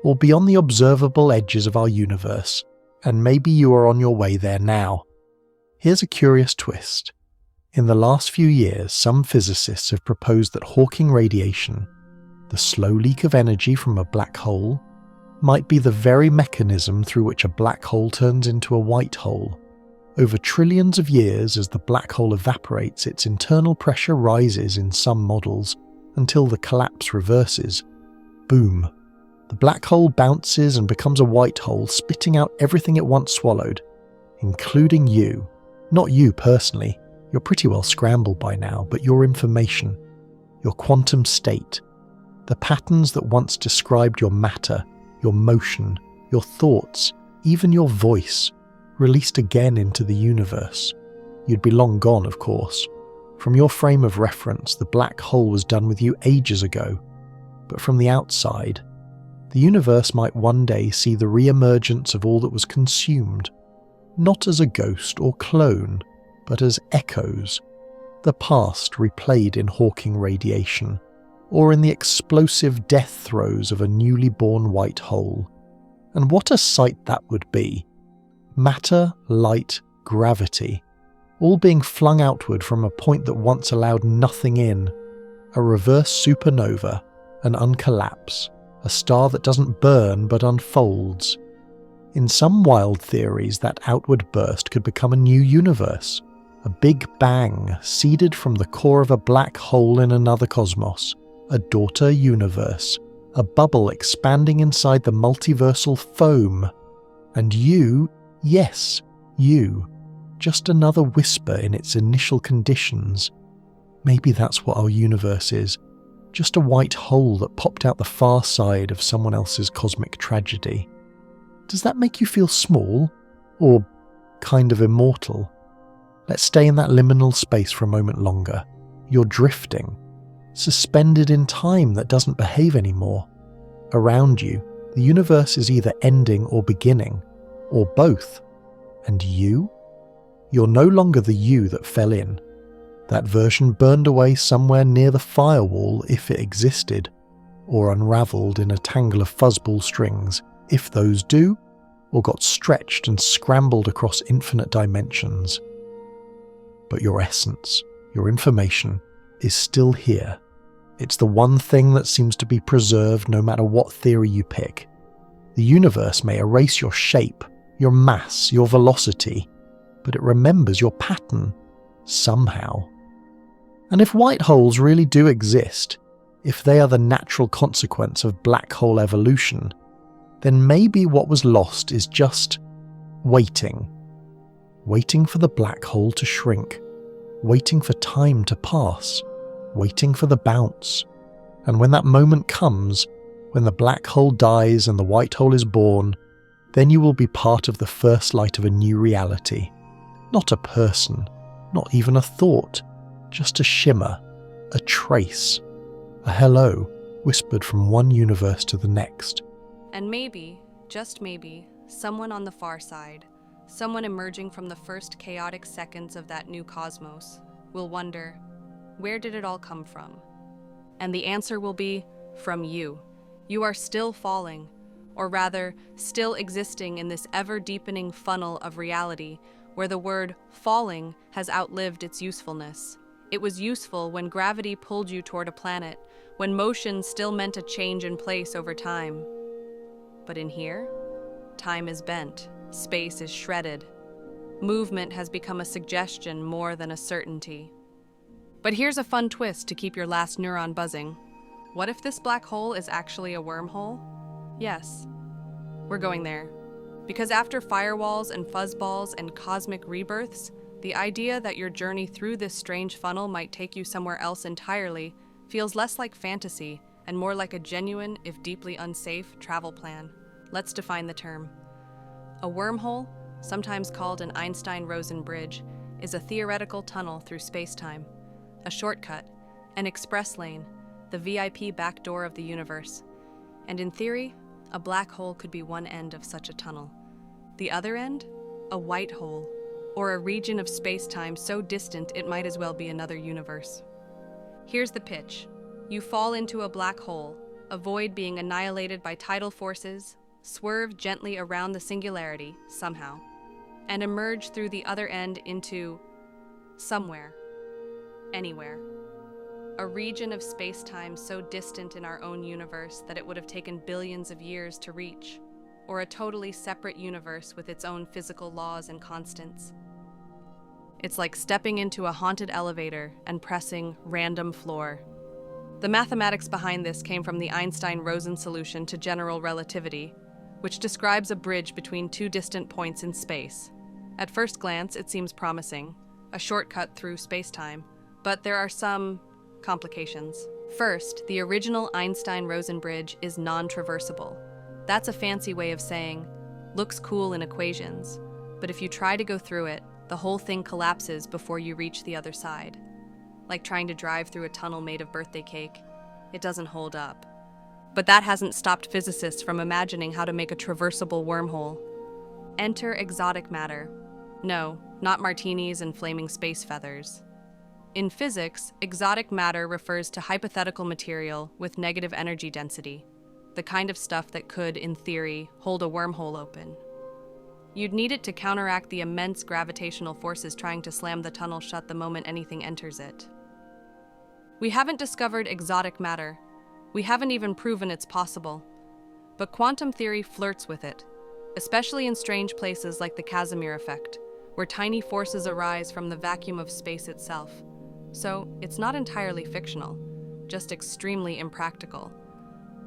or beyond the observable edges of our universe, and maybe you are on your way there now. Here's a curious twist. In the last few years, some physicists have proposed that Hawking radiation, the slow leak of energy from a black hole, might be the very mechanism through which a black hole turns into a white hole. Over trillions of years, as the black hole evaporates, its internal pressure rises in some models until the collapse reverses. Boom. The black hole bounces and becomes a white hole, spitting out everything it once swallowed, including you. Not you personally, you're pretty well scrambled by now, but your information, your quantum state, the patterns that once described your matter, your motion, your thoughts, even your voice, released again into the universe. You'd be long gone, of course. From your frame of reference, the black hole was done with you ages ago. But from the outside, the universe might one day see the re-emergence of all that was consumed, not as a ghost or clone, but as echoes, the past replayed in Hawking radiation, or in the explosive death throes of a newly born white hole. And what a sight that would be! Matter, light, gravity, all being flung outward from a point that once allowed nothing in. A reverse supernova, an uncollapse, a star that doesn't burn but unfolds. In some wild theories, that outward burst could become a new universe, a big bang seeded from the core of a black hole in another cosmos, a daughter universe, a bubble expanding inside the multiversal foam. And you, yes, you, just another whisper in its initial conditions. Maybe that's what our universe is, just a white hole that popped out the far side of someone else's cosmic tragedy. Does that make you feel small? Or kind of immortal? Let's stay in that liminal space for a moment longer. You're drifting, suspended in time that doesn't behave anymore. Around you, the universe is either ending or beginning, or both. And you? You're no longer the you that fell in. That version burned away somewhere near the firewall if it existed, or unravelled in a tangle of fuzzball strings, if those do, or got stretched and scrambled across infinite dimensions. But your essence, your information, is still here. It's the one thing that seems to be preserved no matter what theory you pick. The universe may erase your shape, your mass, your velocity, but it remembers your pattern, somehow. And if white holes really do exist, if they are the natural consequence of black hole evolution, then maybe what was lost is just waiting. Waiting for the black hole to shrink, waiting for time to pass, waiting for the bounce. And when that moment comes, when the black hole dies and the white hole is born, then you will be part of the first light of a new reality. Not a person, not even a thought, just a shimmer, a trace, a hello whispered from one universe to the next. And maybe, just maybe, someone on the far side, someone emerging from the first chaotic seconds of that new cosmos, will wonder, where did it all come from? And the answer will be, from you. You are still falling, or rather, still existing in this ever-deepening funnel of reality where the word falling has outlived its usefulness. It was useful when gravity pulled you toward a planet, when motion still meant a change in place over time. But in here, time is bent, space is shredded. Movement has become a suggestion more than a certainty. But here's a fun twist to keep your last neuron buzzing. What if this black hole is actually a wormhole? Yes, we're going there. Because after firewalls and fuzzballs and cosmic rebirths, the idea that your journey through this strange funnel might take you somewhere else entirely feels less like fantasy and more like a genuine, if deeply unsafe, travel plan. Let's define the term. A wormhole, sometimes called an Einstein-Rosen bridge, is a theoretical tunnel through space-time, a shortcut, an express lane, the VIP back door of the universe. And in theory, a black hole could be one end of such a tunnel. The other end? A a white hole, or a region of space-time so distant it might as well be another universe. Here's the pitch. You fall into a black hole, avoid being annihilated by tidal forces, swerve gently around the singularity, somehow, and emerge through the other end into somewhere, anywhere. A region of space-time so distant in our own universe that it would have taken billions of years to reach, or a totally separate universe with its own physical laws and constants. It's like stepping into a haunted elevator and pressing random floor. The mathematics behind this came from the Einstein-Rosen solution to general relativity, which describes a bridge between two distant points in space. At first glance, it seems promising, a shortcut through space-time, but there are some complications. First, the original Einstein-Rosen bridge is non-traversable. That's a fancy way of saying, looks cool in equations, but if you try to go through it, the whole thing collapses before you reach the other side. Like trying to drive through a tunnel made of birthday cake, it doesn't hold up. But that hasn't stopped physicists from imagining how to make a traversable wormhole. Enter exotic matter. No, not martinis and flaming space feathers. In physics, exotic matter refers to hypothetical material with negative energy density, the kind of stuff that could, in theory, hold a wormhole open. You'd need it to counteract the immense gravitational forces trying to slam the tunnel shut the moment anything enters it. We haven't discovered exotic matter. We haven't even proven it's possible. But quantum theory flirts with it, especially in strange places like the Casimir effect, where tiny forces arise from the vacuum of space itself. So, it's not entirely fictional, just extremely impractical.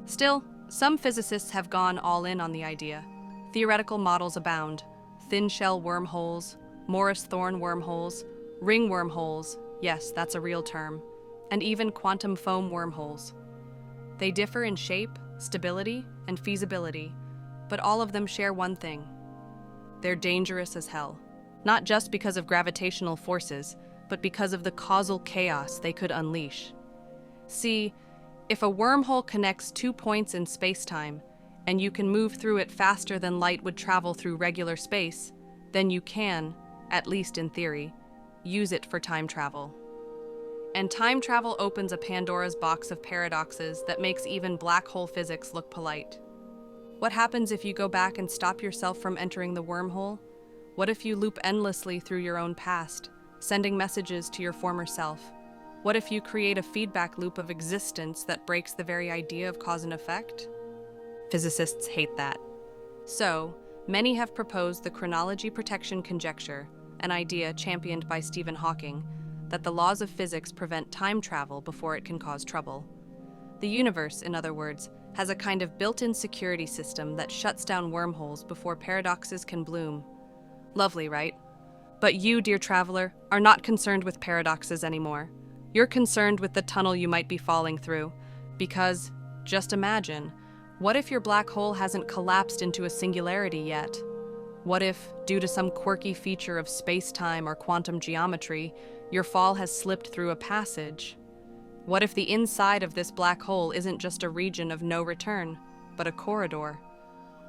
Still, some physicists have gone all in on the idea. Theoretical models abound: thin-shell wormholes, Morris-Thorne wormholes, ring wormholes, yes, that's a real term, and even quantum foam wormholes. They differ in shape, stability, and feasibility, but all of them share one thing. They're dangerous as hell. Not just because of gravitational forces, but because of the causal chaos they could unleash. See, if a wormhole connects 2 points in space-time, and you can move through it faster than light would travel through regular space, then you can, at least in theory, use it for time travel. And time travel opens a Pandora's box of paradoxes that makes even black hole physics look polite. What happens if you go back and stop yourself from entering the wormhole? What if you loop endlessly through your own past, sending messages to your former self? What if you create a feedback loop of existence that breaks the very idea of cause and effect? Physicists hate that. So, many have proposed the chronology protection conjecture, an idea championed by Stephen Hawking, that the laws of physics prevent time travel before it can cause trouble. The universe, in other words, has a kind of built-in security system that shuts down wormholes before paradoxes can bloom. Lovely, right? But you, dear traveler, are not concerned with paradoxes anymore. You're concerned with the tunnel you might be falling through. Because, just imagine, what if your black hole hasn't collapsed into a singularity yet? What if, due to some quirky feature of space-time or quantum geometry, your fall has slipped through a passage? What if the inside of this black hole isn't just a region of no return, but a corridor?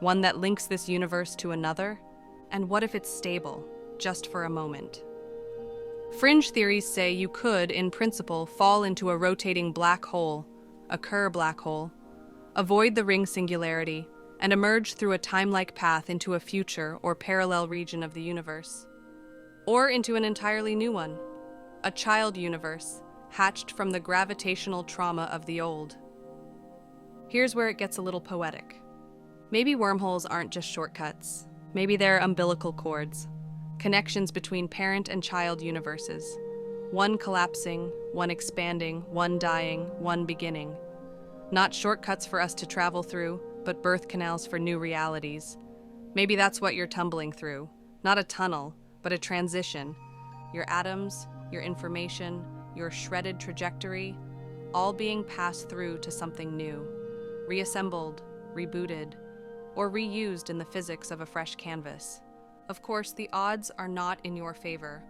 One that links this universe to another? And what if it's stable, just for a moment? Fringe theories say you could, in principle, fall into a rotating black hole, a Kerr black hole, avoid the ring singularity, and emerge through a time-like path into a future or parallel region of the universe. Or into an entirely new one, a child universe, hatched from the gravitational trauma of the old. Here's where it gets a little poetic. Maybe wormholes aren't just shortcuts. Maybe they're umbilical cords, connections between parent and child universes, one collapsing, one expanding, one dying, one beginning. Not shortcuts for us to travel through, but birth canals for new realities. Maybe that's what you're tumbling through. Not a tunnel, but a transition. Your atoms, your information, your shredded trajectory, all being passed through to something new, reassembled, rebooted, or reused in the physics of a fresh canvas. Of course, the odds are not in your favor.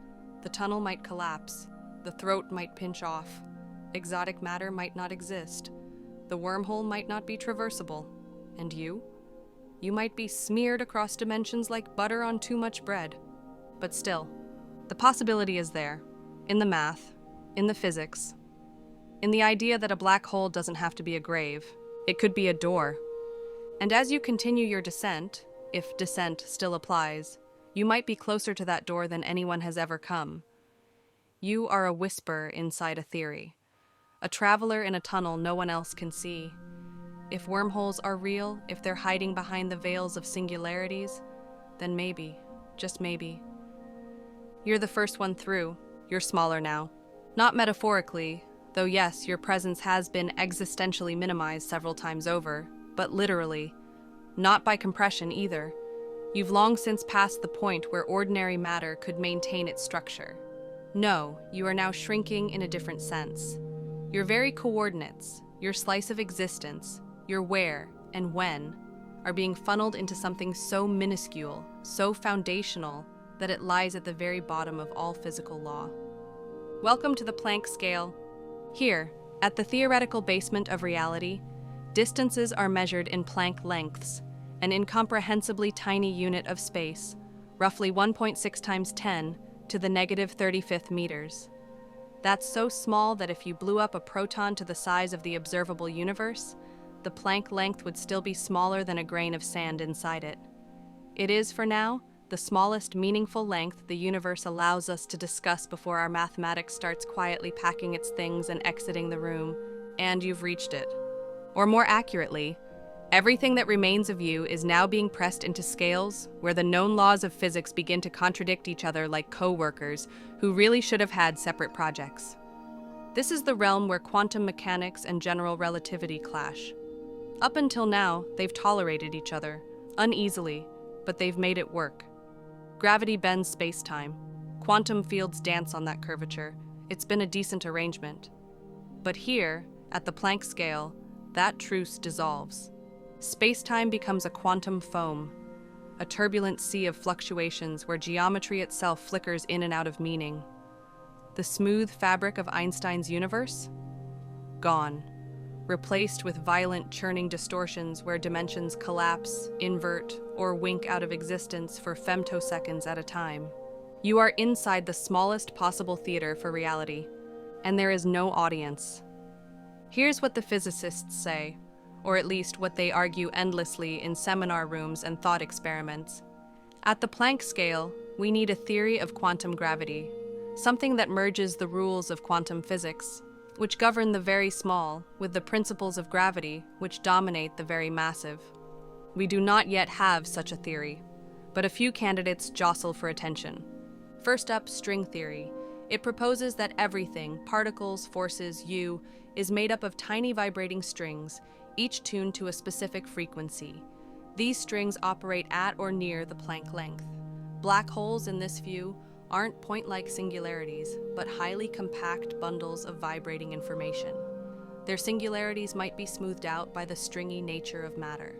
The tunnel might collapse, the throat might pinch off, exotic matter might not exist, the wormhole might not be traversable. And you? You might be smeared across dimensions like butter on too much bread. But still, the possibility is there, in the math, in the physics, in the idea that a black hole doesn't have to be a grave. It could be a door. And as you continue your descent, if descent still applies, you might be closer to that door than anyone has ever come. You are a whisper inside a theory, a traveler in a tunnel no one else can see. If wormholes are real, if they're hiding behind the veils of singularities, then maybe, just maybe, you're the first one through. You're smaller now. Not metaphorically, though yes, your presence has been existentially minimized several times over, but literally. Not by compression either. You've long since passed the point where ordinary matter could maintain its structure. No, you are now shrinking in a different sense. Your very coordinates, your slice of existence, your where and when, are being funneled into something so minuscule, so foundational, that it lies at the very bottom of all physical law. Welcome to the Planck scale. Here, at the theoretical basement of reality, distances are measured in Planck lengths, an incomprehensibly tiny unit of space, roughly 1.6 times 10 to the negative 35th meters. That's so small that if you blew up a proton to the size of the observable universe, the Planck length would still be smaller than a grain of sand inside it. It is, for now, the smallest meaningful length the universe allows us to discuss before our mathematics starts quietly packing its things and exiting the room, and you've reached it. Or more accurately, everything that remains of you is now being pressed into scales where the known laws of physics begin to contradict each other like co-workers who really should have had separate projects. This is the realm where quantum mechanics and general relativity clash. Up until now, they've tolerated each other, uneasily, but they've made it work. Gravity bends space-time. Quantum fields dance on that curvature. It's been a decent arrangement. But here, at the Planck scale, that truce dissolves. Space-time becomes a quantum foam, a turbulent sea of fluctuations where geometry itself flickers in and out of meaning. The smooth fabric of Einstein's universe? Gone. Replaced with violent churning distortions where dimensions collapse, invert, or wink out of existence for femtoseconds at a time. You are inside the smallest possible theater for reality, and there is no audience. Here's what the physicists say, or at least what they argue endlessly in seminar rooms and thought experiments. At the Planck scale, we need a theory of quantum gravity, something that merges the rules of quantum physics, which govern the very small, with the principles of gravity, which dominate the very massive. We do not yet have such a theory, but a few candidates jostle for attention. First up, string theory. It proposes that everything, particles, forces, you, is made up of tiny vibrating strings, each tuned to a specific frequency. These strings operate at or near the Planck length. Black holes, in this view, aren't point-like singularities, but highly compact bundles of vibrating information. Their singularities might be smoothed out by the stringy nature of matter.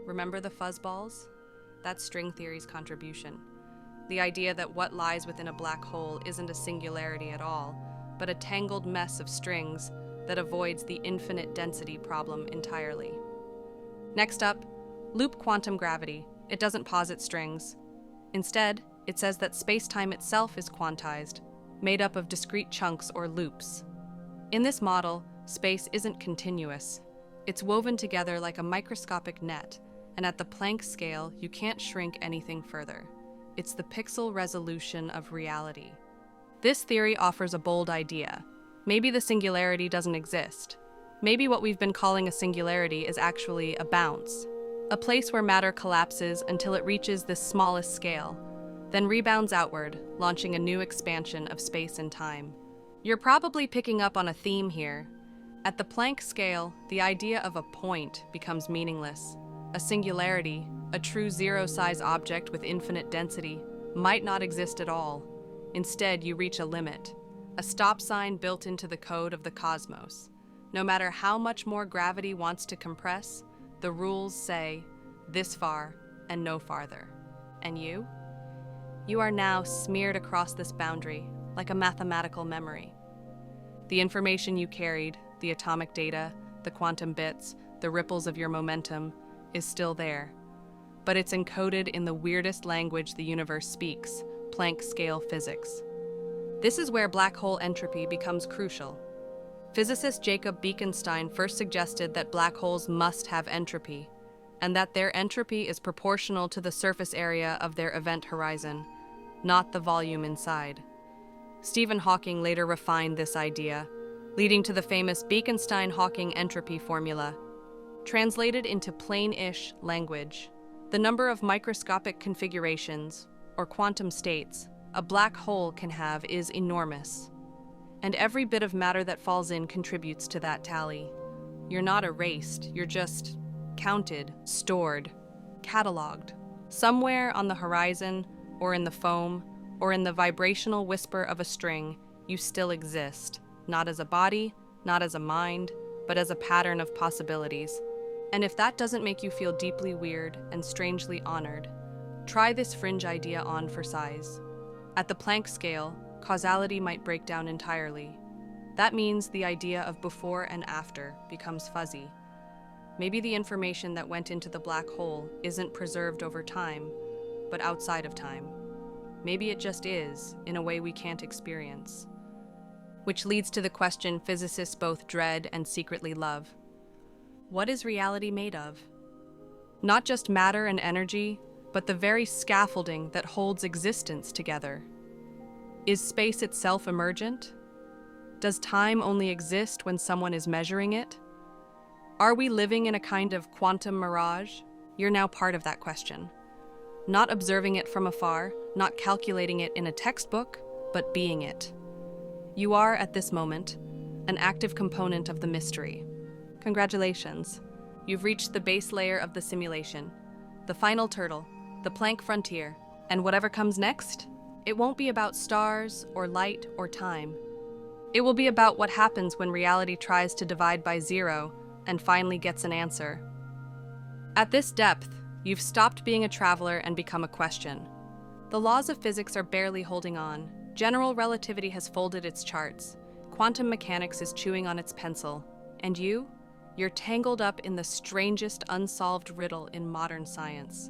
Remember the fuzzballs? That's string theory's contribution. The idea that what lies within a black hole isn't a singularity at all, but a tangled mess of strings that avoids the infinite density problem entirely. Next up, loop quantum gravity. It doesn't posit strings. Instead, it says that space-time itself is quantized, made up of discrete chunks or loops. In this model, space isn't continuous. It's woven together like a microscopic net, and at the Planck scale, you can't shrink anything further. It's the pixel resolution of reality. This theory offers a bold idea. Maybe the singularity doesn't exist. Maybe what we've been calling a singularity is actually a bounce, a place where matter collapses until it reaches this smallest scale, then rebounds outward, launching a new expansion of space and time. You're probably picking up on a theme here. At the Planck scale, the idea of a point becomes meaningless. A singularity, a true zero-size object with infinite density, might not exist at all. Instead, you reach a limit, a stop sign built into the code of the cosmos. No matter how much more gravity wants to compress, the rules say, this far and no farther. And you? You are now smeared across this boundary, like a mathematical memory. The information you carried, the atomic data, the quantum bits, the ripples of your momentum, is still there. but it's encoded in the weirdest language the universe speaks, Planck scale physics. This is where black hole entropy becomes crucial. Physicist Jacob Bekenstein first suggested that black holes must have entropy, and that their entropy is proportional to the surface area of their event horizon, not the volume inside. Stephen Hawking later refined this idea, leading to the famous Bekenstein-Hawking entropy formula. Translated into plain-ish language, the number of microscopic configurations, or quantum states, a black hole can have is enormous. And every bit of matter that falls in contributes to that tally. You're not erased, you're just counted, stored, cataloged. Somewhere on the horizon, or in the foam, or in the vibrational whisper of a string, you still exist, not as a body, not as a mind, but as a pattern of possibilities. And if that doesn't make you feel deeply weird and strangely honored, try this fringe idea on for size. At the Planck scale, causality might break down entirely. That means the idea of before and after becomes fuzzy. Maybe the information that went into the black hole isn't preserved over time, but outside of time. Maybe it just is, in a way we can't experience. Which leads to the question physicists both dread and secretly love. What is reality made of? Not just matter and energy, but the very scaffolding that holds existence together. Is space itself emergent? Does time only exist when someone is measuring it? Are we living in a kind of quantum mirage? You're now part of that question. Not observing it from afar, not calculating it in a textbook, but being it. You are, at this moment, an active component of the mystery. Congratulations. You've reached the base layer of the simulation, the final turtle, the Planck frontier, and whatever comes next, it won't be about stars or light or time. It will be about what happens when reality tries to divide by zero and finally gets an answer. At this depth, you've stopped being a traveler and become a question. The laws of physics are barely holding on. General relativity has folded its charts. Quantum mechanics is chewing on its pencil. And you're tangled up in the strangest unsolved riddle in modern science.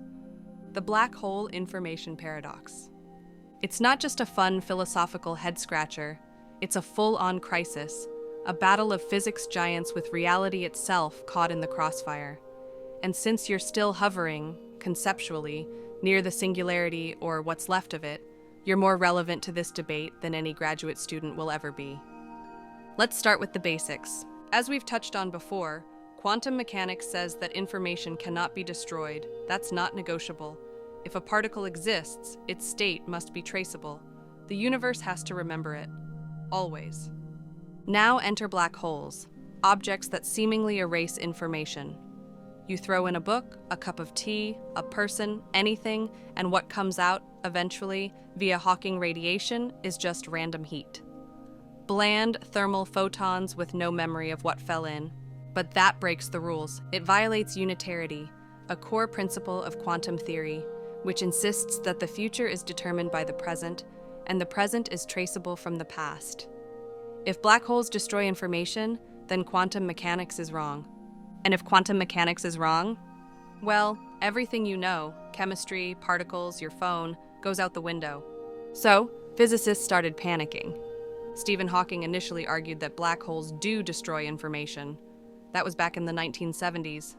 The black hole information paradox. It's not just a fun philosophical head-scratcher. It's a full-on crisis, a battle of physics giants with reality itself caught in the crossfire. And since you're still hovering, conceptually, near the singularity or what's left of it, you're more relevant to this debate than any graduate student will ever be. Let's start with the basics. As we've touched on before, quantum mechanics says that information cannot be destroyed. That's not negotiable. If a particle exists, its state must be traceable. The universe has to remember it. Always. Now enter black holes, objects that seemingly erase information. You throw in a book, a cup of tea, a person, anything, and what comes out, eventually, via Hawking radiation, is just random heat. Bland thermal photons with no memory of what fell in. But that breaks the rules. It violates unitarity, a core principle of quantum theory, which insists that the future is determined by the present, and the present is traceable from the past. If black holes destroy information, then quantum mechanics is wrong. And if quantum mechanics is wrong, well, everything you know, chemistry, particles, your phone, goes out the window. So, physicists started panicking. Stephen Hawking initially argued that black holes do destroy information. That was back in the 1970s.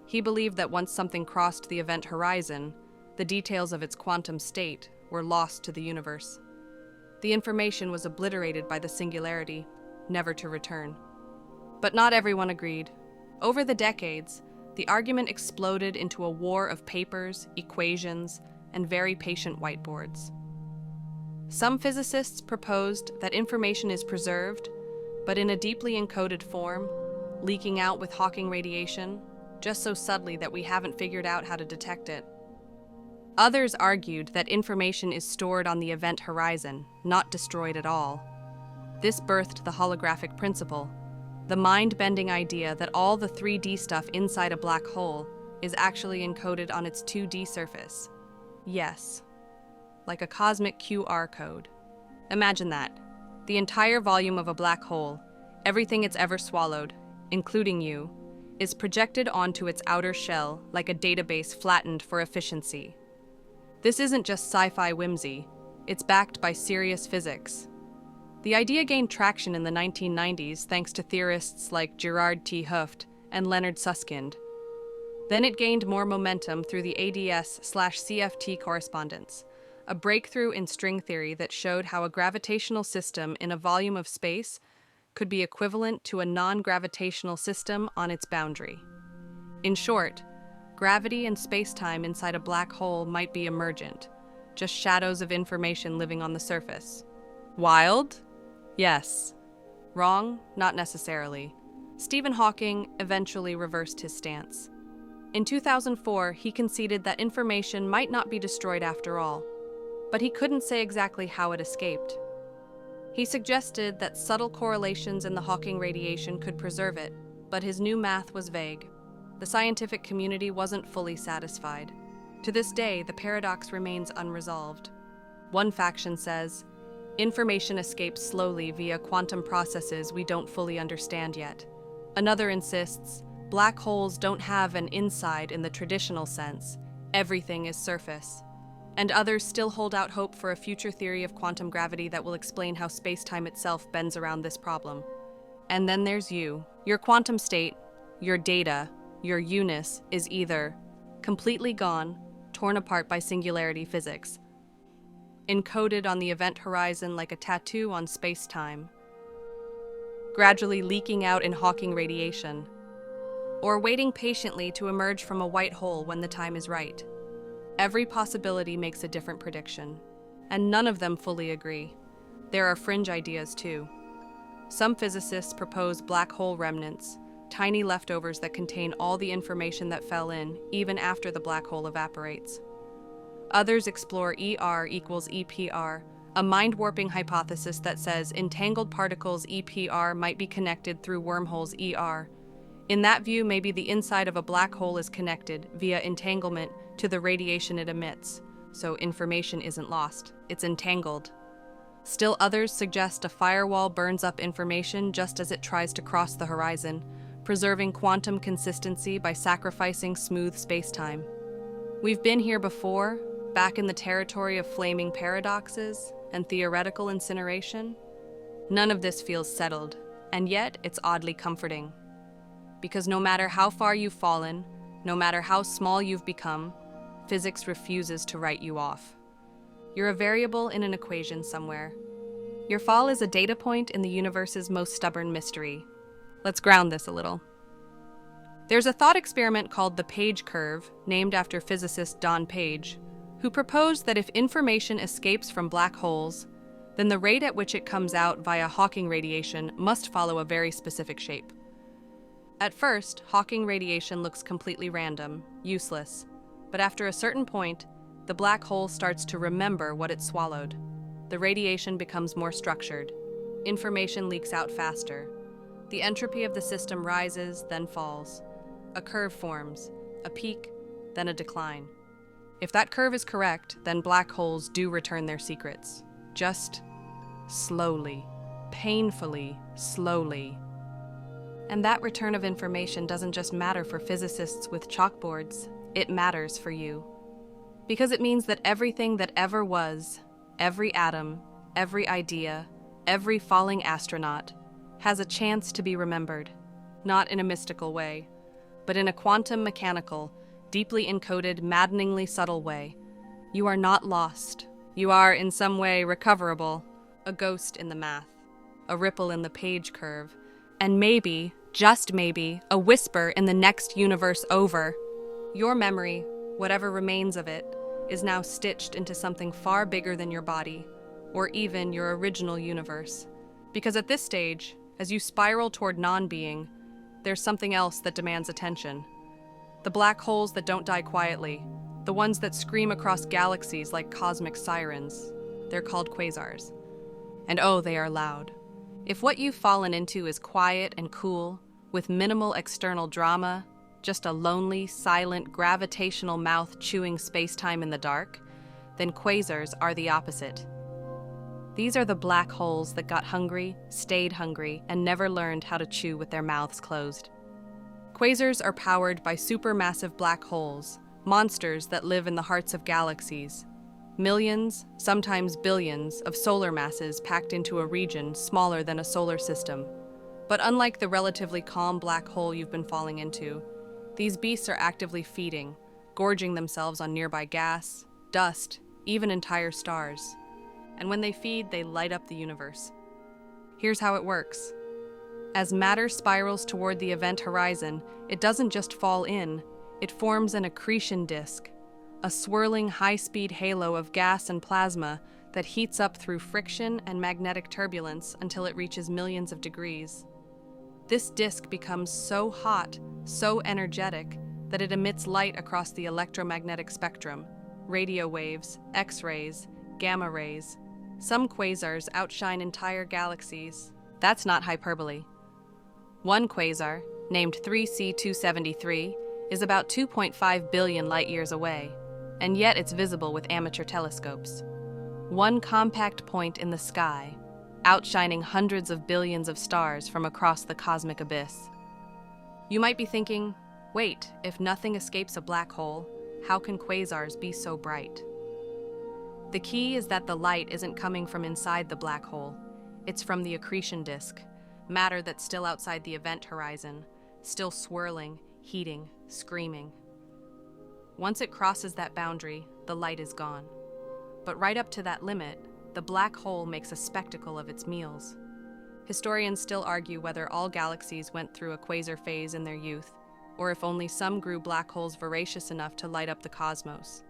He believed that once something crossed the event horizon, the details of its quantum state were lost to the universe. The information was obliterated by the singularity, never to return. But not everyone agreed. Over the decades, the argument exploded into a war of papers, equations, and very patient whiteboards. Some physicists proposed that information is preserved, but in a deeply encoded form, leaking out with Hawking radiation, just so subtly that we haven't figured out how to detect it. Others argued that information is stored on the event horizon, not destroyed at all. This birthed the holographic principle, the mind-bending idea that all the 3D stuff inside a black hole is actually encoded on its 2D surface. Yes, like a cosmic QR code. Imagine that. The entire volume of a black hole, everything it's ever swallowed, including you, is projected onto its outer shell like a database flattened for efficiency. This isn't just sci-fi whimsy, it's backed by serious physics. The idea gained traction in the 1990s thanks to theorists like Gerard T. Hooft and Leonard Susskind. Then it gained more momentum through the ADS/CFT correspondence, a breakthrough in string theory that showed how a gravitational system in a volume of space could be equivalent to a non-gravitational system on its boundary. In short, gravity and space-time inside a black hole might be emergent, just shadows of information living on the surface. Wild? Yes. Wrong? Not necessarily. Stephen Hawking eventually reversed his stance. In 2004, he conceded that information might not be destroyed after all, but he couldn't say exactly how it escaped. He suggested that subtle correlations in the Hawking radiation could preserve it, but his new math was vague. The scientific community wasn't fully satisfied. To this day, the paradox remains unresolved. One faction says, information escapes slowly via quantum processes we don't fully understand yet. Another insists, black holes don't have an inside in the traditional sense. Everything is surface. And others still hold out hope for a future theory of quantum gravity that will explain how space-time itself bends around this problem. And then there's you. Your quantum state, your data, your UNIS is either completely gone, torn apart by singularity physics, encoded on the event horizon like a tattoo on space-time, gradually leaking out in Hawking radiation, or waiting patiently to emerge from a white hole when the time is right. Every possibility makes a different prediction, and none of them fully agree. There are fringe ideas too. Some physicists propose black hole remnants, tiny leftovers that contain all the information that fell in, even after the black hole evaporates. Others explore ER equals EPR, a mind-warping hypothesis that says entangled particles EPR might be connected through wormholes ER. In that view, maybe the inside of a black hole is connected, via entanglement, to the radiation it emits, so information isn't lost, it's entangled. Still others suggest a firewall burns up information just as it tries to cross the horizon, preserving quantum consistency by sacrificing smooth spacetime. We've been here before, back in the territory of flaming paradoxes and theoretical incineration. None of this feels settled, and yet it's oddly comforting. Because no matter how far you've fallen, no matter how small you've become, physics refuses to write you off. You're a variable in an equation somewhere. Your fall is a data point in the universe's most stubborn mystery. Let's ground this a little. There's a thought experiment called the Page curve, named after physicist Don Page, who proposed that if information escapes from black holes, then the rate at which it comes out via Hawking radiation must follow a very specific shape. At first, Hawking radiation looks completely random, useless, but after a certain point, the black hole starts to remember what it swallowed. The radiation becomes more structured. Information leaks out faster. The entropy of the system rises, then falls. A curve forms, a peak, then a decline. If that curve is correct, then black holes do return their secrets. Just slowly, painfully slowly. And that return of information doesn't just matter for physicists with chalkboards, it matters for you. Because it means that everything that ever was, every atom, every idea, every falling astronaut, has a chance to be remembered, not in a mystical way, but in a quantum mechanical, deeply encoded, maddeningly subtle way. You are not lost. You are in some way recoverable, a ghost in the math, a ripple in the Page curve, and maybe, just maybe, a whisper in the next universe over. Your memory, whatever remains of it, is now stitched into something far bigger than your body, or even your original universe. Because at this stage, as you spiral toward non-being, there's something else that demands attention. The black holes that don't die quietly, the ones that scream across galaxies like cosmic sirens. They're called quasars. And oh, they are loud. If what you've fallen into is quiet and cool, with minimal external drama, just a lonely, silent, gravitational mouth chewing space-time in the dark, then quasars are the opposite. These are the black holes that got hungry, stayed hungry, and never learned how to chew with their mouths closed. Quasars are powered by supermassive black holes, monsters that live in the hearts of galaxies. Millions, sometimes billions, of solar masses packed into a region smaller than a solar system. But unlike the relatively calm black hole you've been falling into, these beasts are actively feeding, gorging themselves on nearby gas, dust, even entire stars. And when they feed, they light up the universe. Here's how it works. As matter spirals toward the event horizon, it doesn't just fall in, it forms an accretion disk, a swirling high-speed halo of gas and plasma that heats up through friction and magnetic turbulence until it reaches millions of degrees. This disk becomes so hot, so energetic, that it emits light across the electromagnetic spectrum, radio waves, X-rays, gamma rays. Some quasars outshine entire galaxies. That's not hyperbole. One quasar, named 3C273, is about 2.5 billion light-years away, and yet it's visible with amateur telescopes. One compact point in the sky, outshining hundreds of billions of stars from across the cosmic abyss. You might be thinking, wait, if nothing escapes a black hole, how can quasars be so bright? The key is that the light isn't coming from inside the black hole. It's from the accretion disk, matter that's still outside the event horizon, still swirling, heating, screaming. Once it crosses that boundary, the light is gone. But right up to that limit, the black hole makes a spectacle of its meals. Historians still argue whether all galaxies went through a quasar phase in their youth, or if only some grew black holes voracious enough to light up the cosmos.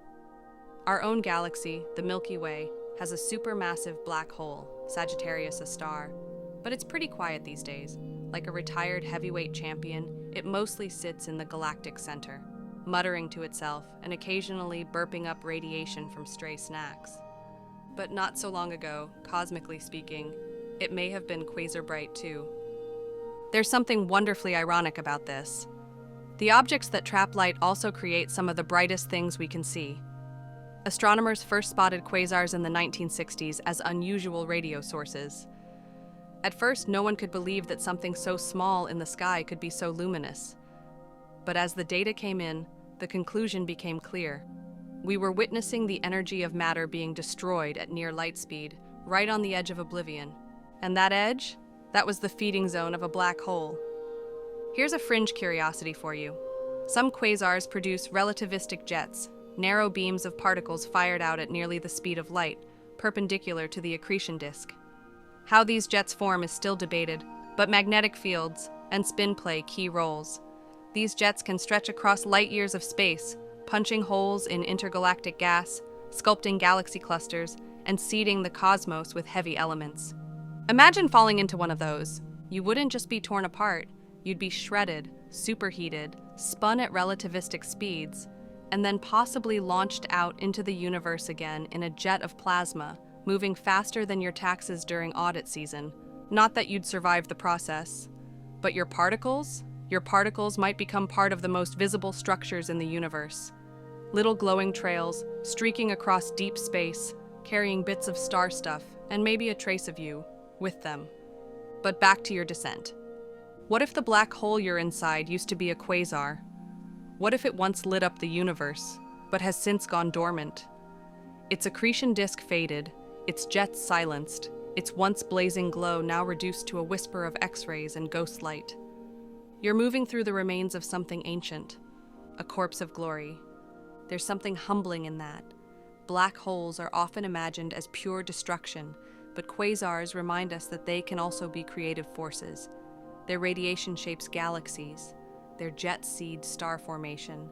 Our own galaxy, the Milky Way, has a supermassive black hole, Sagittarius A star, but it's pretty quiet these days. Like a retired heavyweight champion, it mostly sits in the galactic center, muttering to itself and occasionally burping up radiation from stray snacks. But not so long ago, cosmically speaking, it may have been quasar bright too. There's something wonderfully ironic about this. The objects that trap light also create some of the brightest things we can see. Astronomers first spotted quasars in the 1960s as unusual radio sources. At first, no one could believe that something so small in the sky could be so luminous. But as the data came in, the conclusion became clear. We were witnessing the energy of matter being destroyed at near light speed, right on the edge of oblivion. And that edge? That was the feeding zone of a black hole. Here's a fringe curiosity for you. Some quasars produce relativistic jets, narrow beams of particles fired out at nearly the speed of light, perpendicular to the accretion disk. How these jets form is still debated, but magnetic fields and spin play key roles. These jets can stretch across light-years of space, punching holes in intergalactic gas, sculpting galaxy clusters, and seeding the cosmos with heavy elements. Imagine falling into one of those. You wouldn't just be torn apart, you'd be shredded, superheated, spun at relativistic speeds, and then possibly launched out into the universe again in a jet of plasma, moving faster than your taxes during audit season. Not that you'd survive the process, but your particles might become part of the most visible structures in the universe. Little glowing trails, streaking across deep space, carrying bits of star stuff, and maybe a trace of you, with them. But back to your descent. What if the black hole you're inside used to be a quasar? What if it once lit up the universe, but has since gone dormant? Its accretion disk faded, its jets silenced, its once blazing glow now reduced to a whisper of X-rays and ghost light. You're moving through the remains of something ancient, a corpse of glory. There's something humbling in that. Black holes are often imagined as pure destruction, but quasars remind us that they can also be creative forces. Their radiation shapes galaxies. Their jets seed star formation.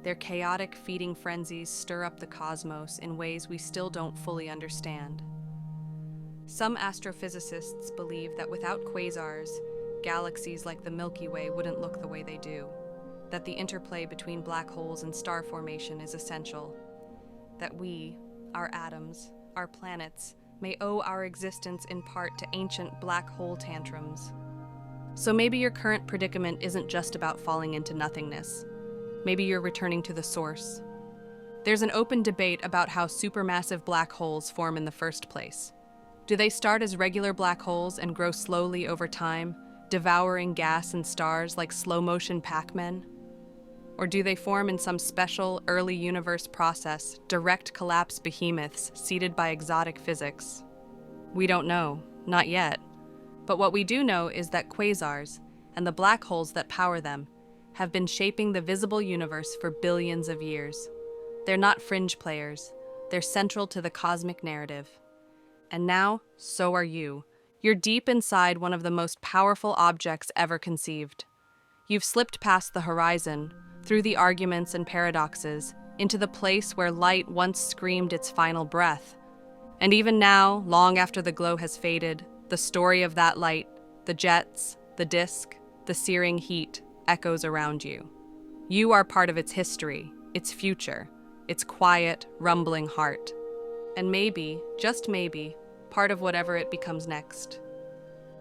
Their chaotic feeding frenzies stir up the cosmos in ways we still don't fully understand. Some astrophysicists believe that without quasars, galaxies like the Milky Way wouldn't look the way they do, that the interplay between black holes and star formation is essential, that we, our atoms, our planets, may owe our existence in part to ancient black hole tantrums. So maybe your current predicament isn't just about falling into nothingness. Maybe you're returning to the source. There's an open debate about how supermassive black holes form in the first place. Do they start as regular black holes and grow slowly over time, devouring gas and stars like slow-motion Pac-Men? Or do they form in some special early universe process, direct collapse behemoths seeded by exotic physics? We don't know, not yet. But what we do know is that quasars, and the black holes that power them, have been shaping the visible universe for billions of years. They're not fringe players, they're central to the cosmic narrative. And now, so are you. You're deep inside one of the most powerful objects ever conceived. You've slipped past the horizon, through the arguments and paradoxes, into the place where light once screamed its final breath. And even now, long after the glow has faded, the story of that light, the jets, the disk, the searing heat, echoes around you. You are part of its history, its future, its quiet, rumbling heart. And maybe, just maybe, part of whatever it becomes next.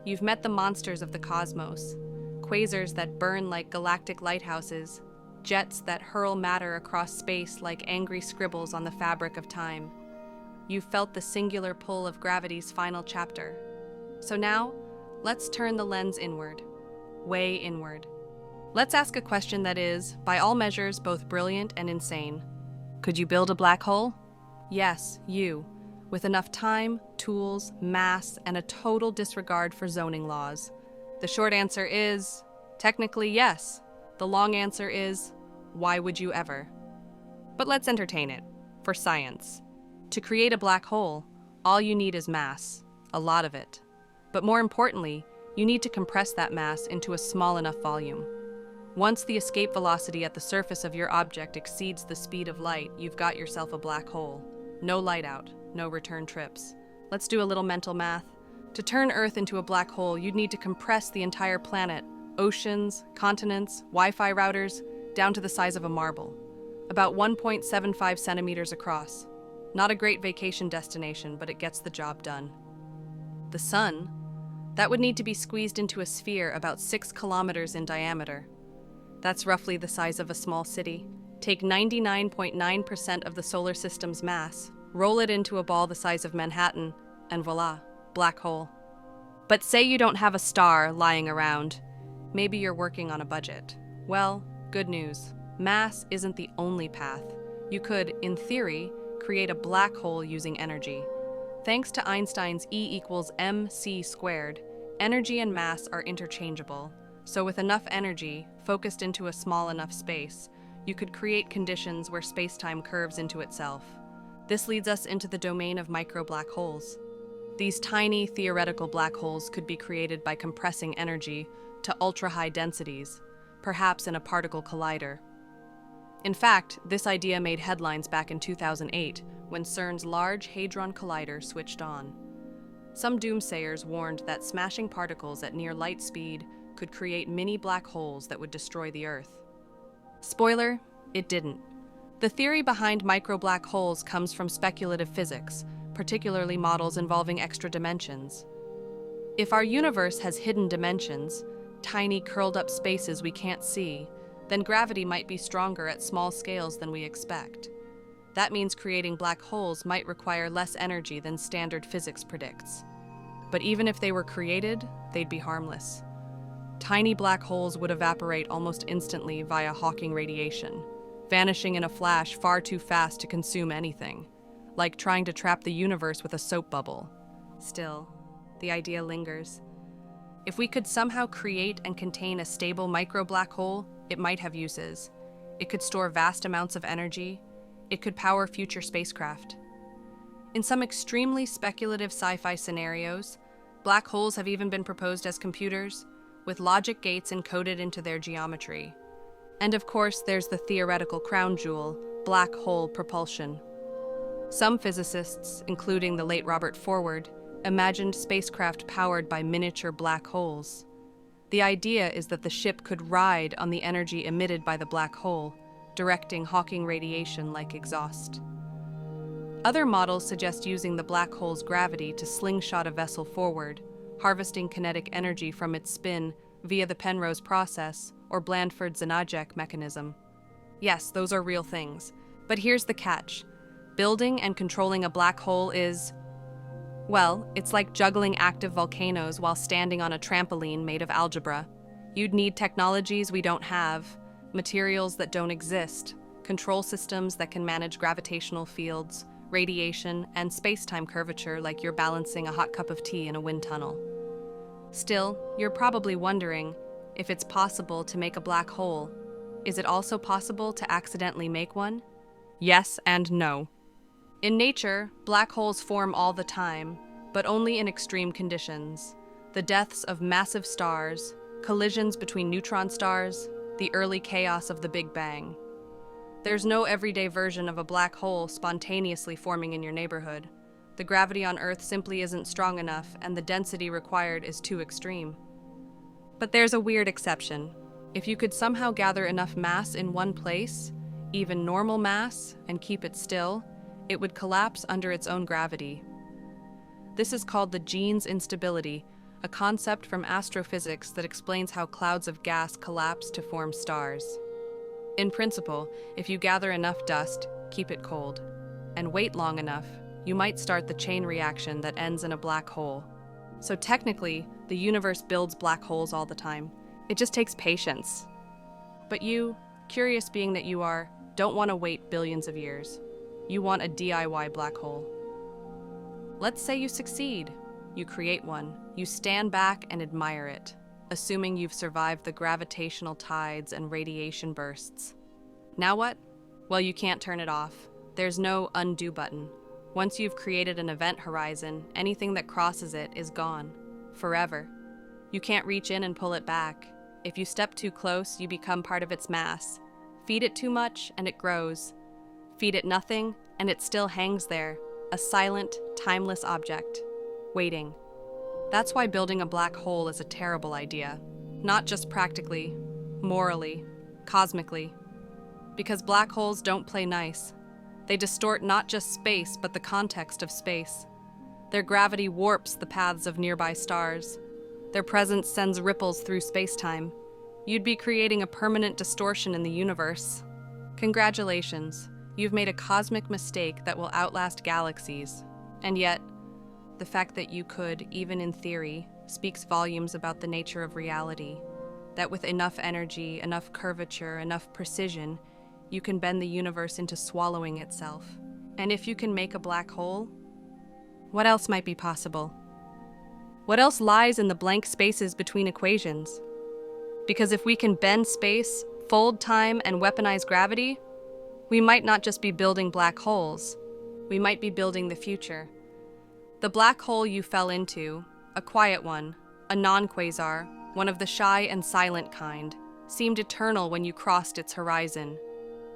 You've met the monsters of the cosmos, quasars that burn like galactic lighthouses, jets that hurl matter across space like angry scribbles on the fabric of time. You've felt the singular pull of gravity's final chapter. So now, let's turn the lens inward, way inward. Let's ask a question that is, by all measures, both brilliant and insane. Could you build a black hole? Yes, you, with enough time, tools, mass, and a total disregard for zoning laws. The short answer is, technically yes. The long answer is, why would you ever? But let's entertain it, for science. To create a black hole, all you need is mass, a lot of it. But more importantly, you need to compress that mass into a small enough volume. Once the escape velocity at the surface of your object exceeds the speed of light, you've got yourself a black hole. No light out, no return trips. Let's do a little mental math. To turn Earth into a black hole, you'd need to compress the entire planet, oceans, continents, Wi-Fi routers, down to the size of a marble. About 1.75 centimeters across. Not a great vacation destination, but it gets the job done. The sun, that would need to be squeezed into a sphere about 6 kilometers in diameter. That's roughly the size of a small city. Take 99.9% of the solar system's mass, roll it into a ball the size of Manhattan, and voila, black hole. But say you don't have a star lying around. Maybe you're working on a budget. Well, good news. Mass isn't the only path. You could, in theory, create a black hole using energy. Thanks to Einstein's E equals mc squared, energy and mass are interchangeable. So with enough energy, focused into a small enough space, you could create conditions where space-time curves into itself. This leads us into the domain of micro-black holes. These tiny, theoretical black holes could be created by compressing energy to ultra-high densities, perhaps in a particle collider. In fact, this idea made headlines back in 2008 when CERN's Large Hadron Collider switched on. Some doomsayers warned that smashing particles at near light speed could create mini black holes that would destroy the Earth. Spoiler, it didn't. The theory behind micro-black holes comes from speculative physics, particularly models involving extra dimensions. If our universe has hidden dimensions, tiny curled-up spaces we can't see, then gravity might be stronger at small scales than we expect. That means creating black holes might require less energy than standard physics predicts. But even if they were created, they'd be harmless. Tiny black holes would evaporate almost instantly via Hawking radiation, vanishing in a flash far too fast to consume anything, like trying to trap the universe with a soap bubble. Still, the idea lingers. If we could somehow create and contain a stable micro-black hole, it might have uses. It could store vast amounts of energy. It could power future spacecraft. In some extremely speculative sci-fi scenarios, black holes have even been proposed as computers, with logic gates encoded into their geometry. And of course, there's the theoretical crown jewel, black hole propulsion. Some physicists, including the late Robert Forward, imagined spacecraft powered by miniature black holes. The idea is that the ship could ride on the energy emitted by the black hole, directing Hawking radiation like exhaust. Other models suggest using the black hole's gravity to slingshot a vessel forward, harvesting kinetic energy from its spin via the Penrose process or Blandford-Zanajek mechanism. Yes, those are real things. But here's the catch. Building and controlling a black hole is Well, it's like juggling active volcanoes while standing on a trampoline made of algebra. You'd need technologies we don't have, materials that don't exist, control systems that can manage gravitational fields, radiation, and space-time curvature like you're balancing a hot cup of tea in a wind tunnel. Still, you're probably wondering if it's possible to make a black hole. Is it also possible to accidentally make one? Yes and no. In nature, black holes form all the time, but only in extreme conditions. The deaths of massive stars, collisions between neutron stars, the early chaos of the Big Bang. There's no everyday version of a black hole spontaneously forming in your neighborhood. The gravity on Earth simply isn't strong enough, and the density required is too extreme. But there's a weird exception. If you could somehow gather enough mass in one place, even normal mass, and keep it still, it would collapse under its own gravity. This is called the Jeans instability, a concept from astrophysics that explains how clouds of gas collapse to form stars. In principle, if you gather enough dust, keep it cold, and wait long enough, you might start the chain reaction that ends in a black hole. So technically, the universe builds black holes all the time. It just takes patience. But you, curious being that you are, don't want to wait billions of years. You want a DIY black hole. Let's say you succeed. You create one. You stand back and admire it, assuming you've survived the gravitational tides and radiation bursts. Now what? Well, you can't turn it off. There's no undo button. Once you've created an event horizon, anything that crosses it is gone. Forever. You can't reach in and pull it back. If you step too close, you become part of its mass. Feed it too much, and it grows. Feed it nothing, and it still hangs there, a silent, timeless object, waiting. That's why building a black hole is a terrible idea. Not just practically, morally, cosmically. Because black holes don't play nice. They distort not just space, but the context of space. Their gravity warps the paths of nearby stars. Their presence sends ripples through space-time. You'd be creating a permanent distortion in the universe. Congratulations, you've made a cosmic mistake that will outlast galaxies. And yet, the fact that you could, even in theory, speaks volumes about the nature of reality. That with enough energy, enough curvature, enough precision, you can bend the universe into swallowing itself. And if you can make a black hole, what else might be possible? What else lies in the blank spaces between equations? Because if we can bend space, fold time, and weaponize gravity, we might not just be building black holes. We might be building the future. The black hole you fell into, a quiet one, a non-quasar, one of the shy and silent kind, seemed eternal when you crossed its horizon.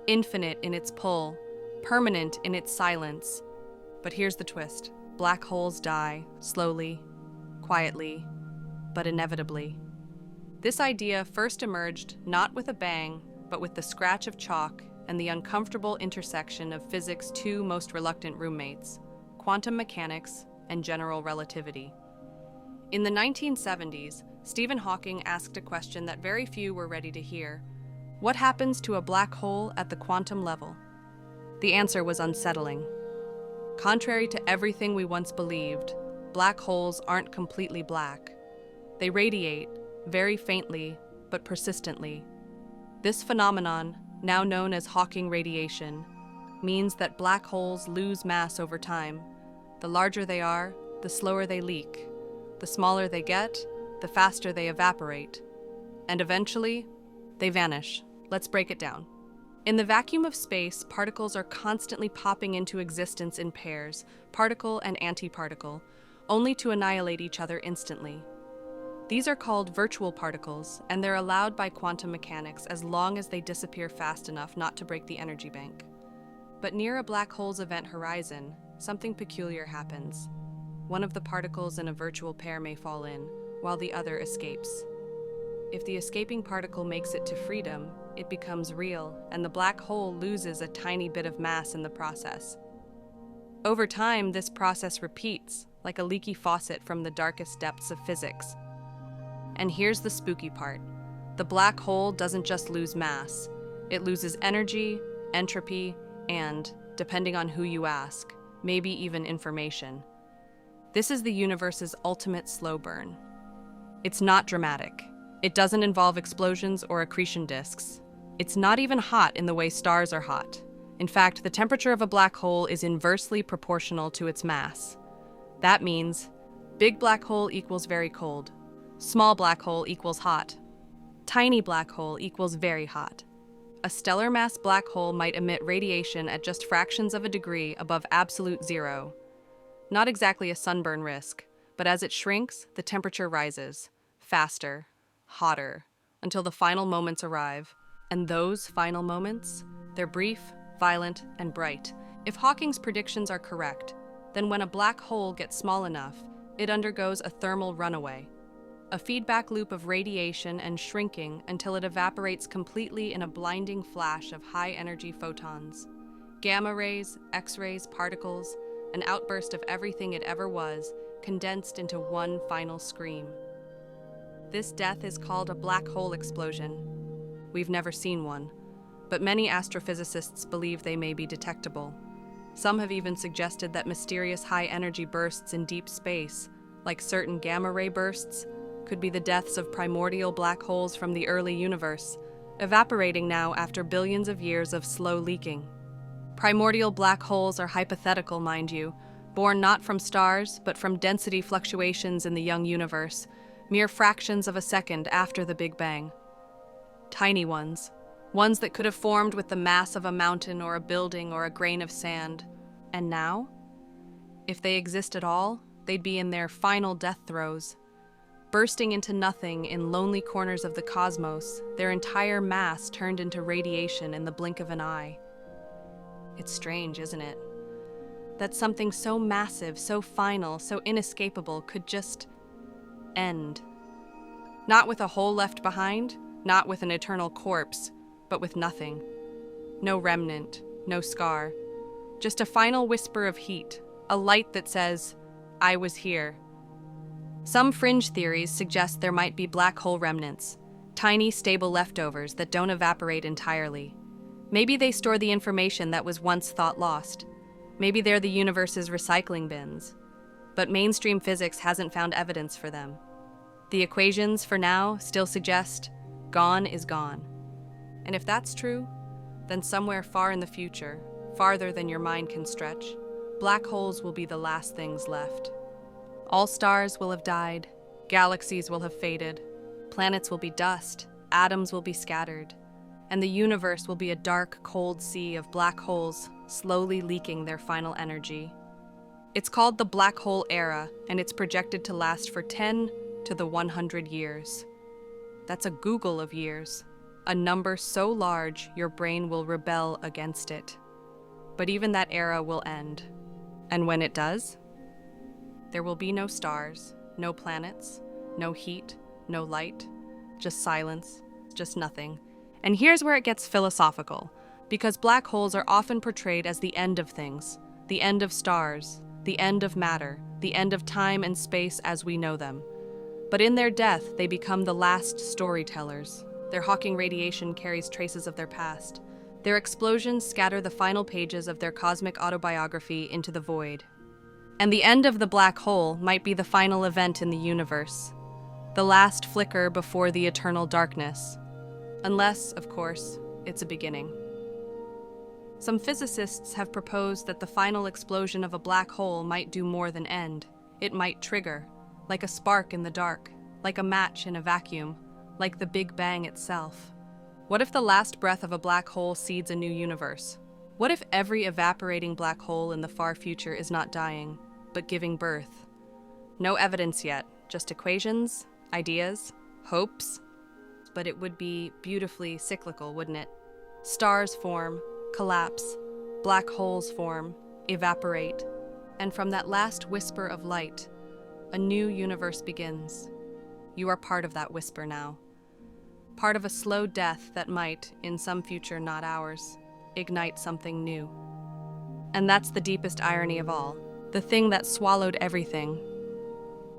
Infinite in its pull, permanent in its silence. But here's the twist. Black holes die, slowly, quietly, but inevitably. This idea first emerged not with a bang, but with the scratch of chalk and the uncomfortable intersection of physics' two most reluctant roommates, quantum mechanics and general relativity. In the 1970s, Stephen Hawking asked a question that very few were ready to hear. What happens to a black hole at the quantum level? The answer was unsettling. Contrary to everything we once believed, black holes aren't completely black. They radiate, very faintly, but persistently. This phenomenon, now known as Hawking radiation, means that black holes lose mass over time. The larger they are, the slower they leak. The smaller they get, the faster they evaporate. And eventually, they vanish. Let's break it down. In the vacuum of space, particles are constantly popping into existence in pairs, particle and antiparticle, only to annihilate each other instantly. These are called virtual particles, and they're allowed by quantum mechanics as long as they disappear fast enough not to break the energy bank. But near a black hole's event horizon, something peculiar happens. One of the particles in a virtual pair may fall in, while the other escapes. If the escaping particle makes it to freedom, it becomes real, and the black hole loses a tiny bit of mass in the process. Over time, this process repeats, like a leaky faucet from the darkest depths of physics. And here's the spooky part. The black hole doesn't just lose mass. It loses energy, entropy, and, depending on who you ask, maybe even information. This is the universe's ultimate slow burn. It's not dramatic. It doesn't involve explosions or accretion disks. It's not even hot in the way stars are hot. In fact, the temperature of a black hole is inversely proportional to its mass. That means big black hole equals very cold. Small black hole equals hot. Tiny black hole equals very hot. A stellar mass black hole might emit radiation at just fractions of a degree above absolute zero. Not exactly a sunburn risk, but as it shrinks, the temperature rises, faster, hotter, until the final moments arrive. And those final moments, they're brief, violent, and bright. If Hawking's predictions are correct, then when a black hole gets small enough, it undergoes a thermal runaway, a feedback loop of radiation and shrinking until it evaporates completely in a blinding flash of high-energy photons. Gamma rays, X-rays, particles, an outburst of everything it ever was, condensed into one final scream. This death is called a black hole explosion. We've never seen one, but many astrophysicists believe they may be detectable. Some have even suggested that mysterious high-energy bursts in deep space, like certain gamma-ray bursts, could be the deaths of primordial black holes from the early universe, evaporating now after billions of years of slow leaking. Primordial black holes are hypothetical, mind you, born not from stars, but from density fluctuations in the young universe, mere fractions of a second after the Big Bang. Tiny ones that could have formed with the mass of a mountain or a building or a grain of sand. And now? If they exist at all, they'd be in their final death throes, bursting into nothing in lonely corners of the cosmos, their entire mass turned into radiation in the blink of an eye. It's strange, isn't it? That something so massive, so final, so inescapable could just end. Not with a hole left behind, not with an eternal corpse, but with nothing. No remnant, no scar. Just a final whisper of heat, a light that says, "I was here." Some fringe theories suggest there might be black hole remnants, tiny, stable leftovers that don't evaporate entirely. Maybe they store the information that was once thought lost. Maybe they're the universe's recycling bins. But mainstream physics hasn't found evidence for them. The equations, for now, still suggest gone is gone. And if that's true, then somewhere far in the future, farther than your mind can stretch, black holes will be the last things left. All stars will have died, galaxies will have faded, planets will be dust, atoms will be scattered, and the universe will be a dark, cold sea of black holes slowly leaking their final energy. It's called the black hole era, and it's projected to last for 10 to the 100 years. That's a Google of years, a number so large your brain will rebel against it. But even that era will end. And when it does, there will be no stars, no planets, no heat, no light, just silence, just nothing. And here's where it gets philosophical, because black holes are often portrayed as the end of things, the end of stars, the end of matter, the end of time and space as we know them. But in their death, they become the last storytellers. Their Hawking radiation carries traces of their past. Their explosions scatter the final pages of their cosmic autobiography into the void. And the end of the black hole might be the final event in the universe, the last flicker before the eternal darkness. Unless, of course, it's a beginning. Some physicists have proposed that the final explosion of a black hole might do more than end. It might trigger, like a spark in the dark, like a match in a vacuum, like the Big Bang itself. What if the last breath of a black hole seeds a new universe? What if every evaporating black hole in the far future is not dying, but giving birth? No evidence yet, just equations, ideas, hopes. But it would be beautifully cyclical, wouldn't it? Stars form, collapse, black holes form, evaporate, and from that last whisper of light, a new universe begins. You are part of that whisper now. Part of a slow death that might, in some future not ours, ignite something new. And that's the deepest irony of all. The thing that swallowed everything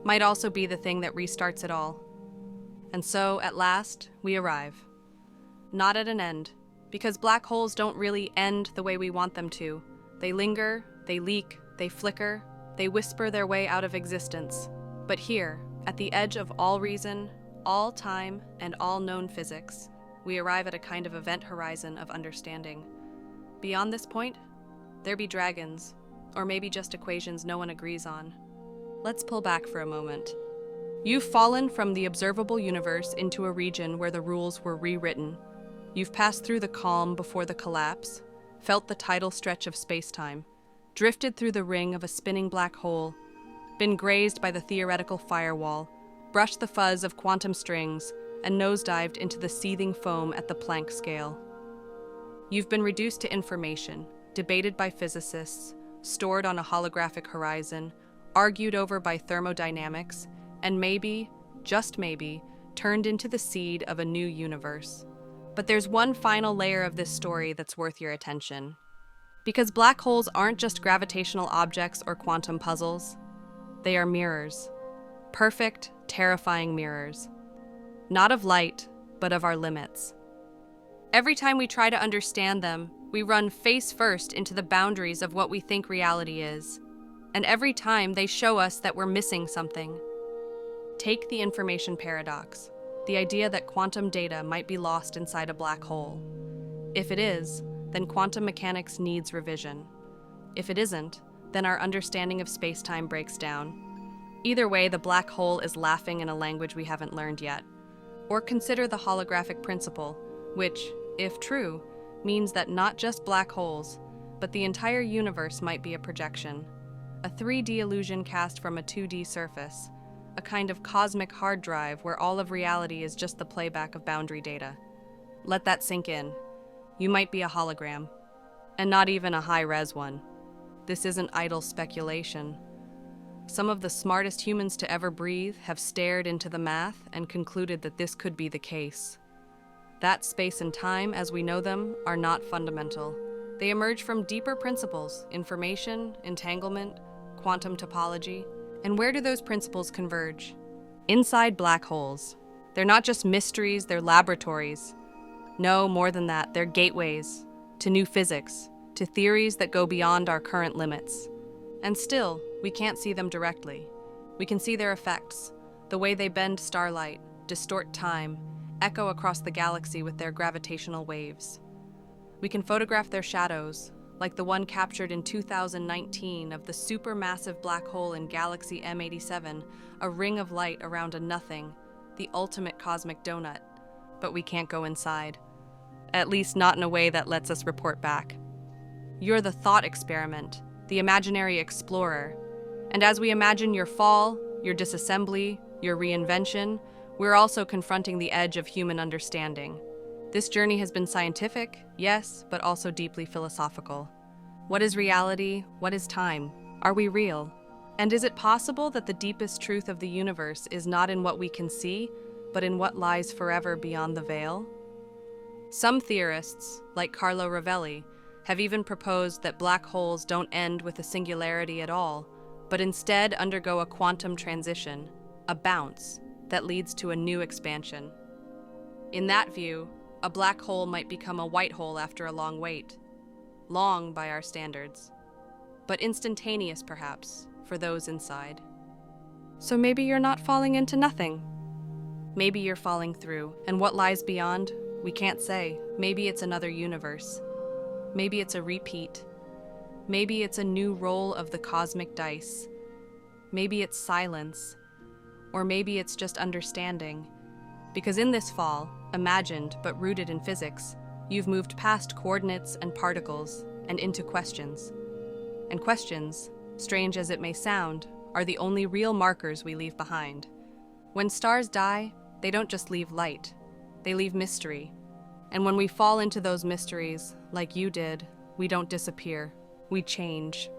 might also be the thing that restarts it all. And so, at last, we arrive. Not at an end, because black holes don't really end the way we want them to. They linger, they leak, they flicker, They whisper their way out of existence. But here, at the edge of all reason, all time, and all known physics, we arrive at a kind of event horizon of understanding. Beyond this point, there be dragons, or maybe just equations no one agrees on. Let's pull back for a moment. You've fallen from the observable universe into a region where the rules were rewritten. You've passed through the calm before the collapse, felt the tidal stretch of space-time, drifted through the ring of a spinning black hole, been grazed by the theoretical firewall, brushed the fuzz of quantum strings, and nosedived into the seething foam at the Planck scale. You've been reduced to information, debated by physicists, stored on a holographic horizon, argued over by thermodynamics, and maybe, just maybe, turned into the seed of a new universe. But there's one final layer of this story that's worth your attention. Because black holes aren't just gravitational objects or quantum puzzles. They are mirrors. Perfect, terrifying mirrors. Not of light, but of our limits. Every time we try to understand them, we run face first into the boundaries of what we think reality is. And every time they show us that we're missing something. Take the information paradox, the idea that quantum data might be lost inside a black hole. If it is, then quantum mechanics needs revision. If it isn't, then our understanding of space-time breaks down. Either way, the black hole is laughing in a language we haven't learned yet. Or consider the holographic principle, which, if true, means that not just black holes, but the entire universe might be a projection. A 3D illusion cast from a 2D surface. A kind of cosmic hard drive where all of reality is just the playback of boundary data. Let that sink in. You might be a hologram, and not even a high-res one. This isn't idle speculation. Some of the smartest humans to ever breathe have stared into the math and concluded that this could be the case. That space and time, as we know them, are not fundamental. They emerge from deeper principles: information, entanglement, quantum topology. And where do those principles converge? Inside black holes. They're not just mysteries, they're laboratories. No, more than that, they're gateways to new physics, to theories that go beyond our current limits. And still, we can't see them directly. We can see their effects, the way they bend starlight, distort time, echo across the galaxy with their gravitational waves. We can photograph their shadows, like the one captured in 2019 of the supermassive black hole in galaxy M87, a ring of light around a nothing, the ultimate cosmic donut. But we can't go inside. At least not in a way that lets us report back. You're the thought experiment, the imaginary explorer. And as we imagine your fall, your disassembly, your reinvention, we're also confronting the edge of human understanding. This journey has been scientific, yes, but also deeply philosophical. What is reality? What is time? Are we real? And is it possible that the deepest truth of the universe is not in what we can see, but in what lies forever beyond the veil? Some theorists, like Carlo Rovelli, have even proposed that black holes don't end with a singularity at all, but instead undergo a quantum transition, a bounce, that leads to a new expansion. In that view, a black hole might become a white hole after a long wait. Long by our standards, but instantaneous perhaps for those inside. So maybe you're not falling into nothing. Maybe you're falling through, and what lies beyond, we can't say. Maybe it's another universe. Maybe it's a repeat. Maybe it's a new roll of the cosmic dice. Maybe it's silence. Or maybe it's just understanding. Because in this fall, imagined but rooted in physics, you've moved past coordinates and particles and into questions. And questions, strange as it may sound, are the only real markers we leave behind. When stars die, they don't just leave light, they leave mystery. And when we fall into those mysteries, like you did, we don't disappear, we change.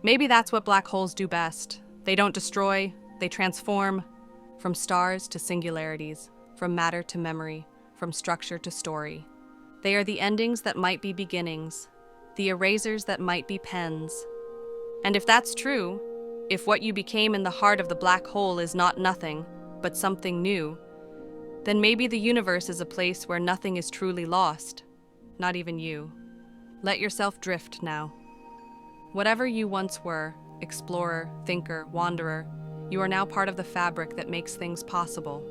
Maybe that's what black holes do best. They don't destroy, they transform. From stars to singularities, from matter to memory, from structure to story. They are the endings that might be beginnings, the erasers that might be pens. And if that's true, if what you became in the heart of the black hole is not nothing, but something new, then maybe the universe is a place where nothing is truly lost, not even you. Let yourself drift now. Whatever you once were, explorer, thinker, wanderer, you are now part of the fabric that makes things possible.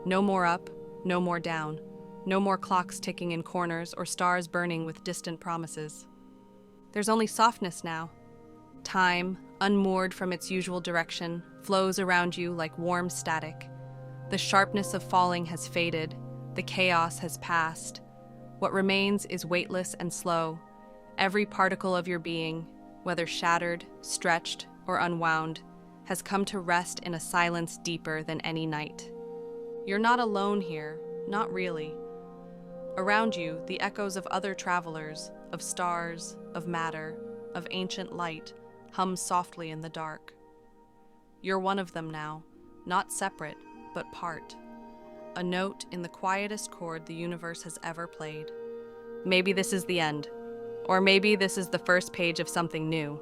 No more up, no more down. No more clocks ticking in corners or stars burning with distant promises. There's only softness now. Time, unmoored from its usual direction, flows around you like warm static. The sharpness of falling has faded. The chaos has passed. What remains is weightless and slow. Every particle of your being, whether shattered, stretched, or unwound, has come to rest in a silence deeper than any night. You're not alone here, not really. Around you, the echoes of other travelers, of stars, of matter, of ancient light, hum softly in the dark. You're one of them now, not separate, but part. A note in the quietest chord the universe has ever played. Maybe this is the end, or maybe this is the first page of something new.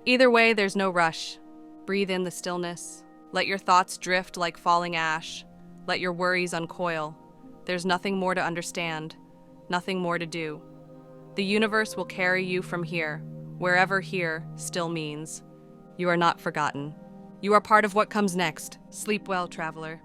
Either way, there's no rush. Breathe in the stillness. Let your thoughts drift like falling ash. Let your worries uncoil. There's nothing more to understand, nothing more to do. The universe will carry you from here, wherever here still means. You are not forgotten. You are part of what comes next. Sleep well, traveler.